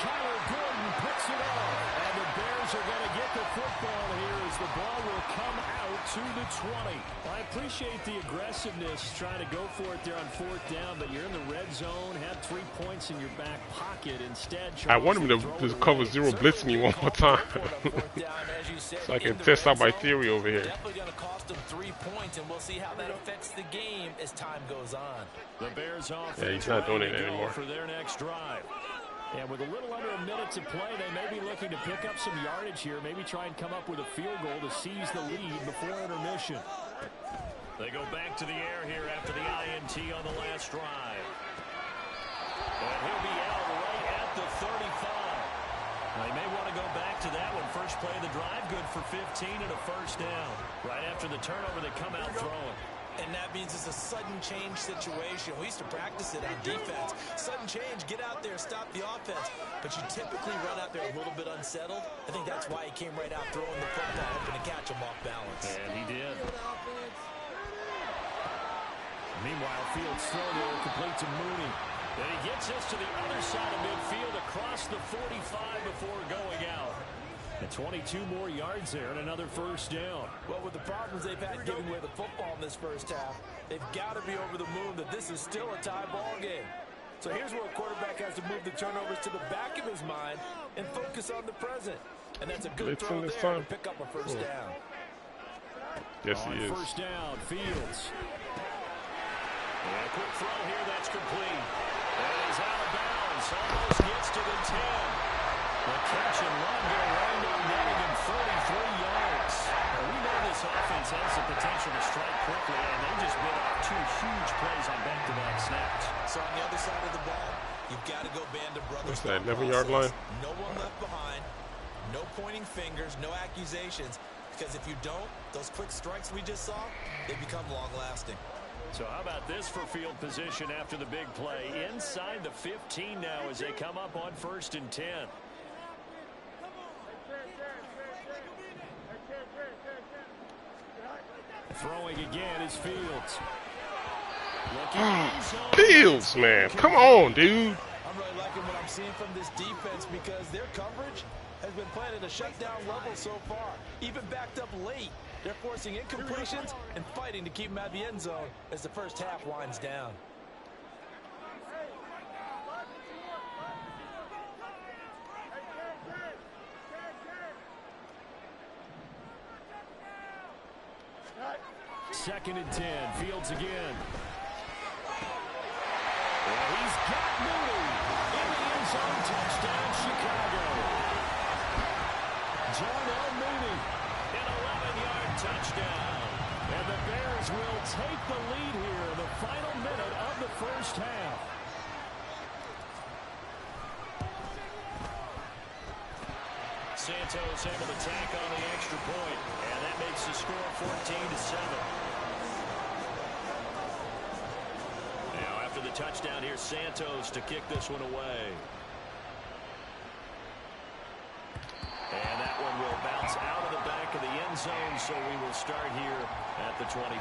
B: Kyler Gordon picks it off. And the Bears are going to get the football here as the ball will come out to the 20. I appreciate the aggressiveness trying to go for it there on fourth down, but you're in the red zone, have 3 points in your back pocket. Instead,
A: I want him to cover zero blitz me one more time so I can test out my theory over here.
E: Definitely going to cost them 3 points, and we'll see how that affects the game as time goes on.
B: The Bears off.
A: Yeah, he's not doing it anymore.
B: For their next drive. And with a little under a minute to play, they may be looking to pick up some yardage here, maybe try and come up with a field goal to seize the lead before intermission. They go back to the air here after the INT on the last drive. And he'll be out right at the 35. They may want to go back to that one. First play of the drive, good for 15 and a first down. Right after the turnover, they come out throwing.
E: And that means it's a sudden change situation. We used to practice it on defense. Sudden change, get out there, stop the offense. But you typically run out there a little bit unsettled. I think that's why he came right out throwing the football, hoping to catch him off balance.
B: And he did. Meanwhile, Fields throw there, complete to Mooney. Then he gets us to the other side of midfield across the 45 before going out. And 22 more yards there and another first down.
E: Well, with the problems they've had giving away the football in this first half, they've got to be over the moon that this is still a tie ball game. So here's where a quarterback has to move the turnovers to the back of his mind and focus on the present. And that's a good throw there to pick up a first down.
A: Yes, he is.
B: First down, Fields. And a quick throw here, that's complete. And he's out of bounds, almost gets to the 10. The catch and run going right on netting him 43 yards. Now, we know this offense has the potential to strike quickly, and they just bit off 2 huge plays on back-to-back snaps.
E: So on the other side of the ball, you've got to go band of brothers.
A: What's that, 11-yard line?
E: No one left behind, no pointing fingers, no accusations. Because if you don't, those quick strikes we just saw, they become long-lasting.
B: So how about this for field position after the big play? Inside the 15 now as they come up on 1st and 10. Throwing again is Fields.
A: Fields, man. Come on, dude.
E: I'm really liking what I'm seeing from this defense because their coverage has been playing at a shutdown level so far. Even backed up late, they're forcing incompletions and fighting to keep them out of the end zone as the first half winds down.
B: Second and 10. Fields again. And he's got Mooney in the end zone. Touchdown, Chicago. Darnell Mooney, an 11-yard touchdown. And the Bears will take the lead here in the final minute of the first half. Santos able to tack on the extra point, and that makes the score 14-7. Now after the touchdown, here's Santos to kick this one away. And that one will bounce out of the back of the end zone, so we will start here at the 25.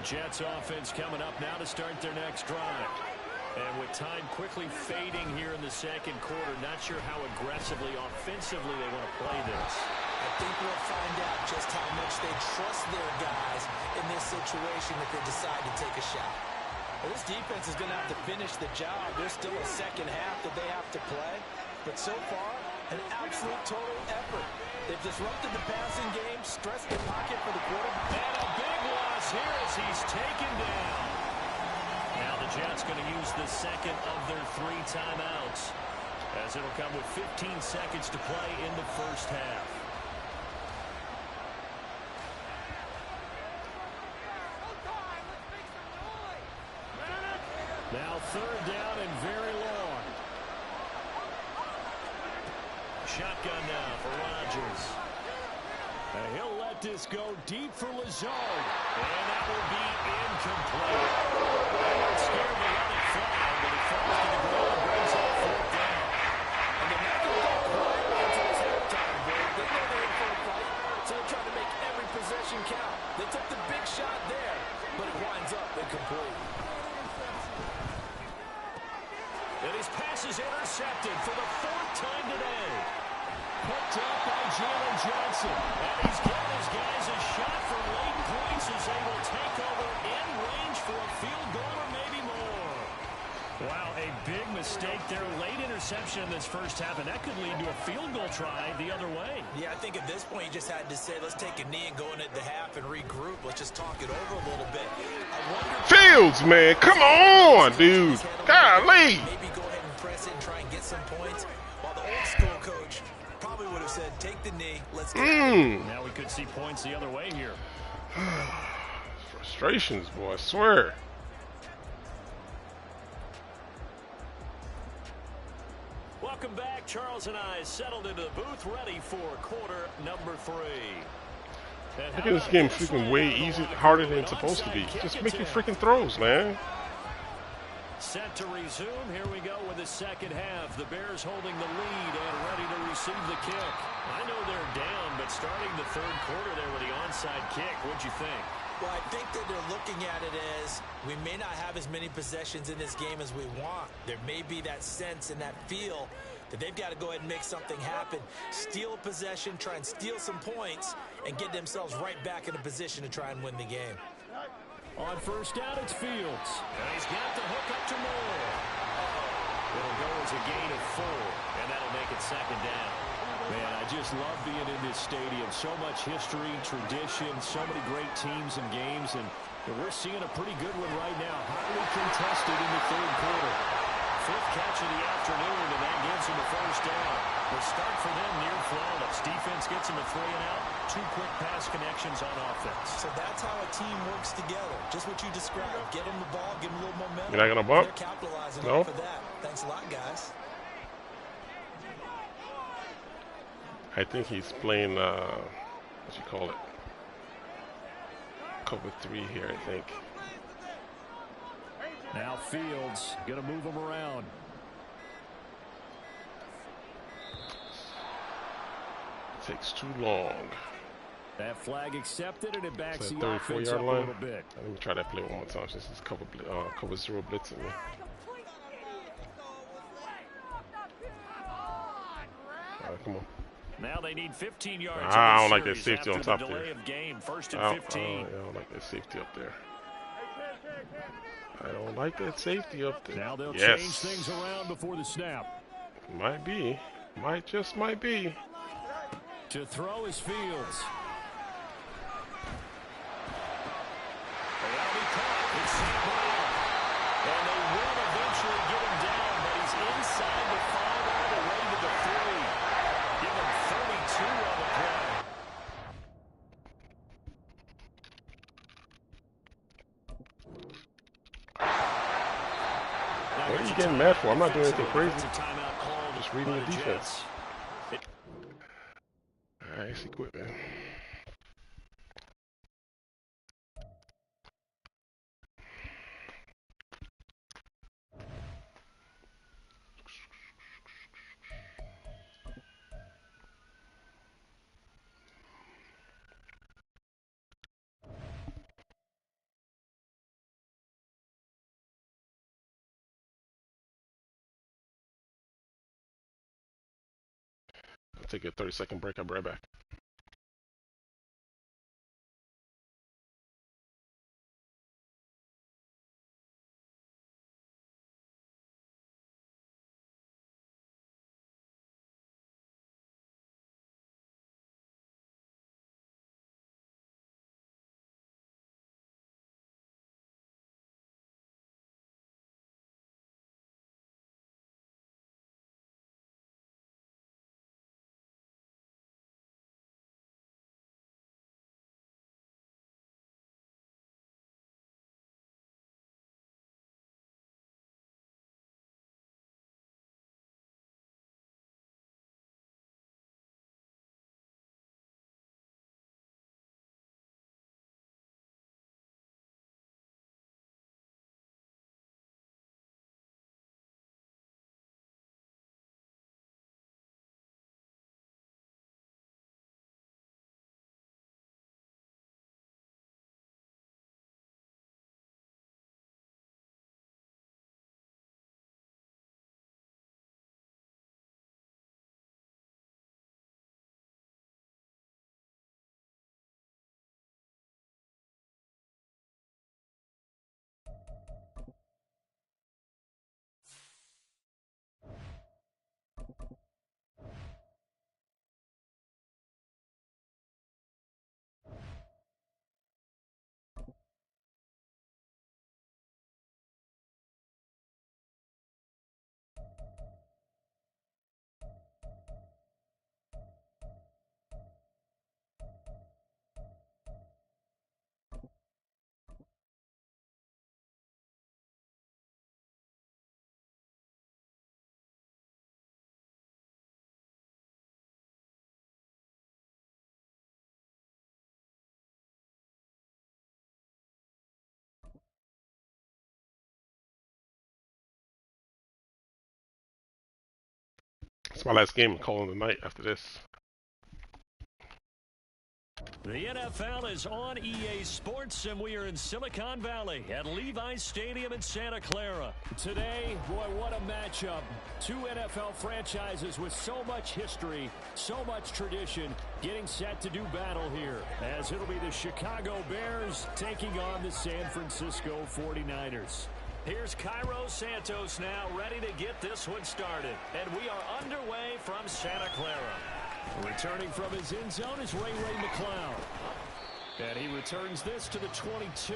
B: Jets offense coming up now to start their next drive. And with time quickly fading here in the second quarter, not sure how aggressively, offensively they want to play this.
E: I think we'll find out just how much they trust their guys in this situation if they decide to take a shot. Well, this defense is going to have to finish the job. There's still a second half that they have to play. But so far, an absolute total effort. They've disrupted the passing game, stressed the pocket for the quarterback.
B: And a big loss here as he's taken down. Now the Jets going to use the second of their 3 timeouts, as it'll come with 15 seconds to play in the first half.
G: Now third down and very long. Shotgun now for Rodgers. And he'll let this go deep for Lazard. And that will be incomplete. They weren't scared to let it fly, but it falls to the ground and brings up fourth down.
E: And they're not going to go quietly until it's halftime, Bill. They know they're in for a fight, so they're trying to make every possession count. They took the big shot there, but it winds up incomplete.
G: And his pass is intercepted for the fourth time today. Picked up by Jalen Johnson. And he's giving his guys a shot for late points as they will take over in range for a field goal or maybe more. Wow, a big mistake there. Late interception in this first half, and that could lead to a field goal try the other way.
E: Yeah, I think at this point you just had to say, let's take a knee and go into the half and regroup. Let's just talk it over a little bit.
A: Fields, man, come on, dude. Golly.
E: Maybe go ahead and press it and try and get some points. While the old school coach probably would have said, take the knee, let's get it.
G: Now we could see points the other way here.
A: Frustrations, boy, I swear.
G: Welcome back. Charles and I settled into the booth, ready for quarter number 3.
A: Look at this game freaking way easy, harder than it's supposed to be. Just make your freaking throws, man.
G: Set to resume. Here we go with the second half. The Bears holding the lead and ready to receive the kick. I know they're down, but starting the third quarter there with the onside kick, what'd you think?
E: Well, I think that they're looking at it as we may not have as many possessions in this game as we want. There may be that sense and that feel that they've got to go ahead and make something happen. Steal a possession, try and steal some points, and get themselves right back in a position to try and win the game.
G: On first down, it's Fields. And he's got the hook up to Moore. It'll go as a gain of 4, and that'll make it second down. Man, I just love being in this stadium. So much history, tradition, so many great teams and games, and we're seeing a pretty good one right now. Highly contested in the third quarter. Fifth catch of the afternoon, and that gives them a first down. The start for them near flawless. Defense gets them a 3 and out. 2 quick pass connections on offense.
E: So that's how a team works together. Just what you described. Get them the ball, give them a little momentum.
A: You're not gonna bump?
E: They're capitalizing
A: No.
E: off of that. Thanks a lot, guys.
A: I think he's playing, what you call it? Cover 3 here, I think.
G: Now Fields going to move him around.
A: Takes too long.
G: That flag accepted, and it backs the
A: 34
G: offense
A: yard
G: up
A: line.
G: a little bit.
A: Let me try that play one more time since it's cover 0 blitzing me. Alright, come on.
G: Now they need 15 yards.
A: I don't like that safety on top
G: delay
A: there.
G: of game, first and 15.
A: I don't like that safety up there. I don't like that safety up there.
G: Now they'll
A: Yes.
G: change things around before the snap.
A: Might be. Just might be.
G: To throw is Fields. That'll be caught. It's St. Brown. And they will eventually get him down, but he's inside the 5 all the way to the 3. Give him 32 on the play.
A: What are you getting mad for? I'm not doing anything crazy. Just reading the defense. Alright, see, quit, man. I'll take a 30-second break. I'll be right back. It's my last game. I'm calling the night after this.
G: The NFL is on EA Sports, and we are in Silicon Valley at Levi's Stadium in Santa Clara. Today, boy, what a matchup. Two NFL franchises with so much history, so much tradition, getting set to do battle here, as it'll be the Chicago Bears taking on the San Francisco 49ers. Here's Cairo Santos now, ready to get this one started. And we are underway from Santa Clara. Returning from his end zone is Ray McCloud. And he returns this to the 22.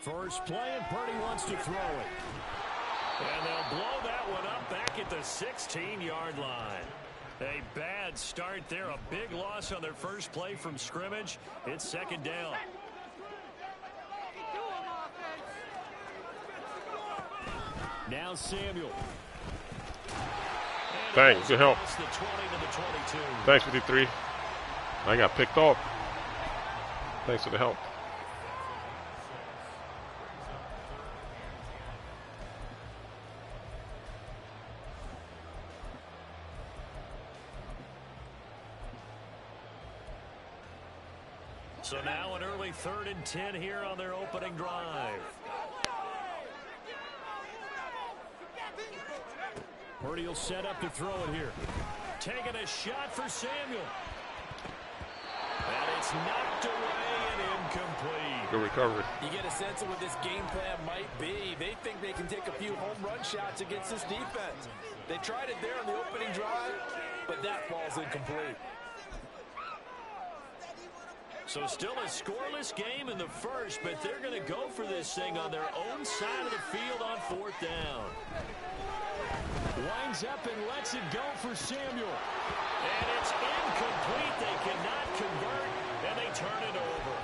G: First play, and Purdy wants to throw it. And they'll blow that one up back at the 16-yard line. A bad start there, a big loss on their first play from scrimmage. It's second down. Now Samuel.
A: Thanks, good help. Thanks, 53. I got picked off. Thanks for the help.
G: So now an early 3rd and 10 here on their opening drive. Purdy will set up to throw it here. Taking a shot for Samuel. And it's knocked away and incomplete.
A: Good recovery.
E: You get a sense of what this game plan might be. They think they can take a few home run shots against this defense. They tried it there on the opening drive, but that ball's incomplete.
G: So still a scoreless game in the first, but they're going to go for this thing on their own side of the field on 4th down. Winds up and lets it go for Samuel. And it's incomplete. They cannot convert, and they turn it over.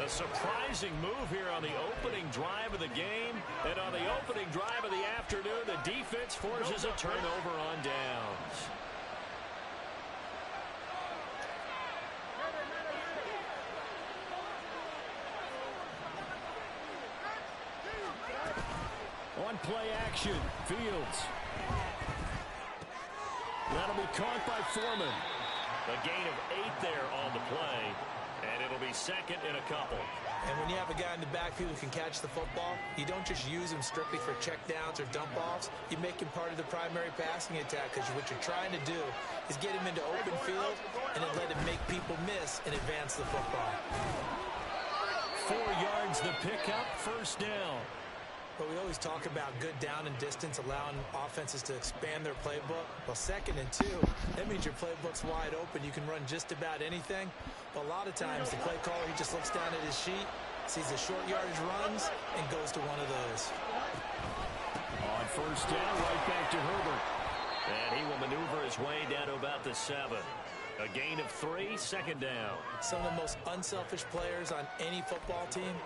G: A surprising move here on the opening drive of the game. And on the opening drive of the afternoon, the defense forces a turnover on downs. On play action, Fields. That'll be caught by Foreman. A gain of 8 there on the play, and it'll be second in a couple.
E: And when you have a guy in the backfield who can catch the football, you don't just use him strictly for checkdowns or dump-offs. You make him part of the primary passing attack, because what you're trying to do is get him into open field and then let him make people miss and advance the football.
G: 4 yards the pickup, first down.
E: But we always talk about good down and distance, allowing offenses to expand their playbook. Well, 2nd and 2, that means your playbook's wide open. You can run just about anything. But a lot of times, the play caller, he just looks down at his sheet, sees the short yardage runs, and goes to one of those.
G: On first down, right back to Herbert. And he will maneuver his way down to about the 7. A gain of 3, second down.
E: Some of the most unselfish players on any football team,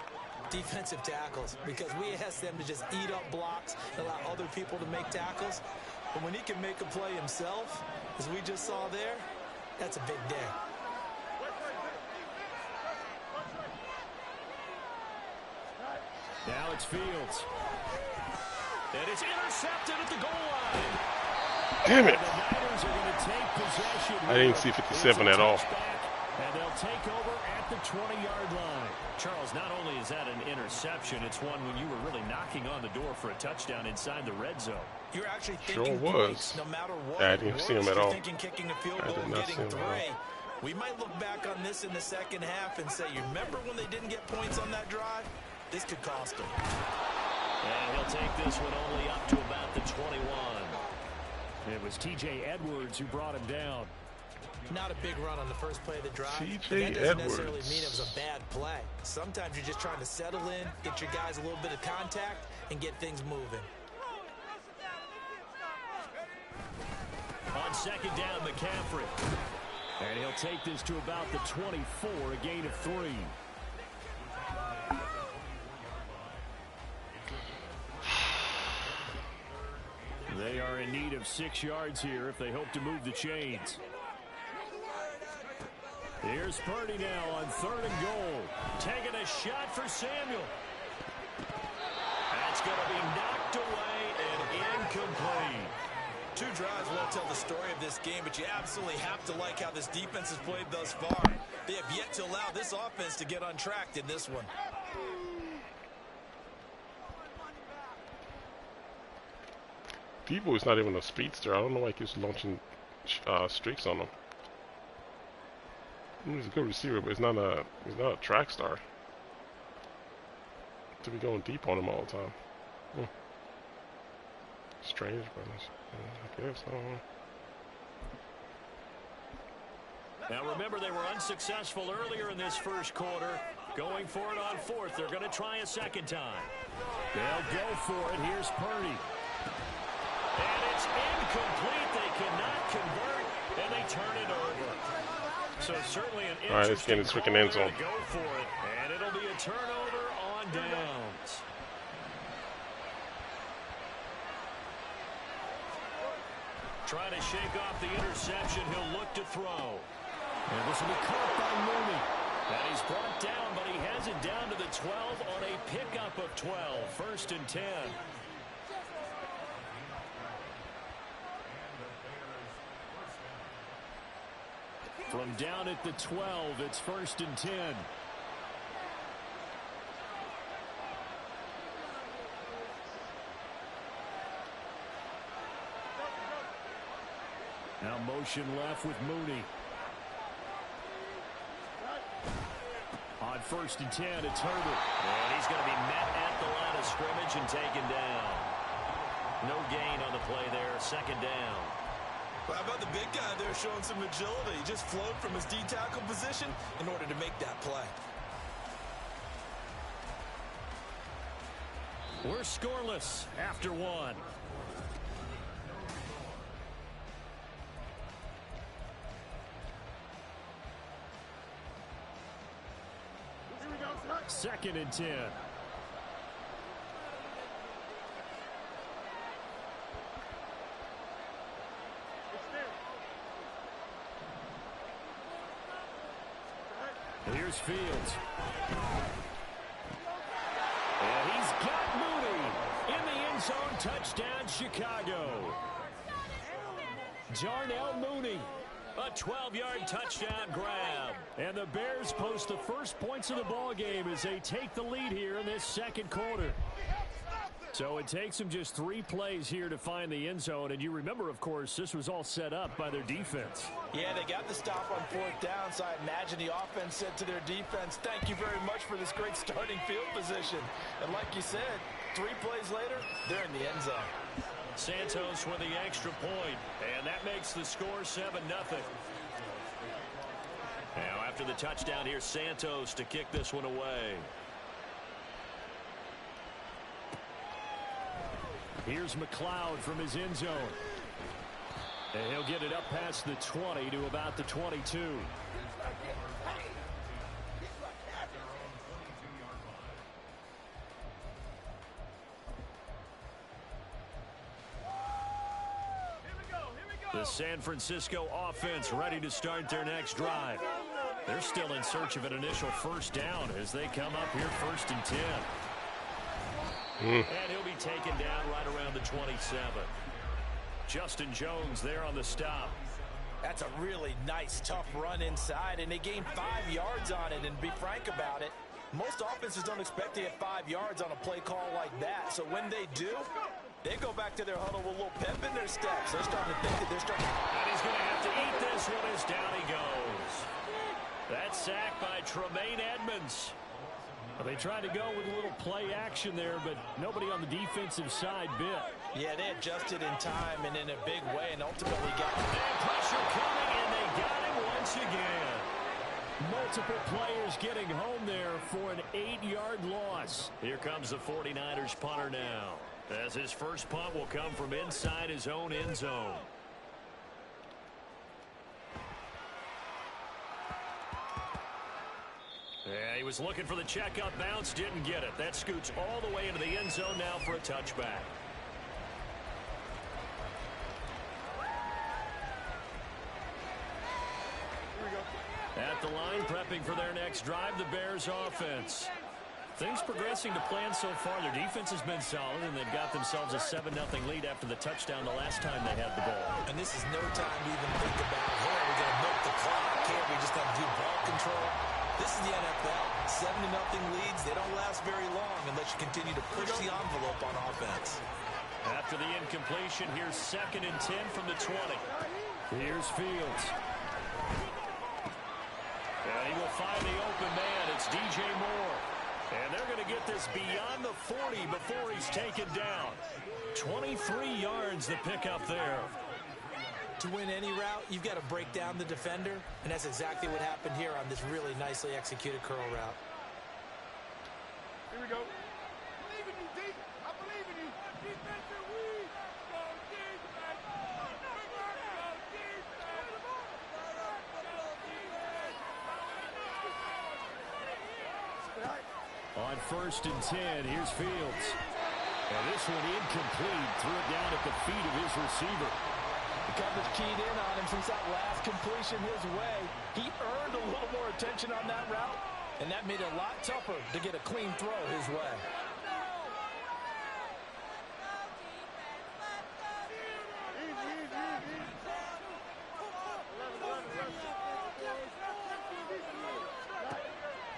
E: defensive tackles, because we ask them to just eat up blocks and allow other people to make tackles. But when he can make a play himself, as we just saw there, that's a big day.
G: Now it's Fields. And it's intercepted at the goal line.
A: Damn it.
G: The Niners are going to take possession.
A: I didn't see 57 at all.
G: And they'll take over at the 20-yard line. Charles, not only is that an interception, it's one when you were really knocking on the door for a touchdown inside the red zone.
E: You're actually thinking
A: Sure was.
E: points, no matter what.
A: I didn't see him at all.
E: Thinking kicking a field goal and getting 3. We might look back on this in the second half and say, you remember when they didn't get points on that drive? This could cost them.
G: And he'll take this one only up to about the 21. It was T.J. Edwards who brought him down.
E: Not a big run on the first play of the drive.
A: T.J.
E: That doesn't necessarily
A: Edwards.
E: mean it was a bad play. Sometimes you're just trying to settle in, get your guys a little bit of contact, and get things moving.
G: On second down, McCaffrey. And he'll take this to about the 24, a gain of 3. They are in need of 6 yards here if they hope to move the chains. Here's Purdy now on 3rd and goal. Taking a shot for Samuel. That's going to be knocked away and incomplete.
D: 2 drives won't tell the story of this game, but you absolutely have to like how this defense has played thus far. They have yet to allow this offense to get untracked in this one.
A: Debo is not even a speedster. I don't know why he keeps launching streaks on him. He's a good receiver, but he's not a track star. To be going deep on him all the time. Strange, but I guess so.
G: Now remember, they were unsuccessful earlier in this first quarter. Going for it on 4th. They're going to try a second time. They'll go for it. Here's Purdy. And it's incomplete. They cannot convert, and they turn it over. So certainly an interesting
A: all right, let's get in this freaking end zone.
G: Go for it, and it'll be a turnover on downs. Trying to shake off the interception. He'll look to throw. And this will be caught by Mooney. And he's brought down, but he has it down to the 12 on a pickup of 12. 1st and 10. From down at the 12, it's 1st and 10. Now motion left with Mooney. On 1st and 10, it's Herbert. And he's going to be met at the line of scrimmage and taken down. No gain on the play there. 2nd down.
D: Well, how about the big guy there showing some agility? He just flowed from his D-tackle position in order to make that play.
G: We're scoreless after 1. Second and 10. Here's Fields. And he's got Mooney in the end zone. Touchdown, Chicago. Darnell Mooney. A 12-yard touchdown grab. And the Bears post the first points of the ball game as they take the lead here in this 2nd quarter. So it takes them just 3 plays here to find the end zone. And you remember, of course, this was all set up by their defense.
E: Yeah, they got the stop on 4th down, so I imagine the offense said to their defense, thank you very much for this great starting field position. And like you said, 3 plays later, they're in the end zone.
G: Santos with the extra point, and that makes the score 7-0. Now after the touchdown, here's Santos to kick this one away. Here's McLeod from his end zone. And he'll get it up past the 20 to about the 22. The San Francisco offense ready to start their next drive. They're still in search of an initial 1st down as they come up here 1st and 10. And he'll be taken down right around the 27. Justin Jones there on the stop.
E: That's a really nice, tough run inside, and they gained 5 yards on it. And to be frank about it, most offenses don't expect to get 5 yards on a play call like that. So when they do, they go back to their huddle with a little pep in their steps. They're starting to think that they're starting to...
G: And he's going to have to eat this one as down he goes. That's sacked by Tremaine Edmonds. Well, they tried to go with a little play action there, but nobody on the defensive side bit.
E: Yeah, they adjusted in time and in a big way and ultimately got...
G: And pressure coming, and they got him once again. Multiple players getting home there for an 8-yard loss. Here comes the 49ers punter now, as his first punt will come from inside his own end zone. He was looking for the checkup bounce, didn't get it. That scoots all the way into the end zone now for a touchback. At the line, prepping for their next drive, the Bears offense. Things progressing to plan so far. Their defense has been solid, and they've got themselves a 7-0 lead after the touchdown the last time they had the ball.
E: And this is no time to even think about, hey, are we going to milk the clock? Can't we just have to do ball control? This is the NFL. 7-0 leads, they don't last very long unless you continue to push the envelope on offense.
G: After the incompletion, here's 2nd and 10 from the 20. Here's Fields. And he will find the open man. It's DJ Moore. And they're going to get this beyond the 40 before he's taken down. 23 yards the pickup there.
E: To win any route, you've got to break down the defender, and that's exactly what happened here on this really nicely executed curl route.
C: Here we go. I believe in you, D. I believe in you. Defensive weed. Go defense. Go defense.
G: On 1st and 10, here's Fields. And this one incomplete. Threw it down at the feet of his receiver.
E: The coverage keyed in on him since that last completion his way. He earned a little more attention on that route, and that made it a lot tougher to get a clean throw his way.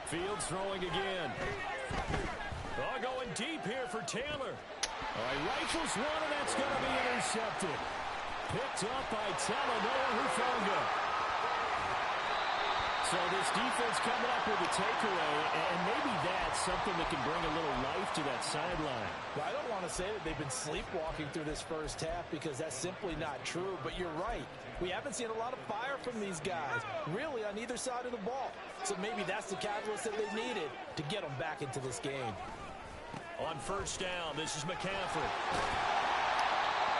G: Fields throwing again. Oh, going deep here for Taylor. All right, rifles one, and that's going to be intercepted. Picked up by Talanoa Hufanga. So this defense coming up with a takeaway, and maybe that's something that can bring a little life to that sideline.
E: Well, I don't want to say that they've been sleepwalking through this first half because that's simply not true, but you're right. We haven't seen a lot of fire from these guys, really on either side of the ball. So maybe that's the catalyst that they needed to get them back into this game.
G: On 1st down, this is McCaffrey.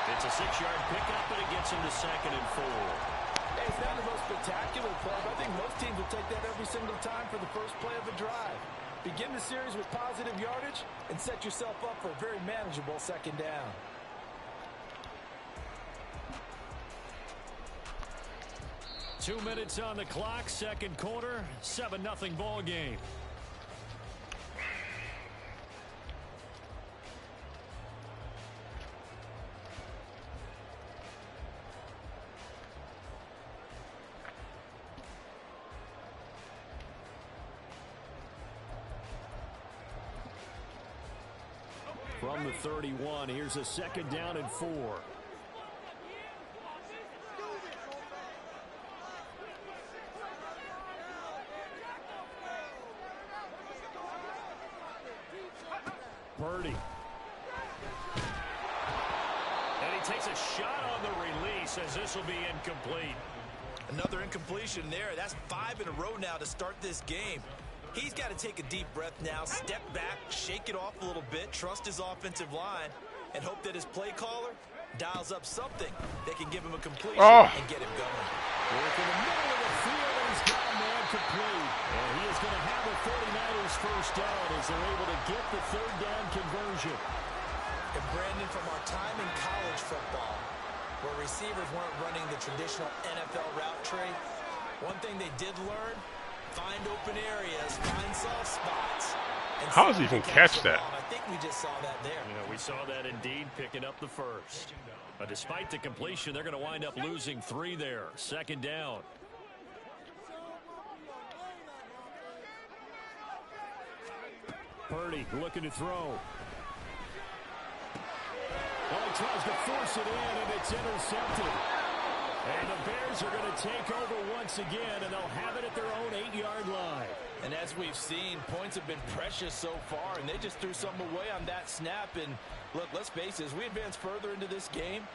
G: It's a 6-yard pickup, and it gets him to 2nd and 4.
E: Hey, it's not the most spectacular play, but I think most teams will take that every single time for the first play of a drive. Begin the series with positive yardage and set yourself up for a very manageable 2nd down.
G: Two minutes on the clock, 2nd quarter, 7-0 ball game. From the 31, here's a 2nd down and 4. Purdy. And he takes a shot on the release as this will be incomplete.
E: Another incompletion there. That's 5 in a row now to start this game. He's got to take a deep breath now, step back, shake it off a little bit, trust his offensive line, and hope that his play caller dials up something that can give him a completion and get him going.
G: Work in the middle of the field, and he's got a man complete. And he is going to have the 49ers first down as they're able to get the 3rd down conversion.
E: And Brandon, from our time in college football, where receivers weren't running the traditional NFL route tree, one thing they did learn, find open areas, find soft spots.
A: How does he even catch that?
E: I think we just saw that there.
G: You know, we saw that indeed, picking up the first. But despite the completion, they're going to wind up losing 3 there. 2nd down. Purdy looking to throw. Well, he tries to force it in, and it's intercepted. And the Bears are going to take over once again, and they'll have it at their own 8-yard line.
E: And as we've seen, points have been precious so far, and they just threw some away on that snap. And look, let's face it, as we advance further into this game,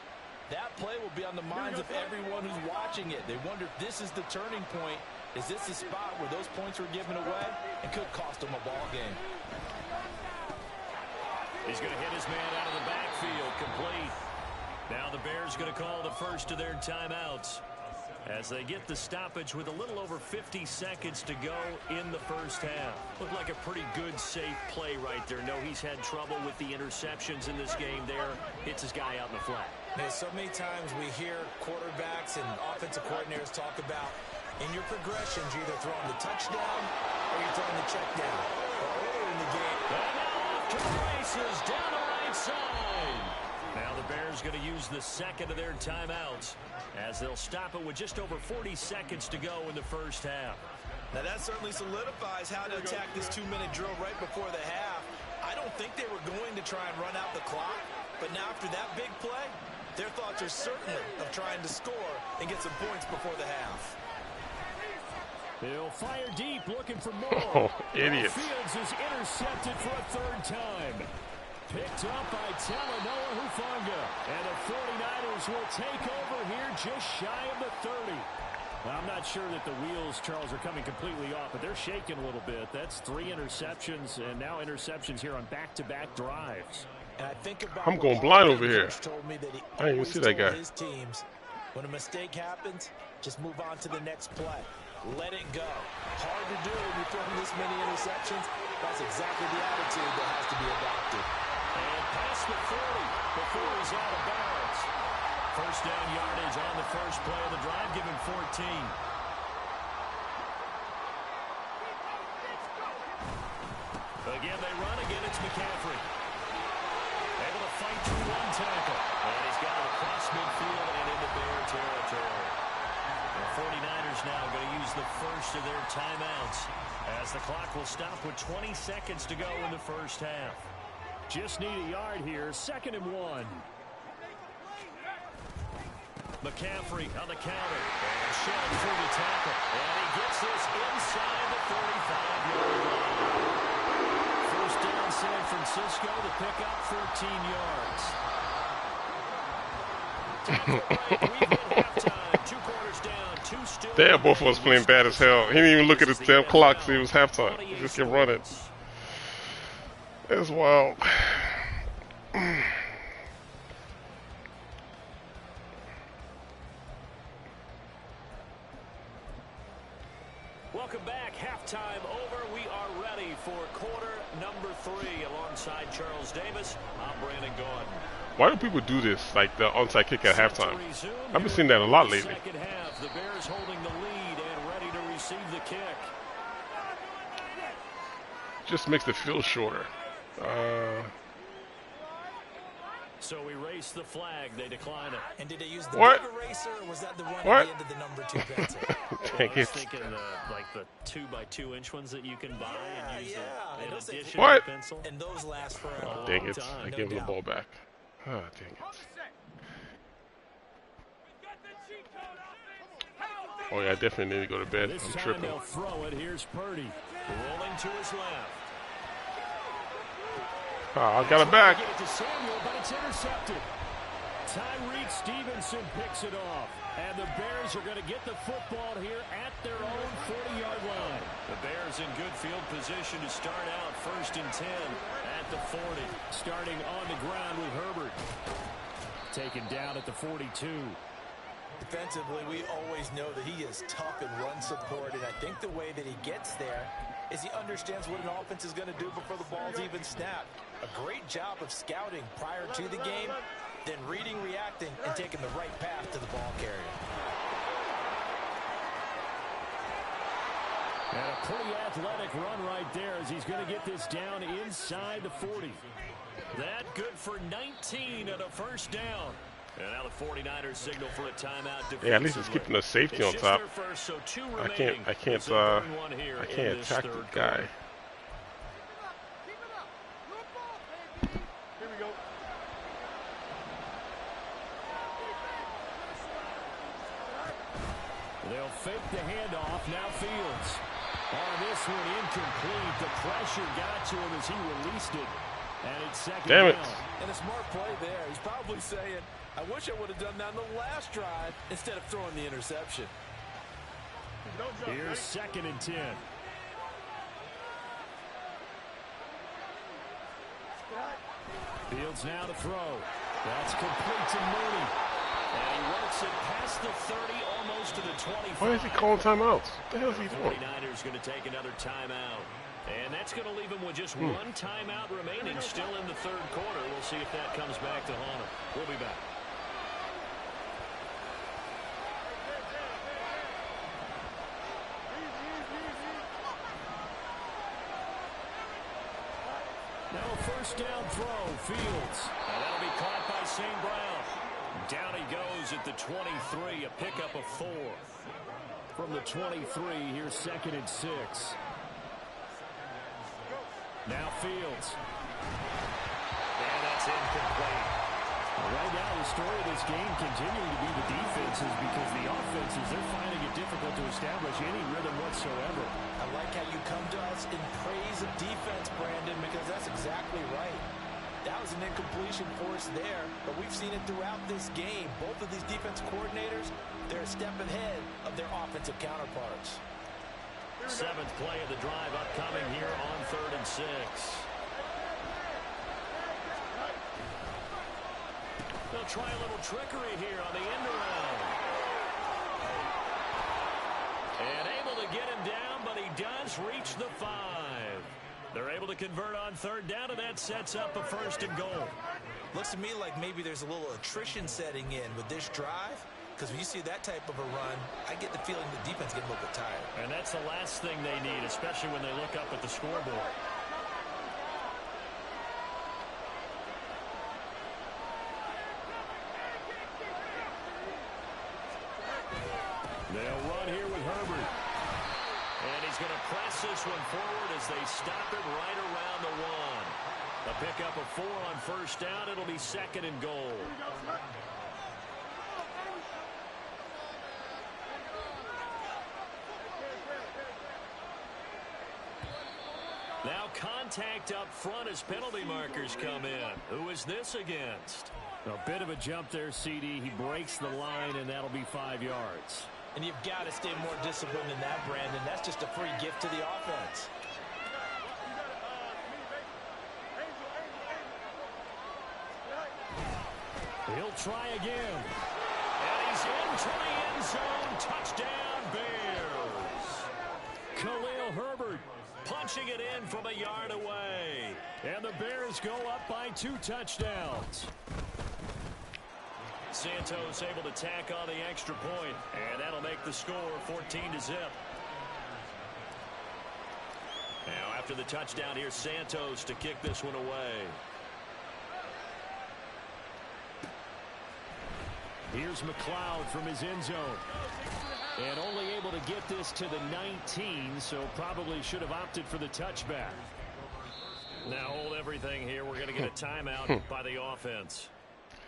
E: that play will be on the minds of everyone who's watching it. They wonder if this is the turning point. Is this the spot where those points were given away and could cost them a ball game?
G: He's going to hit his man out of the backfield, complete. Now the Bears going to call the first of their timeouts.
B: as they get the stoppage with a little over 50 seconds to go in the first half. Looked like a pretty good, safe play right there. No, he's had trouble with the interceptions in this game there. Hits his guy out in the flat.
E: Man, so many times we hear quarterbacks and offensive coordinators talk about in your progressions, you're either throwing the touchdown or you're throwing the check down. But earlier in the game,
B: and now off to the races down the right side. Now the Bears going to use the second of their timeouts as they'll stop it with just over 40 seconds to go in the first half.
E: Now that certainly solidifies how to attack this 2-minute drill right before the half. I don't think they were going to try and run out the clock, but now after that big play, their thoughts are certainly of trying to score and get some points before the half.
G: He'll fire deep, looking for more.
A: Oh, idiot.
G: Fields is intercepted for a third time. Picked up by Talanoa Hufanga. And the 49ers will take over here just shy of the 30. Well, I'm not sure that the wheels, Charles, are coming completely off, but they're shaking a little bit. That's 3 interceptions, and now interceptions here on back-to-back drives.
E: And I think about
A: I'm going blind over here.
E: Told me that he
A: I didn't even see that guy.
E: his teams, when a mistake happens, just move on to the next play. Let it go. Hard to do when you're throwing this many interceptions. That's exactly the attitude that has to be adopted.
B: And past the 40 before he's out of bounds. First down yardage on the first play of the drive, giving 14. Again, they run. Again, it's McCaffrey. Able to fight through one tackle. And he's got it across midfield and into Bear territory. The 49ers now going to use the first of their timeouts as the clock will stop with 20 seconds to go in the first half.
G: Just need a yard here. 2nd and 1.
B: McCaffrey on the counter. And shoved through the tackle. And he gets this inside the 35-yard line. First down San Francisco to pick up 14 yards. We've hit halftime. 2 quarters down. 2 still.
A: Damn, both of us playing bad as hell. He didn't even look at his damn clock, see it was halftime. He just kept running. It's wild.
B: Welcome back. Halftime over. We are ready for quarter number 3 alongside Charles Davis. I'm Brandon Gordon.
A: Why do people do this, like the onside kick at halftime? I've been seeing that a lot lately.
B: Second half, the Bears holding the lead and ready to receive the kick.
A: Just makes the field shorter.
B: So we race the flag. They decline it.
E: And did they use the
A: What?
E: big eraser, or was that the one
A: What?
E: at the end of the number 2 pencil?
A: Dang
B: I was
A: it.
B: thinking like the 2x2-inch ones that you can buy and use in
E: Those-
B: addition
A: What?
B: to the pencil.
E: And those last for a long
A: Dang it.
E: time.
A: I
E: no
A: gave him the
E: doubt.
A: ball back. Ah, dang it. Oh, yeah, I definitely need to go to bed.
G: This
A: I'm
G: time
A: tripping.
G: they'll throw it. Here's Purdy.
B: Rolling to his left.
A: Ah, I got it back.
G: Get it to Samuel, but it's intercepted. Tyreek Stevenson picks it off. And the Bears are going to get the football here at their own 40-yard line.
B: The Bears in good field position to start out 1st and 10 at the 40.
G: Starting on the ground with Herbert. Taken down at the 42.
E: Defensively, we always know that he is tough in run support, and I think the way that he gets there is he understands what an offense is going to do before the ball's even snapped. A great job of scouting prior to the game, then reading, reacting, and taking the right path to the ball carrier.
G: And a pretty athletic run right there as he's going to get this down inside the 40.
B: That good for 19 at a first down. And now the 49ers signal for a timeout.
A: Yeah, at least it's keeping the safety on top.
B: First, so 2
A: I
B: remaining.
A: can't attack the guy.
C: Here we go.
G: They'll fake the handoff. Now Fields. On this one, incomplete. The pressure got to him as he released it. And it's 2nd
A: Damn it.
G: down.
E: And a smart play there. He's probably saying, I wish I would have done that in the last drive instead of throwing the interception.
C: Don't jump,
G: Here's
C: right?
G: 2nd and 10. Fields now to throw. That's complete to Mooney.
B: And he works it past the 30, almost to the 25.
A: Why is he calling timeouts? What the hell is he doing?
B: 49ers going to take another timeout. And that's going to leave him with just one timeout remaining still in the third quarter. We'll see if that comes back to haunt him. We'll be back. Now a first down throw, Fields. And that'll be caught by St. Brown. Down he goes at the 23, a pickup of 4. From the 23, here's 2nd and 6. Now Fields. And that's incomplete. Right now, the story of this game continuing to be the defenses because the offenses, they're finding it difficult to establish any rhythm whatsoever.
E: I like how you come to us in praise of defense, Brandon, because that's exactly right. That was an incompletion for us there, but we've seen it throughout this game. Both of these defense coordinators, they're a step ahead of their offensive counterparts.
B: 7th play of the drive upcoming here on 3rd and 6. They'll try a little trickery here on the end around. And able to get him down, but he does reach the 5. They're able to convert on 3rd down, and that sets up a 1st and goal.
E: Looks to me like maybe there's a little attrition setting in with this drive. Because when you see that type of a run, I get the feeling the defense getting a little bit tired.
B: And that's the last thing they need, especially when they look up at the scoreboard. They'll run here with Herbert. And he's going to press this one forward as they stop it right around the 1. A pickup of 4 on 1st down. It'll be 2nd and goal. Now contact up front as penalty markers come in. Who is this against? A bit of a jump there, CD. He breaks the line, and that'll be 5 yards.
E: And you've got to stay more disciplined than that, Brandon. That's just a free gift to the offense.
B: He'll try again. And he's into the end zone. Touchdown, Bears. Khalil Herbert punching it in from a yard away. And the Bears go up by 2 touchdowns. Santos able to tack on the extra point, and that'll make the score 14-0. Now after the touchdown, here's Santos to kick this one away. Here's McLeod from his end zone. And only able to get this to the 19, so probably should have opted for the touchback. Now hold everything here. We're going to get a timeout by the offense.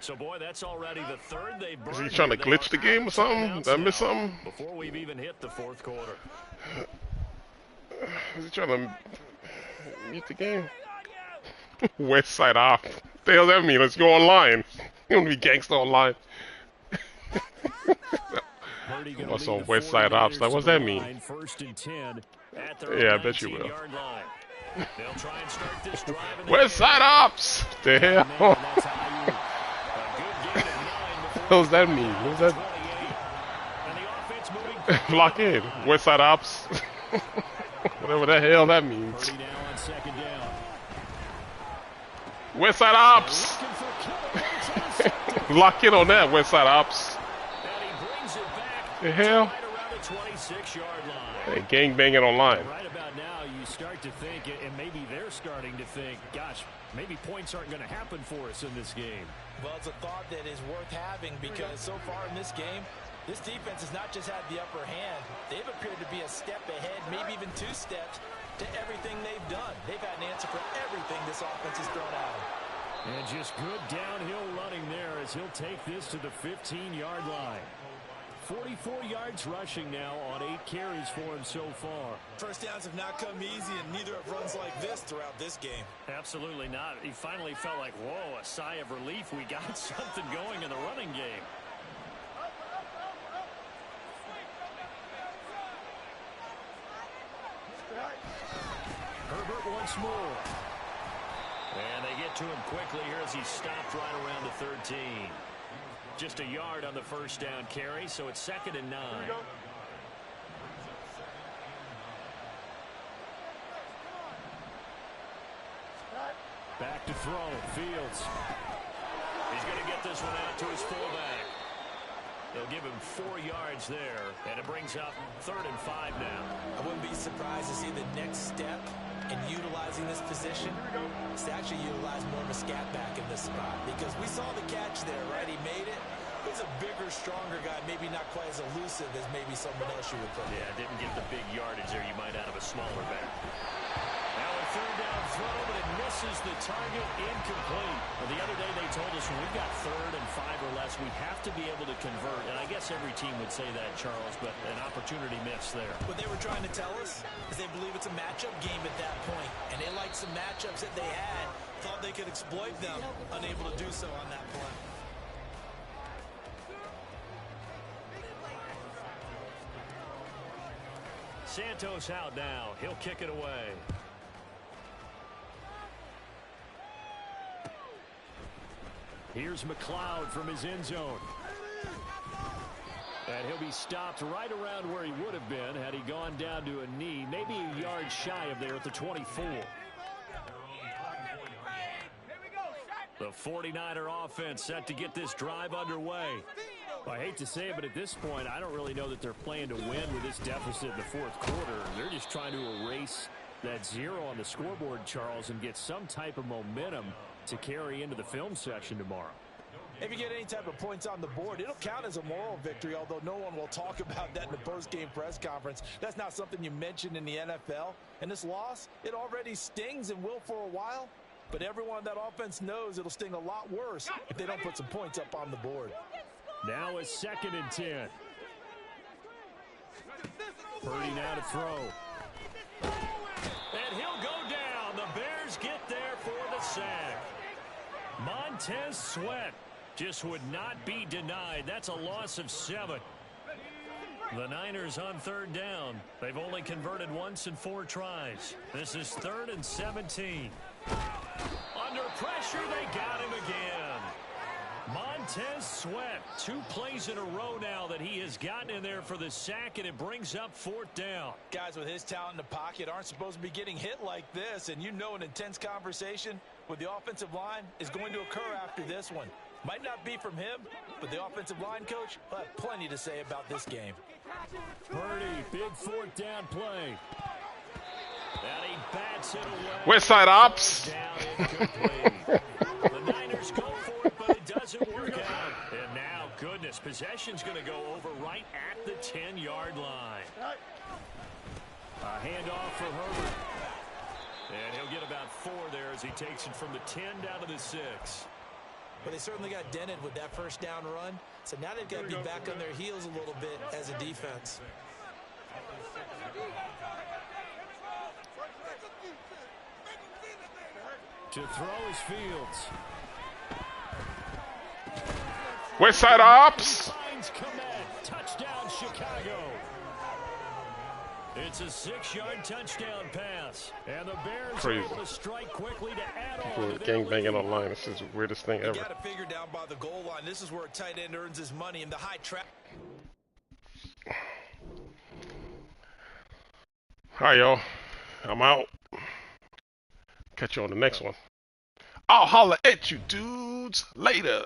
B: So, boy, that's already the 3rd they've burned.
A: Is he trying to glitch the game or something? Did I miss something?
B: Before we've even hit the 4th quarter.
A: Is he trying to mute the game? West Side Op. What the hell does that mean? Let's go online. You want to be gangster online. What's on West Side Ops? Like, what's that mean?
B: 1st and 10 at
A: Yeah, I bet you will.
B: They'll try and start this drive.
A: West Side Ops! The hell? What does that mean? What does that? Lock in. West Side Ops. Whatever the hell that means. West Side Ops. Lock in on that, West Side Ops. The hell? Hey, gang banging online.
B: Right about now, you start to think, and maybe they're starting to think, gosh, maybe points aren't going to happen for us in this game.
E: Well, it's a thought that is worth having because so far in this game, this defense has not just had the upper hand. They've appeared to be a step ahead, maybe even 2 steps to everything they've done. They've had an answer for everything this offense has thrown at them.
B: And just good downhill running there as he'll take this to the 15-yard line. 44 yards rushing now on 8 carries for him so far.
E: First downs have not come easy, and neither have runs like this throughout this game.
B: Absolutely not. He finally felt like, whoa, a sigh of relief. We got something going in the running game. Herbert once more. And they get to him quickly here as he stopped right around the 13.
G: just a yard on the first down carry, so it's 2nd and 9. Back to throw. Fields. He's going to get this one out to his fullback. They'll give him 4 yards there, and it brings up 3rd and 5 now.
E: I wouldn't be surprised to see the next step in utilizing this position is to actually utilize more Muscat back in this spot, because we saw the catch there, right? He made it. He's a bigger, stronger guy, maybe not quite as elusive as maybe someone else you would put.
G: Yeah, didn't get the big yardage there you might out of a smaller back. Now a 3rd down throw, but it misses the target, incomplete. Well, the other day they told us when we've got 3rd and 5 or less, we have to be able to convert. And I guess every team would say that, Charles, but an opportunity missed there.
E: What they were trying to tell us is they believe it's a matchup game at that point, and they liked some matchups that they had, thought they could exploit them, unable to do so on that play.
G: Santos out now. He'll kick it away. Here's McLeod from his end zone. And he'll be stopped right around where he would have been had he gone down to a knee, maybe a yard shy of there at the 24. The 49er offense set to get this drive underway. I hate to say it, but at this point, I don't really know that they're playing to win with this deficit in the 4th quarter. They're just trying to erase that 0 on the scoreboard, Charles, and get some type of momentum to carry into the film section tomorrow.
E: If you get any type of points on the board, it'll count as a moral victory, although no one will talk about that in the post-game press conference. That's not something you mentioned in the NFL. And this loss, it already stings and will for a while. But everyone on that offense knows it'll sting a lot worse if they don't put some points up on the board.
G: Now it's 2nd and 10. Purdy now to throw. And he'll go down. The Bears get there for the sack. Montez Sweat just would not be denied. That's a loss of 7. The Niners on 3rd down. They've only converted once in 4 tries. This is 3rd and 17. Under pressure, they got him again. Montez Sweat, 2 plays in a row now that he has gotten in there for the sack, and it brings up 4th down.
E: Guys with his talent in the pocket aren't supposed to be getting hit like this, and you know an intense conversation with the offensive line is going to occur after this one. Might not be from him, but the offensive line coach will have plenty to say about this game.
G: Purdy, big 4th down play. And he bats it away.
A: West Side Ops.
G: Down incomplete. The Niners go for it, but it doesn't work out. And now, goodness, possession's going to go over right at the 10-yard line. A handoff for Herbert. And he'll get about 4 there as he takes it from the 10 down to the 6.
E: But they certainly got dented with that 1st down run. So now they've got to be back on their heels a little bit as a defense.
G: To throw is Fields.
A: West Side Ops.
G: Touchdown, Chicago. It's a 6-yard touchdown pass. And the Bears are able to strike quickly to add on.
A: Gang banging online. This is the weirdest thing ever.
E: You got to figure down by the goal line. This is where a tight end earns his money in the high trap.
A: All right, y'all. I'm out. Catch you on the next one. I'll holler at you dudes later.